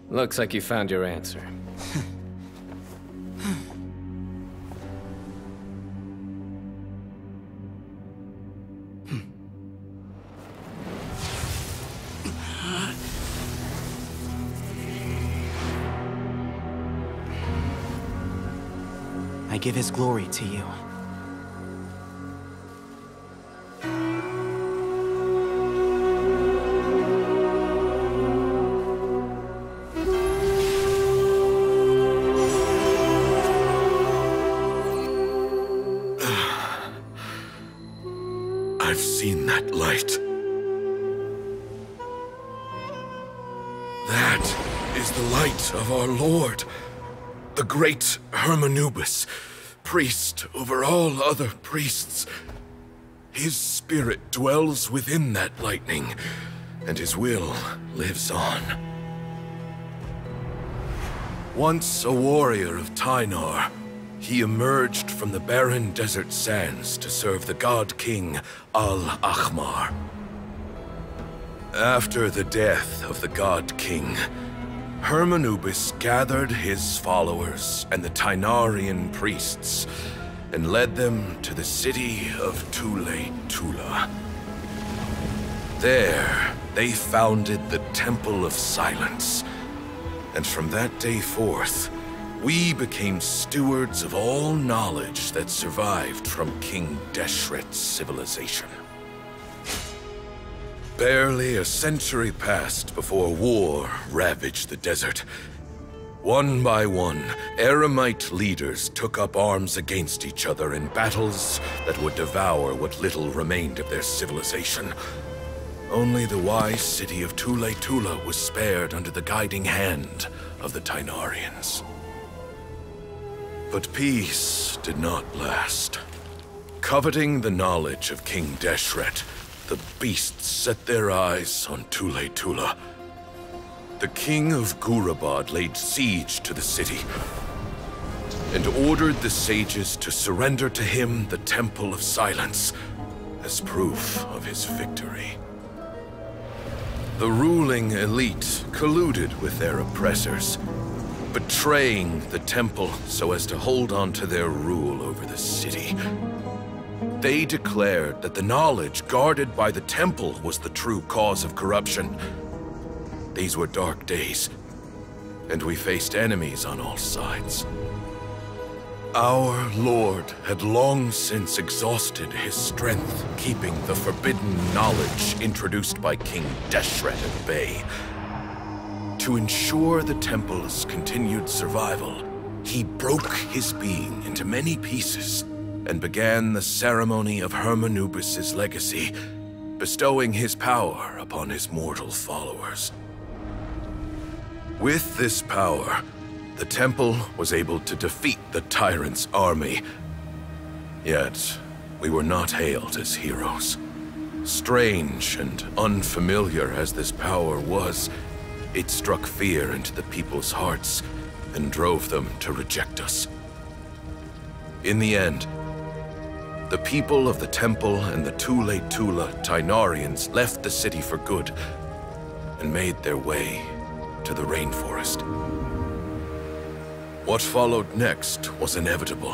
looks like you found your answer. I give his glory to you. I've seen that light. That is the light of our Lord, the great Hermanubis, priest over all other priests. His spirit dwells within that lightning, and his will lives on. Once a warrior of Tynar, he emerged from the barren desert sands to serve the god king Al-Ahmar. After the death of the god king, Hermanubis gathered his followers and the Tynarian priests and led them to the city of Tule-Tula. There, they founded the Temple of Silence, and from that day forth, we became stewards of all knowledge that survived from King Deshret's civilization. Barely a century passed before war ravaged the desert. One by one, Eremite leaders took up arms against each other in battles that would devour what little remained of their civilization. Only the wise city of Tule-Tula was spared under the guiding hand of the Tynarians. But peace did not last. Coveting the knowledge of King Deshret, the beasts set their eyes on Tule-Tula. The king of Gurabad laid siege to the city and ordered the sages to surrender to him the Temple of Silence as proof of his victory. The ruling elite colluded with their oppressors, betraying the temple so as to hold on to their rule over the city. They declared that the knowledge guarded by the temple was the true cause of corruption. These were dark days, and we faced enemies on all sides. Our Lord had long since exhausted his strength, keeping the forbidden knowledge introduced by King Deshret at bay. To ensure the temple's continued survival, he broke his being into many pieces and began the ceremony of Hermanubis' legacy, bestowing his power upon his mortal followers. With this power, the temple was able to defeat the tyrant's army. Yet, we were not hailed as heroes. Strange and unfamiliar as this power was, it struck fear into the people's hearts and drove them to reject us. In the end, the people of the temple and the Tule-Tula Tynarians left the city for good and made their way to the rainforest. What followed next was inevitable.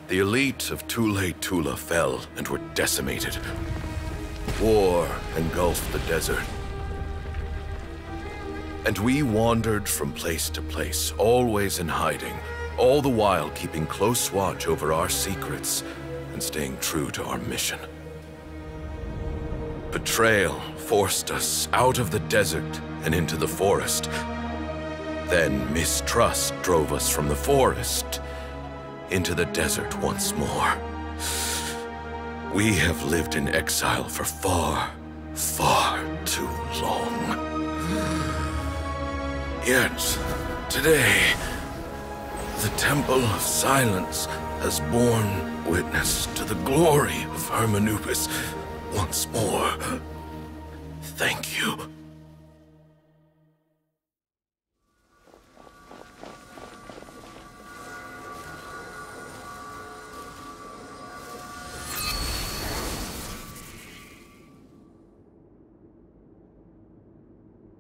The elite of Tule-Tula fell and were decimated. War engulfed the desert. And we wandered from place to place, always in hiding, all the while keeping close watch over our secrets and staying true to our mission. Betrayal forced us out of the desert and into the forest. Then mistrust drove us from the forest into the desert once more. We have lived in exile for far, far too long. Yet, today, the Temple of Silence has borne witness to the glory of Hermanubis once more. Thank you.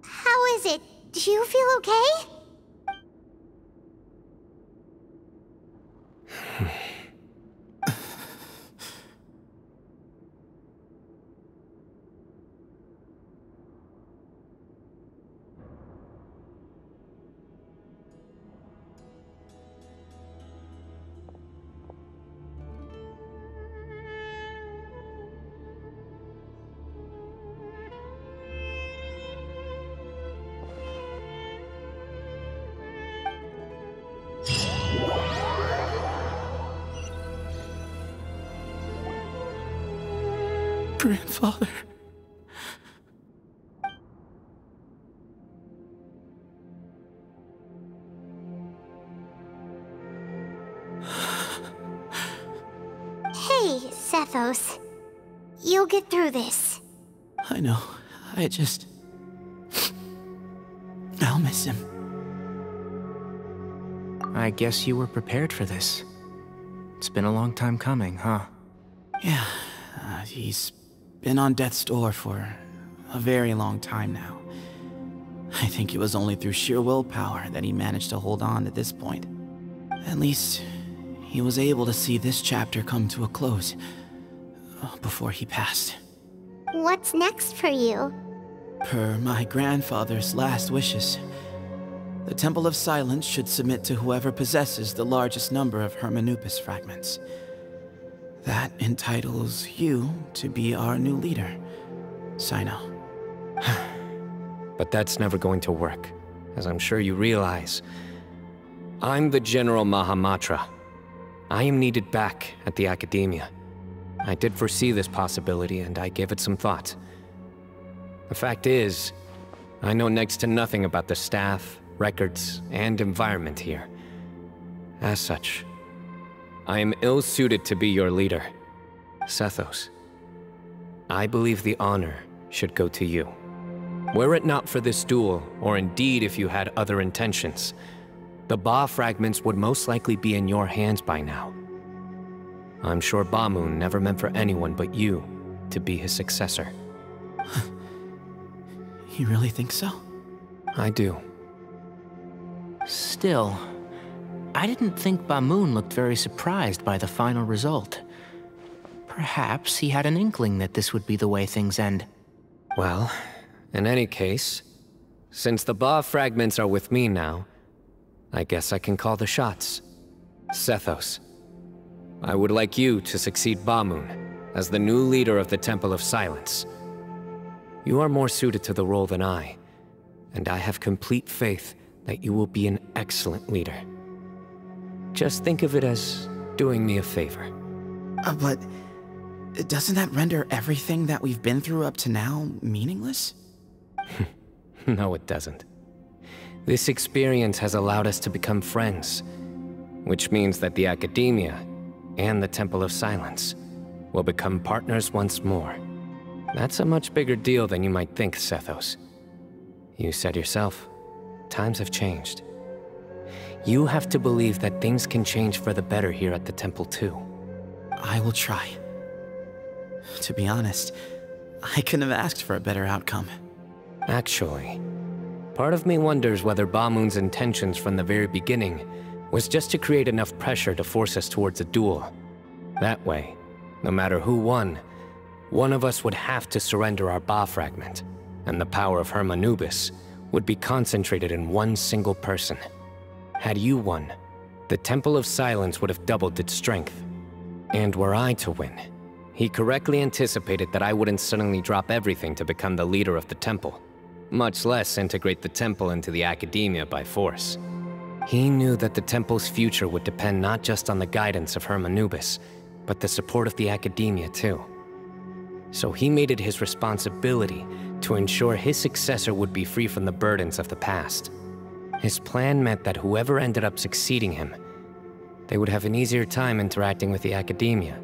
How is it? Do you feel okay? Grandfather. Hey, Sethos. You'll get through this. I know. I'll miss him. I guess you were prepared for this. It's been a long time coming, huh? Yeah, he's been on death's door for a very long time now. I think it was only through sheer willpower that he managed to hold on to this point. At least, he was able to see this chapter come to a close before he passed. What's next for you? Per my grandfather's last wishes, the Temple of Silence should submit to whoever possesses the largest number of Hermanupis fragments. That entitles you to be our new leader, Cyno. But that's never going to work, as I'm sure you realize. I'm the General Mahamatra. I am needed back at the Academia. I did foresee this possibility, and I gave it some thought. The fact is, I know next to nothing about the staff, records, and environment here. As such, I am ill-suited to be your leader. Sethos, I believe the honor should go to you. Were it not for this duel, or indeed if you had other intentions, the Ba fragments would most likely be in your hands by now. I'm sure Bamoon never meant for anyone but you to be his successor. You really think so? I do. Still, I didn't think Bamoon looked very surprised by the final result. Perhaps he had an inkling that this would be the way things end. Well, in any case, since the Ba fragments are with me now, I guess I can call the shots. Sethos, I would like you to succeed Bamoon as the new leader of the Temple of Silence. You are more suited to the role than I, and I have complete faith that you will be an excellent leader. Just think of it as doing me a favor. But doesn't that render everything that we've been through up to now meaningless? No, it doesn't. This experience has allowed us to become friends, which means that the Academia and the Temple of Silence will become partners once more. That's a much bigger deal than you might think, Sethos. You said yourself, times have changed. You have to believe that things can change for the better here at the temple too. I will try. To be honest, I couldn't have asked for a better outcome. Actually, part of me wonders whether Bamoon's intentions from the very beginning was just to create enough pressure to force us towards a duel. That way, no matter who won, one of us would have to surrender our Ba fragment, and the power of Hermanubis would be concentrated in one single person. Had you won, the Temple of Silence would have doubled its strength. And were I to win, he correctly anticipated that I wouldn't suddenly drop everything to become the leader of the temple, much less integrate the temple into the Academia by force. He knew that the temple's future would depend not just on the guidance of Hermanubis, but the support of the Academia too. So he made it his responsibility to ensure his successor would be free from the burdens of the past. His plan meant that whoever ended up succeeding him, they would have an easier time interacting with the Academia.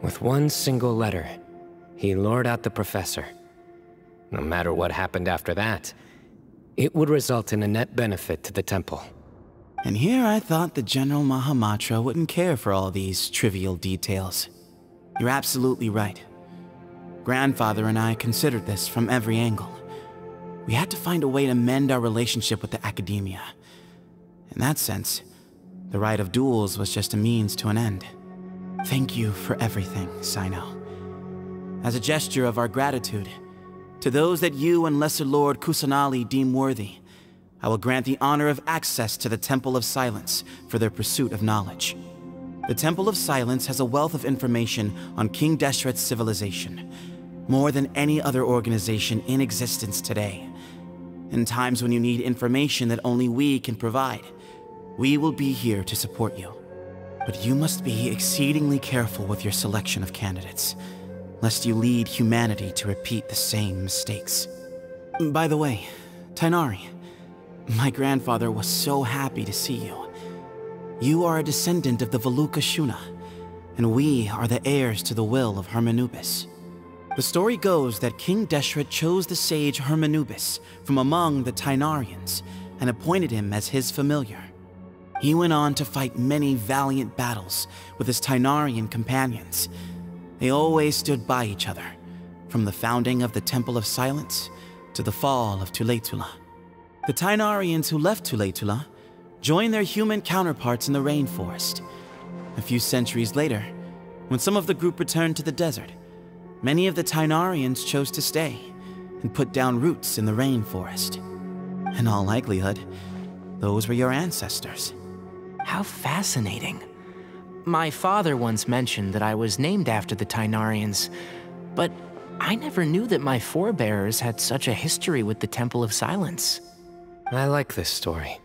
With one single letter, he lured out the professor. No matter what happened after that, it would result in a net benefit to the temple. And here I thought the General Mahamatra wouldn't care for all these trivial details. You're absolutely right. Grandfather and I considered this from every angle. We had to find a way to mend our relationship with the Academia. In that sense, the Rite of Duels was just a means to an end. Thank you for everything, Cyno. As a gesture of our gratitude, to those that you and Lesser Lord Kusanali deem worthy, I will grant the honor of access to the Temple of Silence for their pursuit of knowledge. The Temple of Silence has a wealth of information on King Deshret's civilization, more than any other organization in existence today. In times when you need information that only we can provide, we will be here to support you. But you must be exceedingly careful with your selection of candidates, lest you lead humanity to repeat the same mistakes. By the way, Tainari, my grandfather was so happy to see you. You are a descendant of the Veluca Shuna, and we are the heirs to the will of Hermanubis. The story goes that King Deshret chose the sage Hermanubis from among the Tainarians and appointed him as his familiar. He went on to fight many valiant battles with his Tainarian companions. They always stood by each other, from the founding of the Temple of Silence to the fall of Tuletula. The Tainarians who left Tuletula joined their human counterparts in the rainforest. A few centuries later, when some of the group returned to the desert, many of the Tainarians chose to stay and put down roots in the rainforest. In all likelihood, those were your ancestors. How fascinating. My father once mentioned that I was named after the Tainarians, but I never knew that my forebears had such a history with the Temple of Silence. I like this story.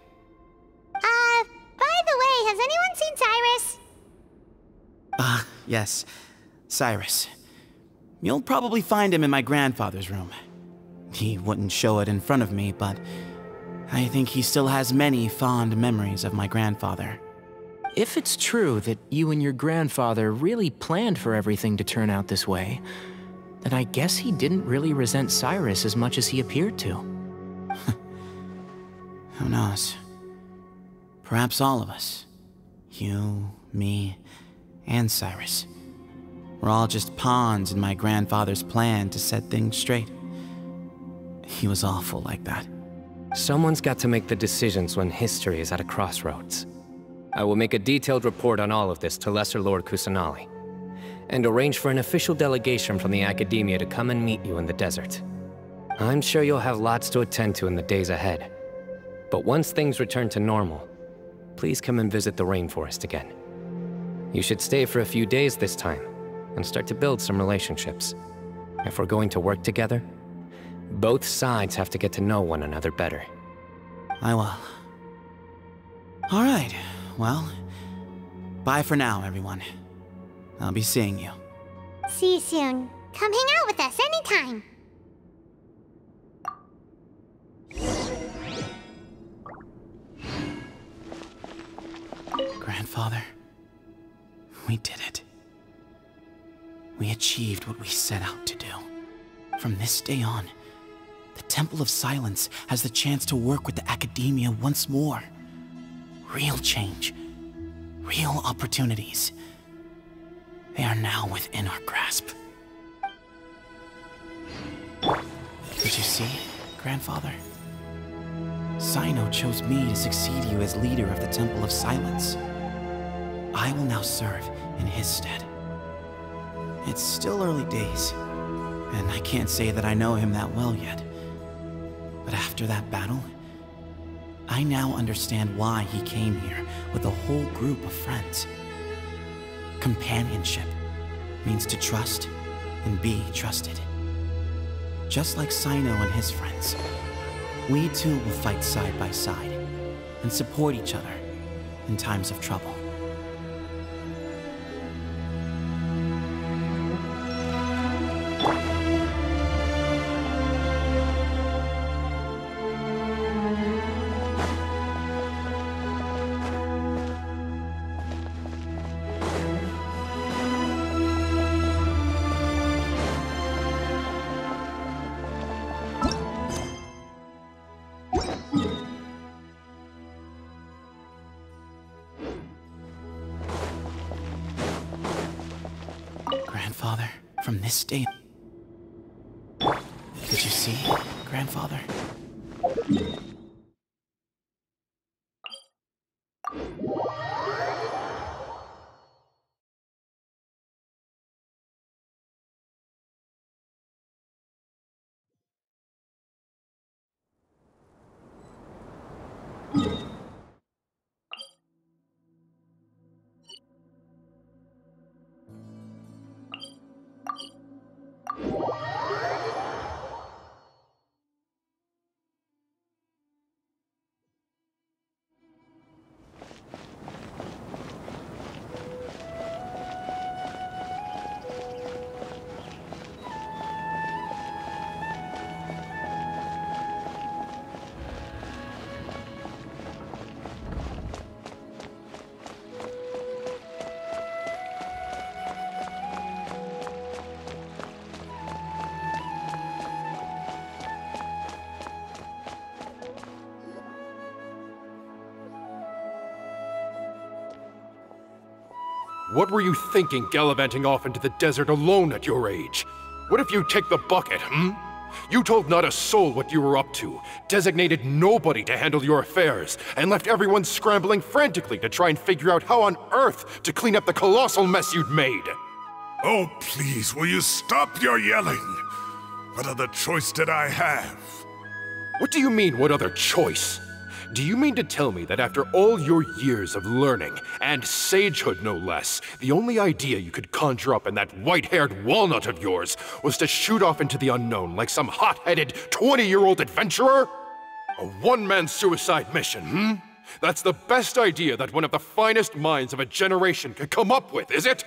By the way, has anyone seen Cyrus? Yes, Cyrus. You'll probably find him in my grandfather's room. He wouldn't show it in front of me, but I think he still has many fond memories of my grandfather. If it's true that you and your grandfather really planned for everything to turn out this way, then I guess he didn't really resent Cyrus as much as he appeared to. Who knows? Perhaps all of us. You, me, and Cyrus. We're all just pawns in my grandfather's plan to set things straight. He was awful like that. Someone's got to make the decisions when history is at a crossroads. I will make a detailed report on all of this to Lesser Lord Kusanali, and arrange for an official delegation from the Academia to come and meet you in the desert. I'm sure you'll have lots to attend to in the days ahead. But once things return to normal, please come and visit the rainforest again. You should stay for a few days this time, and start to build some relationships. If we're going to work together, both sides have to get to know one another better. I will. All right, well, bye for now, everyone. I'll be seeing you. See you soon. Come hang out with us anytime. Grandfather, we did it. We achieved what we set out to do. From this day on, the Temple of Silence has the chance to work with the Academia once more. Real change, real opportunities. They are now within our grasp. Did you see, Grandfather? Cyno chose me to succeed you as leader of the Temple of Silence. I will now serve in his stead. It's still early days, and I can't say that I know him that well yet. But after that battle, I now understand why he came here with a whole group of friends. Companionship means to trust and be trusted. Just like Cyno and his friends, we too will fight side by side and support each other in times of trouble. From this day... Did you see, Grandfather? What were you thinking gallivanting off into the desert alone at your age? What if you take the bucket, You told not a soul what you were up to, designated nobody to handle your affairs, and left everyone scrambling frantically to try and figure out how on earth to clean up the colossal mess you'd made. Oh, please, will you stop your yelling? What other choice did I have? What do you mean, what other choice? Do you mean to tell me that after all your years of learning, and sagehood no less, the only idea you could conjure up in that white-haired walnut of yours was to shoot off into the unknown like some hot-headed 20-year-old adventurer? A one-man suicide mission, That's the best idea that one of the finest minds of a generation could come up with, is it?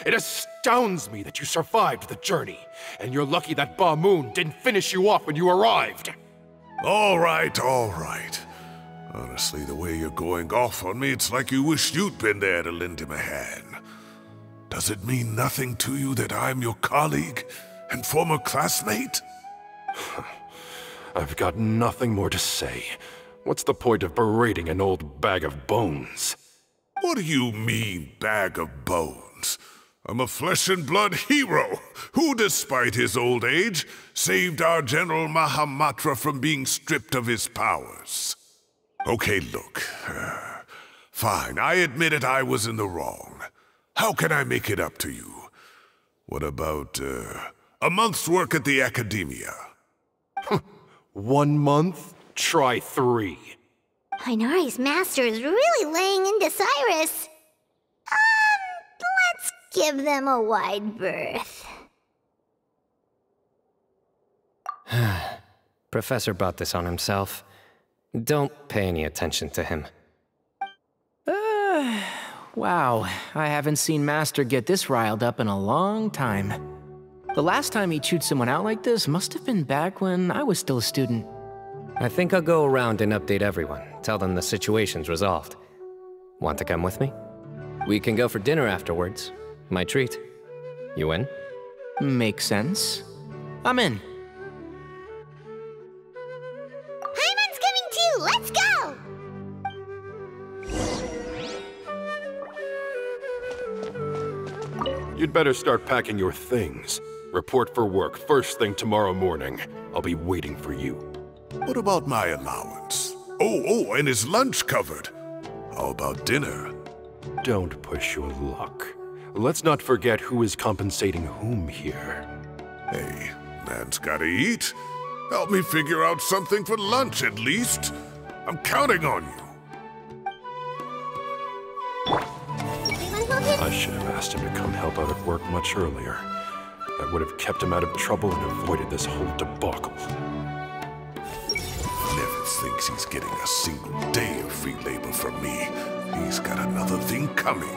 It astounds me that you survived the journey, and you're lucky that Ba Moon didn't finish you off when you arrived. All right, all right. Honestly, the way you're going off on me, it's like you wished you'd been there to lend him a hand. Does it mean nothing to you that I'm your colleague and former classmate? I've got nothing more to say. What's the point of berating an old bag of bones? What do you mean, bag of bones? I'm a flesh-and-blood hero who, despite his old age, saved our General Mahamatra from being stripped of his powers. Okay, look. Fine, I admit it, I was in the wrong. How can I make it up to you? What about, a month's work at the Academia? 1 month? Try 3. Hinari's master is really laying into Cyrus. Let's give them a wide berth. Professor brought this on himself. Don't pay any attention to him. Wow, I haven't seen Master get this riled up in a long time. The last time he chewed someone out like this must have been back when I was still a student. I think I'll go around and update everyone, tell them the situation's resolved. Want to come with me? We can go for dinner afterwards. My treat. You in? Makes sense. I'm in. Paimon's coming too! Let's go! You'd better start packing your things. Report for work first thing tomorrow morning. I'll be waiting for you. What about my allowance? Oh, and is lunch covered? How about dinner? Don't push your luck. Let's not forget who is compensating whom here. Hey, man's gotta eat. Help me figure out something for lunch at least. I'm counting on you. I should have asked him to come help out at work much earlier. That would have kept him out of trouble and avoided this whole debacle. Never thinks he's getting a single day of free labor from me. He's got another thing coming.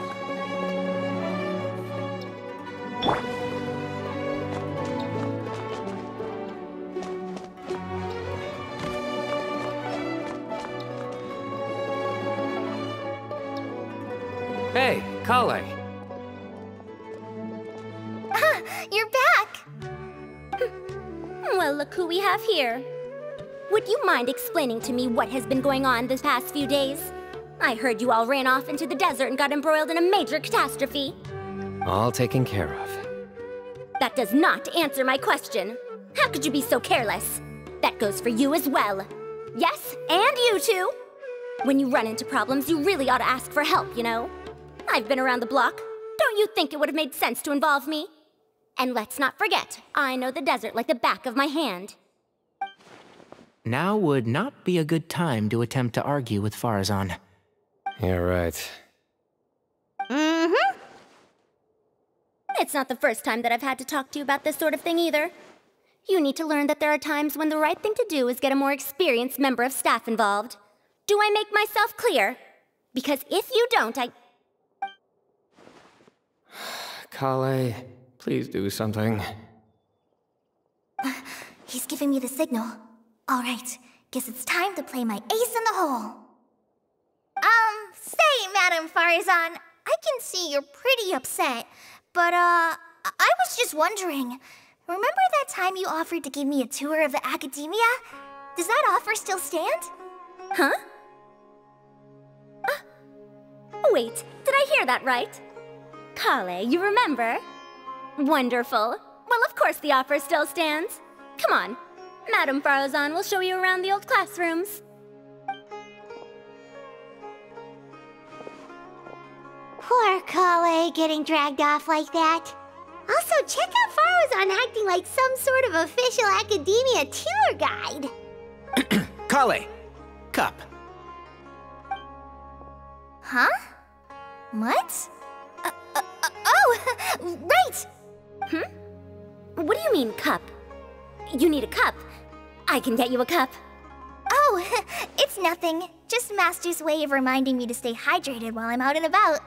Hey, Kale. You're back! Well, look who we have here. Would you mind explaining to me what has been going on this past few days? I heard you all ran off into the desert and got embroiled in a major catastrophe. All taken care of. That does not answer my question. How could you be so careless? That goes for you as well. Yes, and you too. When you run into problems, you really ought to ask for help, you know? I've been around the block. Don't you think it would have made sense to involve me? And let's not forget, I know the desert like the back of my hand. Now would not be a good time to attempt to argue with Farazan. You're right. Mm-hmm. It's not the first time that I've had to talk to you about this sort of thing either. You need to learn that there are times when the right thing to do is get a more experienced member of staff involved. Do I make myself clear? Because if you don't, Kale, please do something. He's giving me the signal. All right, guess it's time to play my ace in the hole. Say, Madame Farazan, I can see you're pretty upset, but, I was just wondering, remember that time you offered to give me a tour of the academia? Does that offer still stand? Huh? Wait, did I hear that right? Kale, you remember? Wonderful. Well, of course the offer still stands. Come on, Madame Farazan will show you around the old classrooms. Poor Kale getting dragged off like that. Also, check out Farazan acting like some sort of official academia tour guide. Kale! Cup. Huh? What? Oh, right! What do you mean, cup? You need a cup. I can get you a cup. Oh, it's nothing. Just Master's way of reminding me to stay hydrated while I'm out and about.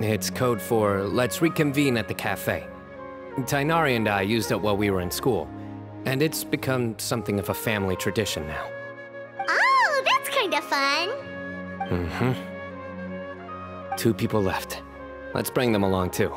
It's code for let's reconvene at the cafe. Tainari and I used it while we were in school, and it's become something of a family tradition now. Oh, that's kind of fun. Mm-hmm. 2 people left. Let's bring them along too.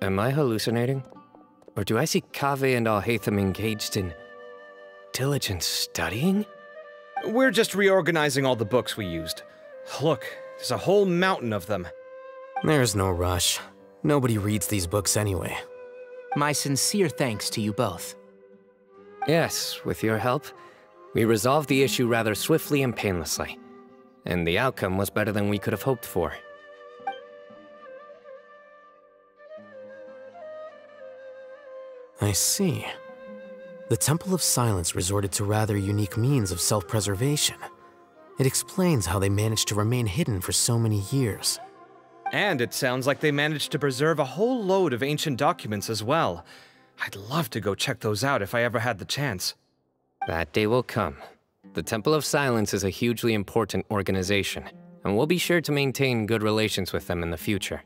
Am I hallucinating? Or do I see Kaveh and Alhaitham engaged in diligent studying? We're just reorganizing all the books we used. Look, there's a whole mountain of them. There's no rush. Nobody reads these books anyway. My sincere thanks to you both. Yes, with your help, we resolved the issue rather swiftly and painlessly. And the outcome was better than we could have hoped for. I see. The Temple of Silence resorted to rather unique means of self-preservation. It explains how they managed to remain hidden for so many years. And it sounds like they managed to preserve a whole load of ancient documents as well. I'd love to go check those out if I ever had the chance. That day will come. The Temple of Silence is a hugely important organization, and we'll be sure to maintain good relations with them in the future.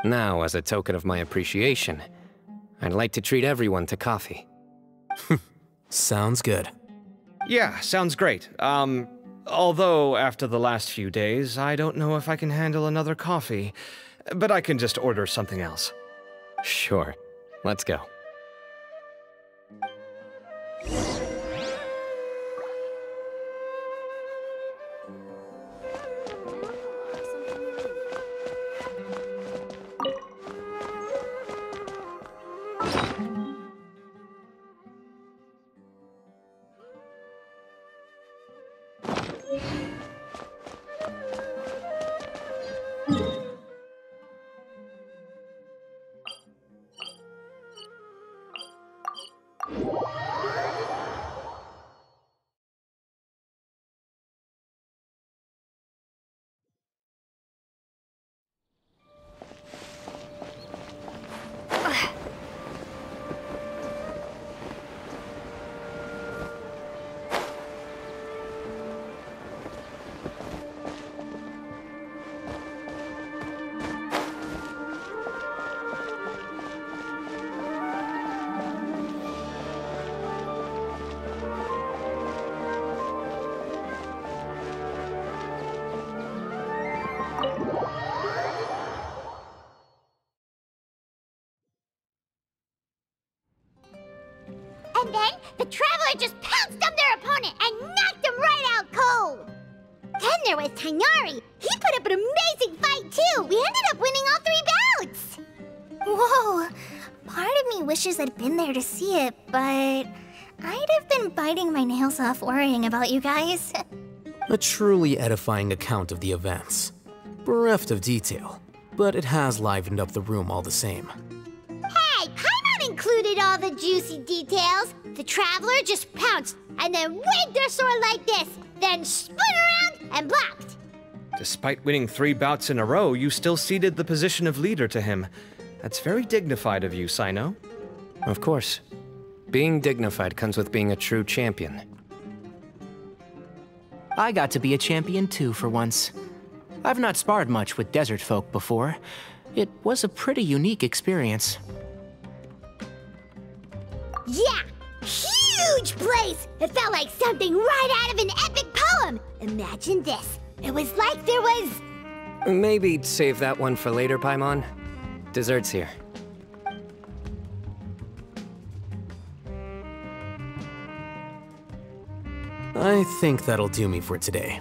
Now, as a token of my appreciation, I'd like to treat everyone to coffee. Sounds good. Yeah, sounds great. Although after the last few days, I don't know if I can handle another coffee, but I can just order something else. Sure. Let's go. And then, the Traveler just pounced on their opponent and knocked him right out cold! Then there was Tainari. He put up an amazing fight, too! We ended up winning all 3 bouts! Whoa! Part of me wishes I'd been there to see it, but I'd have been biting my nails off worrying about you guys. A truly edifying account of the events. Bereft of detail, but it has livened up the room all the same. Hey, Paimon included all the juicy details. The Traveler just pounced and then waved their sword like this, then spun around and blocked. Despite winning 3 bouts in a row, you still ceded the position of leader to him. That's very dignified of you, Cyno. Of course. Being dignified comes with being a true champion. I got to be a champion too for once. I've not sparred much with desert folk before. It was a pretty unique experience. Yeah! Huge place! It felt like something right out of an epic poem! Imagine this. It was like there was... Maybe save that one for later, Paimon. Dessert's here. I think that'll do me for today.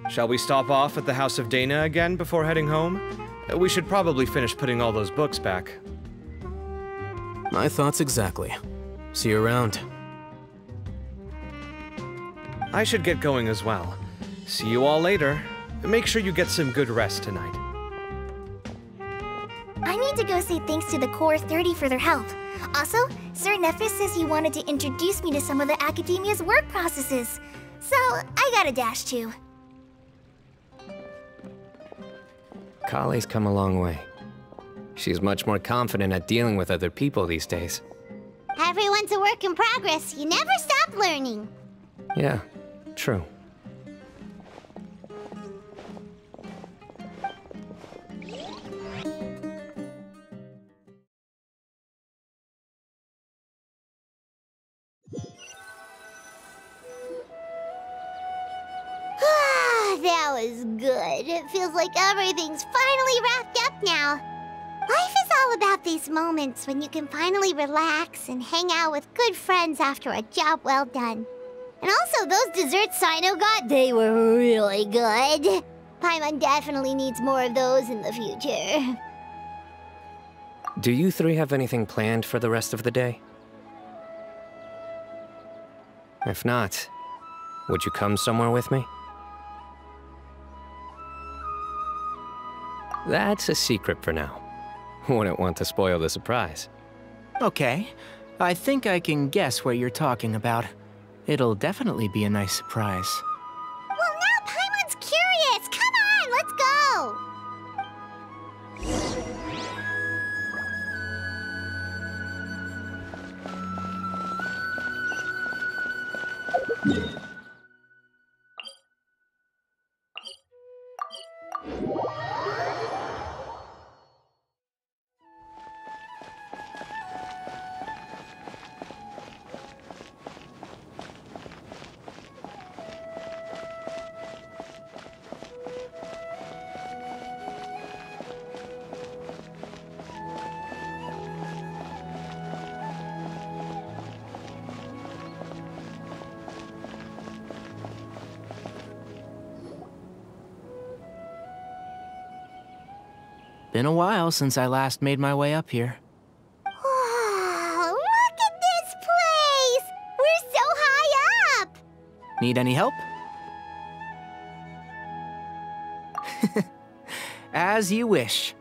Shall we stop off at the House of Dana again before heading home? We should probably finish putting all those books back. My thoughts exactly. See you around. I should get going as well. See you all later. Make sure you get some good rest tonight. I need to go say thanks to the Core 30 for their help. Also, Sir Nephis says he wanted to introduce me to some of the Academia's work processes. So, I gotta dash too. Kale's come a long way. She's much more confident at dealing with other people these days. Everyone's a work in progress. You never stop learning. Yeah, true. That was good. It feels like everything's finally wrapped up now. Life is all about these moments when you can finally relax and hang out with good friends after a job well done. And also, those desserts Cyno got, they were really good. Paimon definitely needs more of those in the future. Do you 3 have anything planned for the rest of the day? If not, would you come somewhere with me? That's a secret for now. Wouldn't want to spoil the surprise. Okay. I think I can guess what you're talking about. It'll definitely be a nice surprise. Well, now Paimon's curious. Come on, let's go. Been a while since I last made my way up here. Wow, look at this place! We're so high up! Need any help? As you wish.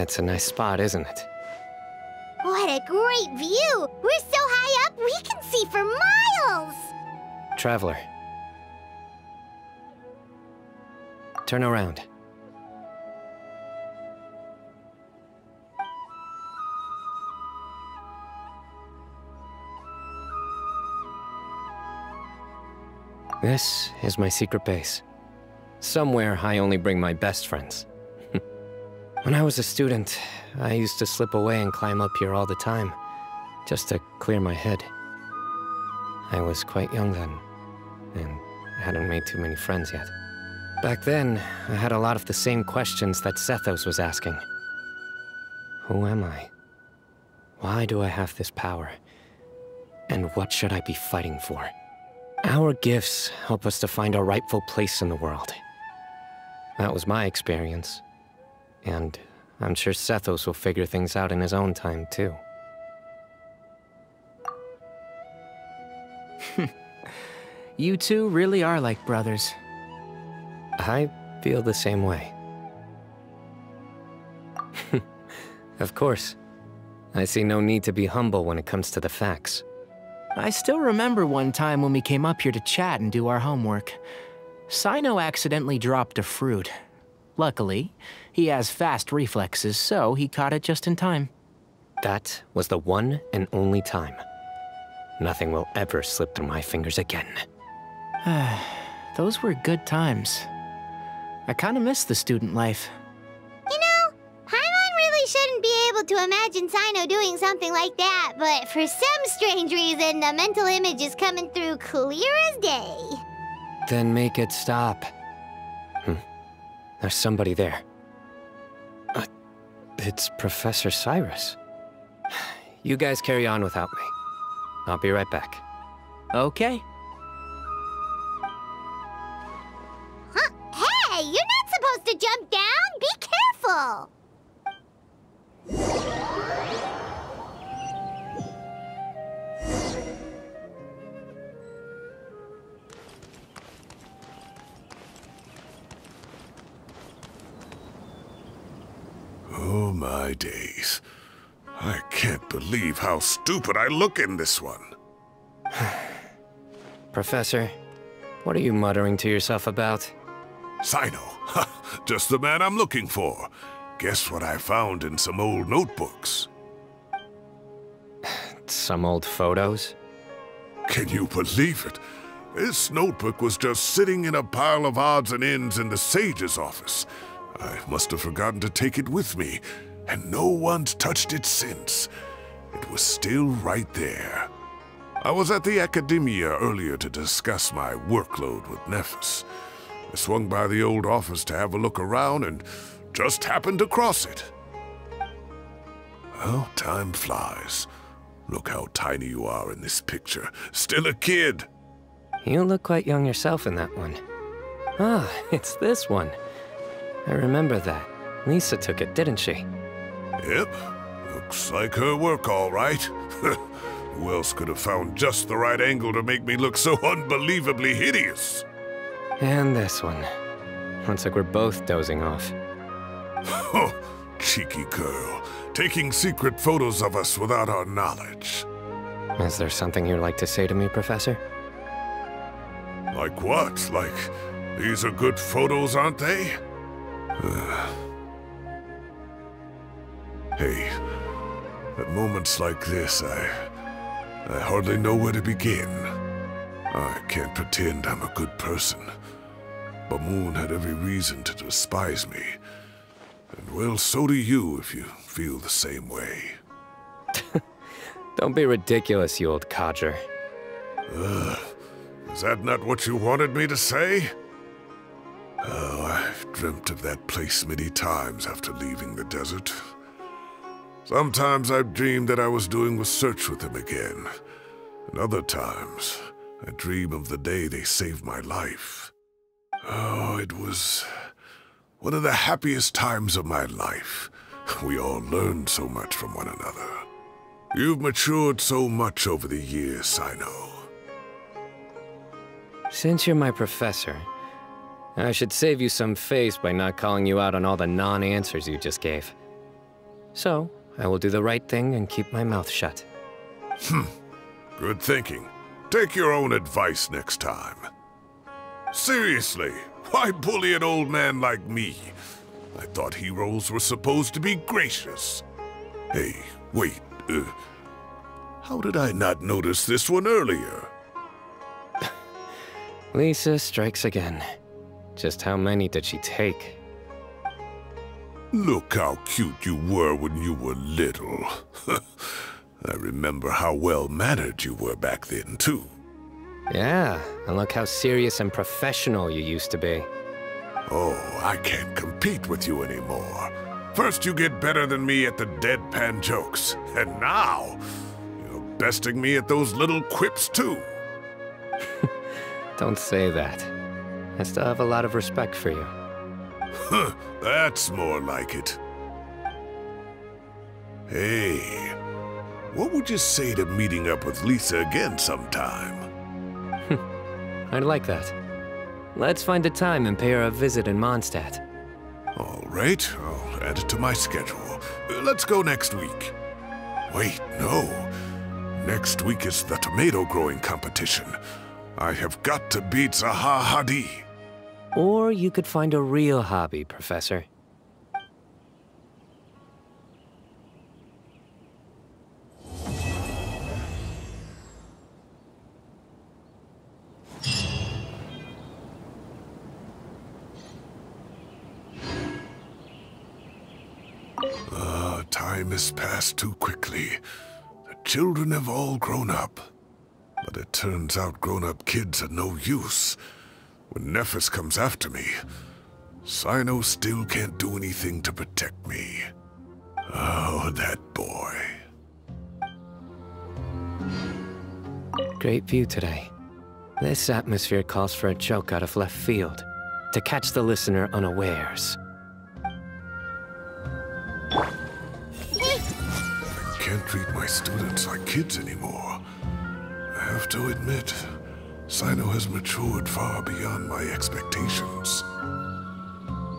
It's a nice spot, isn't it? What a great view! We're so high up, we can see for miles! Traveler. Turn around. This is my secret base. Somewhere I only bring my best friends. When I was a student, I used to slip away and climb up here all the time, just to clear my head. I was quite young then, and hadn't made too many friends yet. Back then, I had a lot of the same questions that Sethos was asking. Who am I? Why do I have this power? And what should I be fighting for? Our gifts help us to find our rightful place in the world. That was my experience. And I'm sure Sethos will figure things out in his own time, too. You two really are like brothers. I feel the same way. Of course. I see no need to be humble when it comes to the facts. I still remember one time when we came up here to chat and do our homework. Cyno accidentally dropped a fruit. Luckily, he has fast reflexes, so he caught it just in time. That was the one and only time. Nothing will ever slip through my fingers again. Those were good times. I kinda miss the student life. You know, Paimon really shouldn't be able to imagine Cyno doing something like that, but for some strange reason, the mental image is coming through clear as day. Then make it stop. There's somebody there. It's Professor Cyrus. You guys carry on without me. I'll be right back. Okay. Huh? Hey, you're not supposed to jump down! Be careful! Oh my days. I can't believe how stupid I look in this one. Professor, what are you muttering to yourself about? Cyno. Just the man I'm looking for. Guess what I found in some old notebooks? Some old photos? Can you believe it? This notebook was just sitting in a pile of odds and ends in the Sage's office. I must have forgotten to take it with me, and no one's touched it since. It was still right there. I was at the Academia earlier to discuss my workload with Nephis. I swung by the old office to have a look around and just happened across it. Well, time flies. Look how tiny you are in this picture. Still a kid. You look quite young yourself in that one. Ah, it's this one. I remember that. Lisa took it, didn't she? Yep. Looks like her work, all right. Who else could have found just the right angle to make me look so unbelievably hideous? And this one. Looks like we're both dozing off. Oh, cheeky girl. Taking secret photos of us without our knowledge. Is there something you'd like to say to me, Professor? Like what? Like, these are good photos, aren't they? Hey, at moments like this, I hardly know where to begin. I can't pretend I'm a good person. Bamoon had every reason to despise me. And well, so do you if you feel the same way. Don't be ridiculous, you old codger. Is that not what you wanted me to say? Oh, I've dreamt of that place many times after leaving the desert. Sometimes I've dreamed that I was doing a search with them again. And other times, I dream of the day they saved my life. Oh, it was one of the happiest times of my life. We all learned so much from one another. You've matured so much over the years, Cyno. Since you're my professor, I should save you some face by not calling you out on all the non-answers you just gave. So, I will do the right thing and keep my mouth shut. Good thinking. Take your own advice next time. Seriously, why bully an old man like me? I thought heroes were supposed to be gracious. Hey, wait, how did I not notice this one earlier? Lisa strikes again. Just how many did she take? Look how cute you were when you were little. I remember how well-mannered you were back then, too. Yeah, and look how serious and professional you used to be. Oh, I can't compete with you anymore. First you get better than me at the deadpan jokes, and now you're besting me at those little quips, too. Don't say that. I still have a lot of respect for you. Huh, that's more like it. Hey, what would you say to meeting up with Lisa again sometime? I'd like that. Let's find a time and pay her a visit in Mondstadt. All right, I'll add it to my schedule. Let's go next week. Wait, no. Next week is the tomato growing competition. I have got to beat Zaha Hadid. Or you could find a real hobby, Professor. Time has passed too quickly. The children have all grown up. But it turns out grown-up kids are no use. When Nephis comes after me, Cyno still can't do anything to protect me. Oh, that boy. Great view today. This atmosphere calls for a joke out of left field, to catch the listener unawares. I can't treat my students like kids anymore. I have to admit, Cyno has matured far beyond my expectations.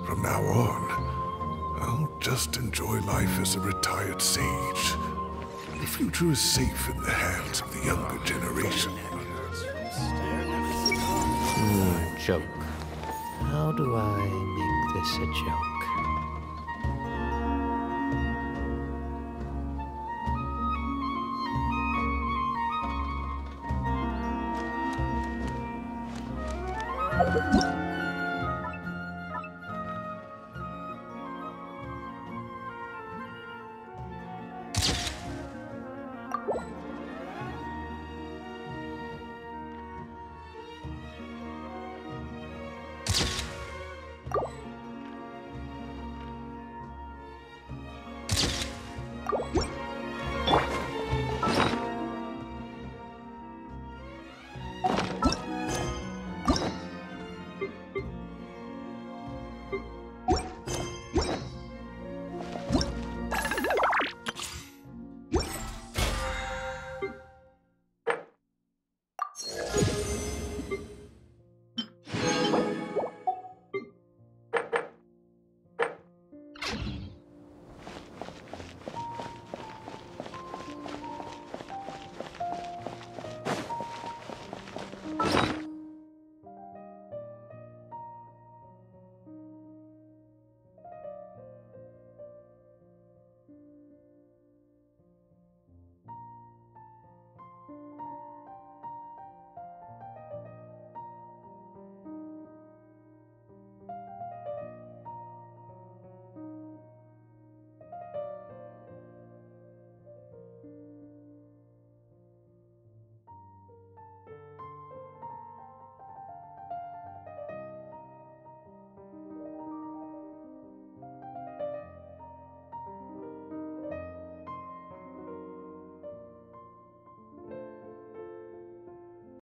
From now on, I'll just enjoy life as a retired sage. The future is safe in the hands of the younger generation. Joke. How do I make this a joke?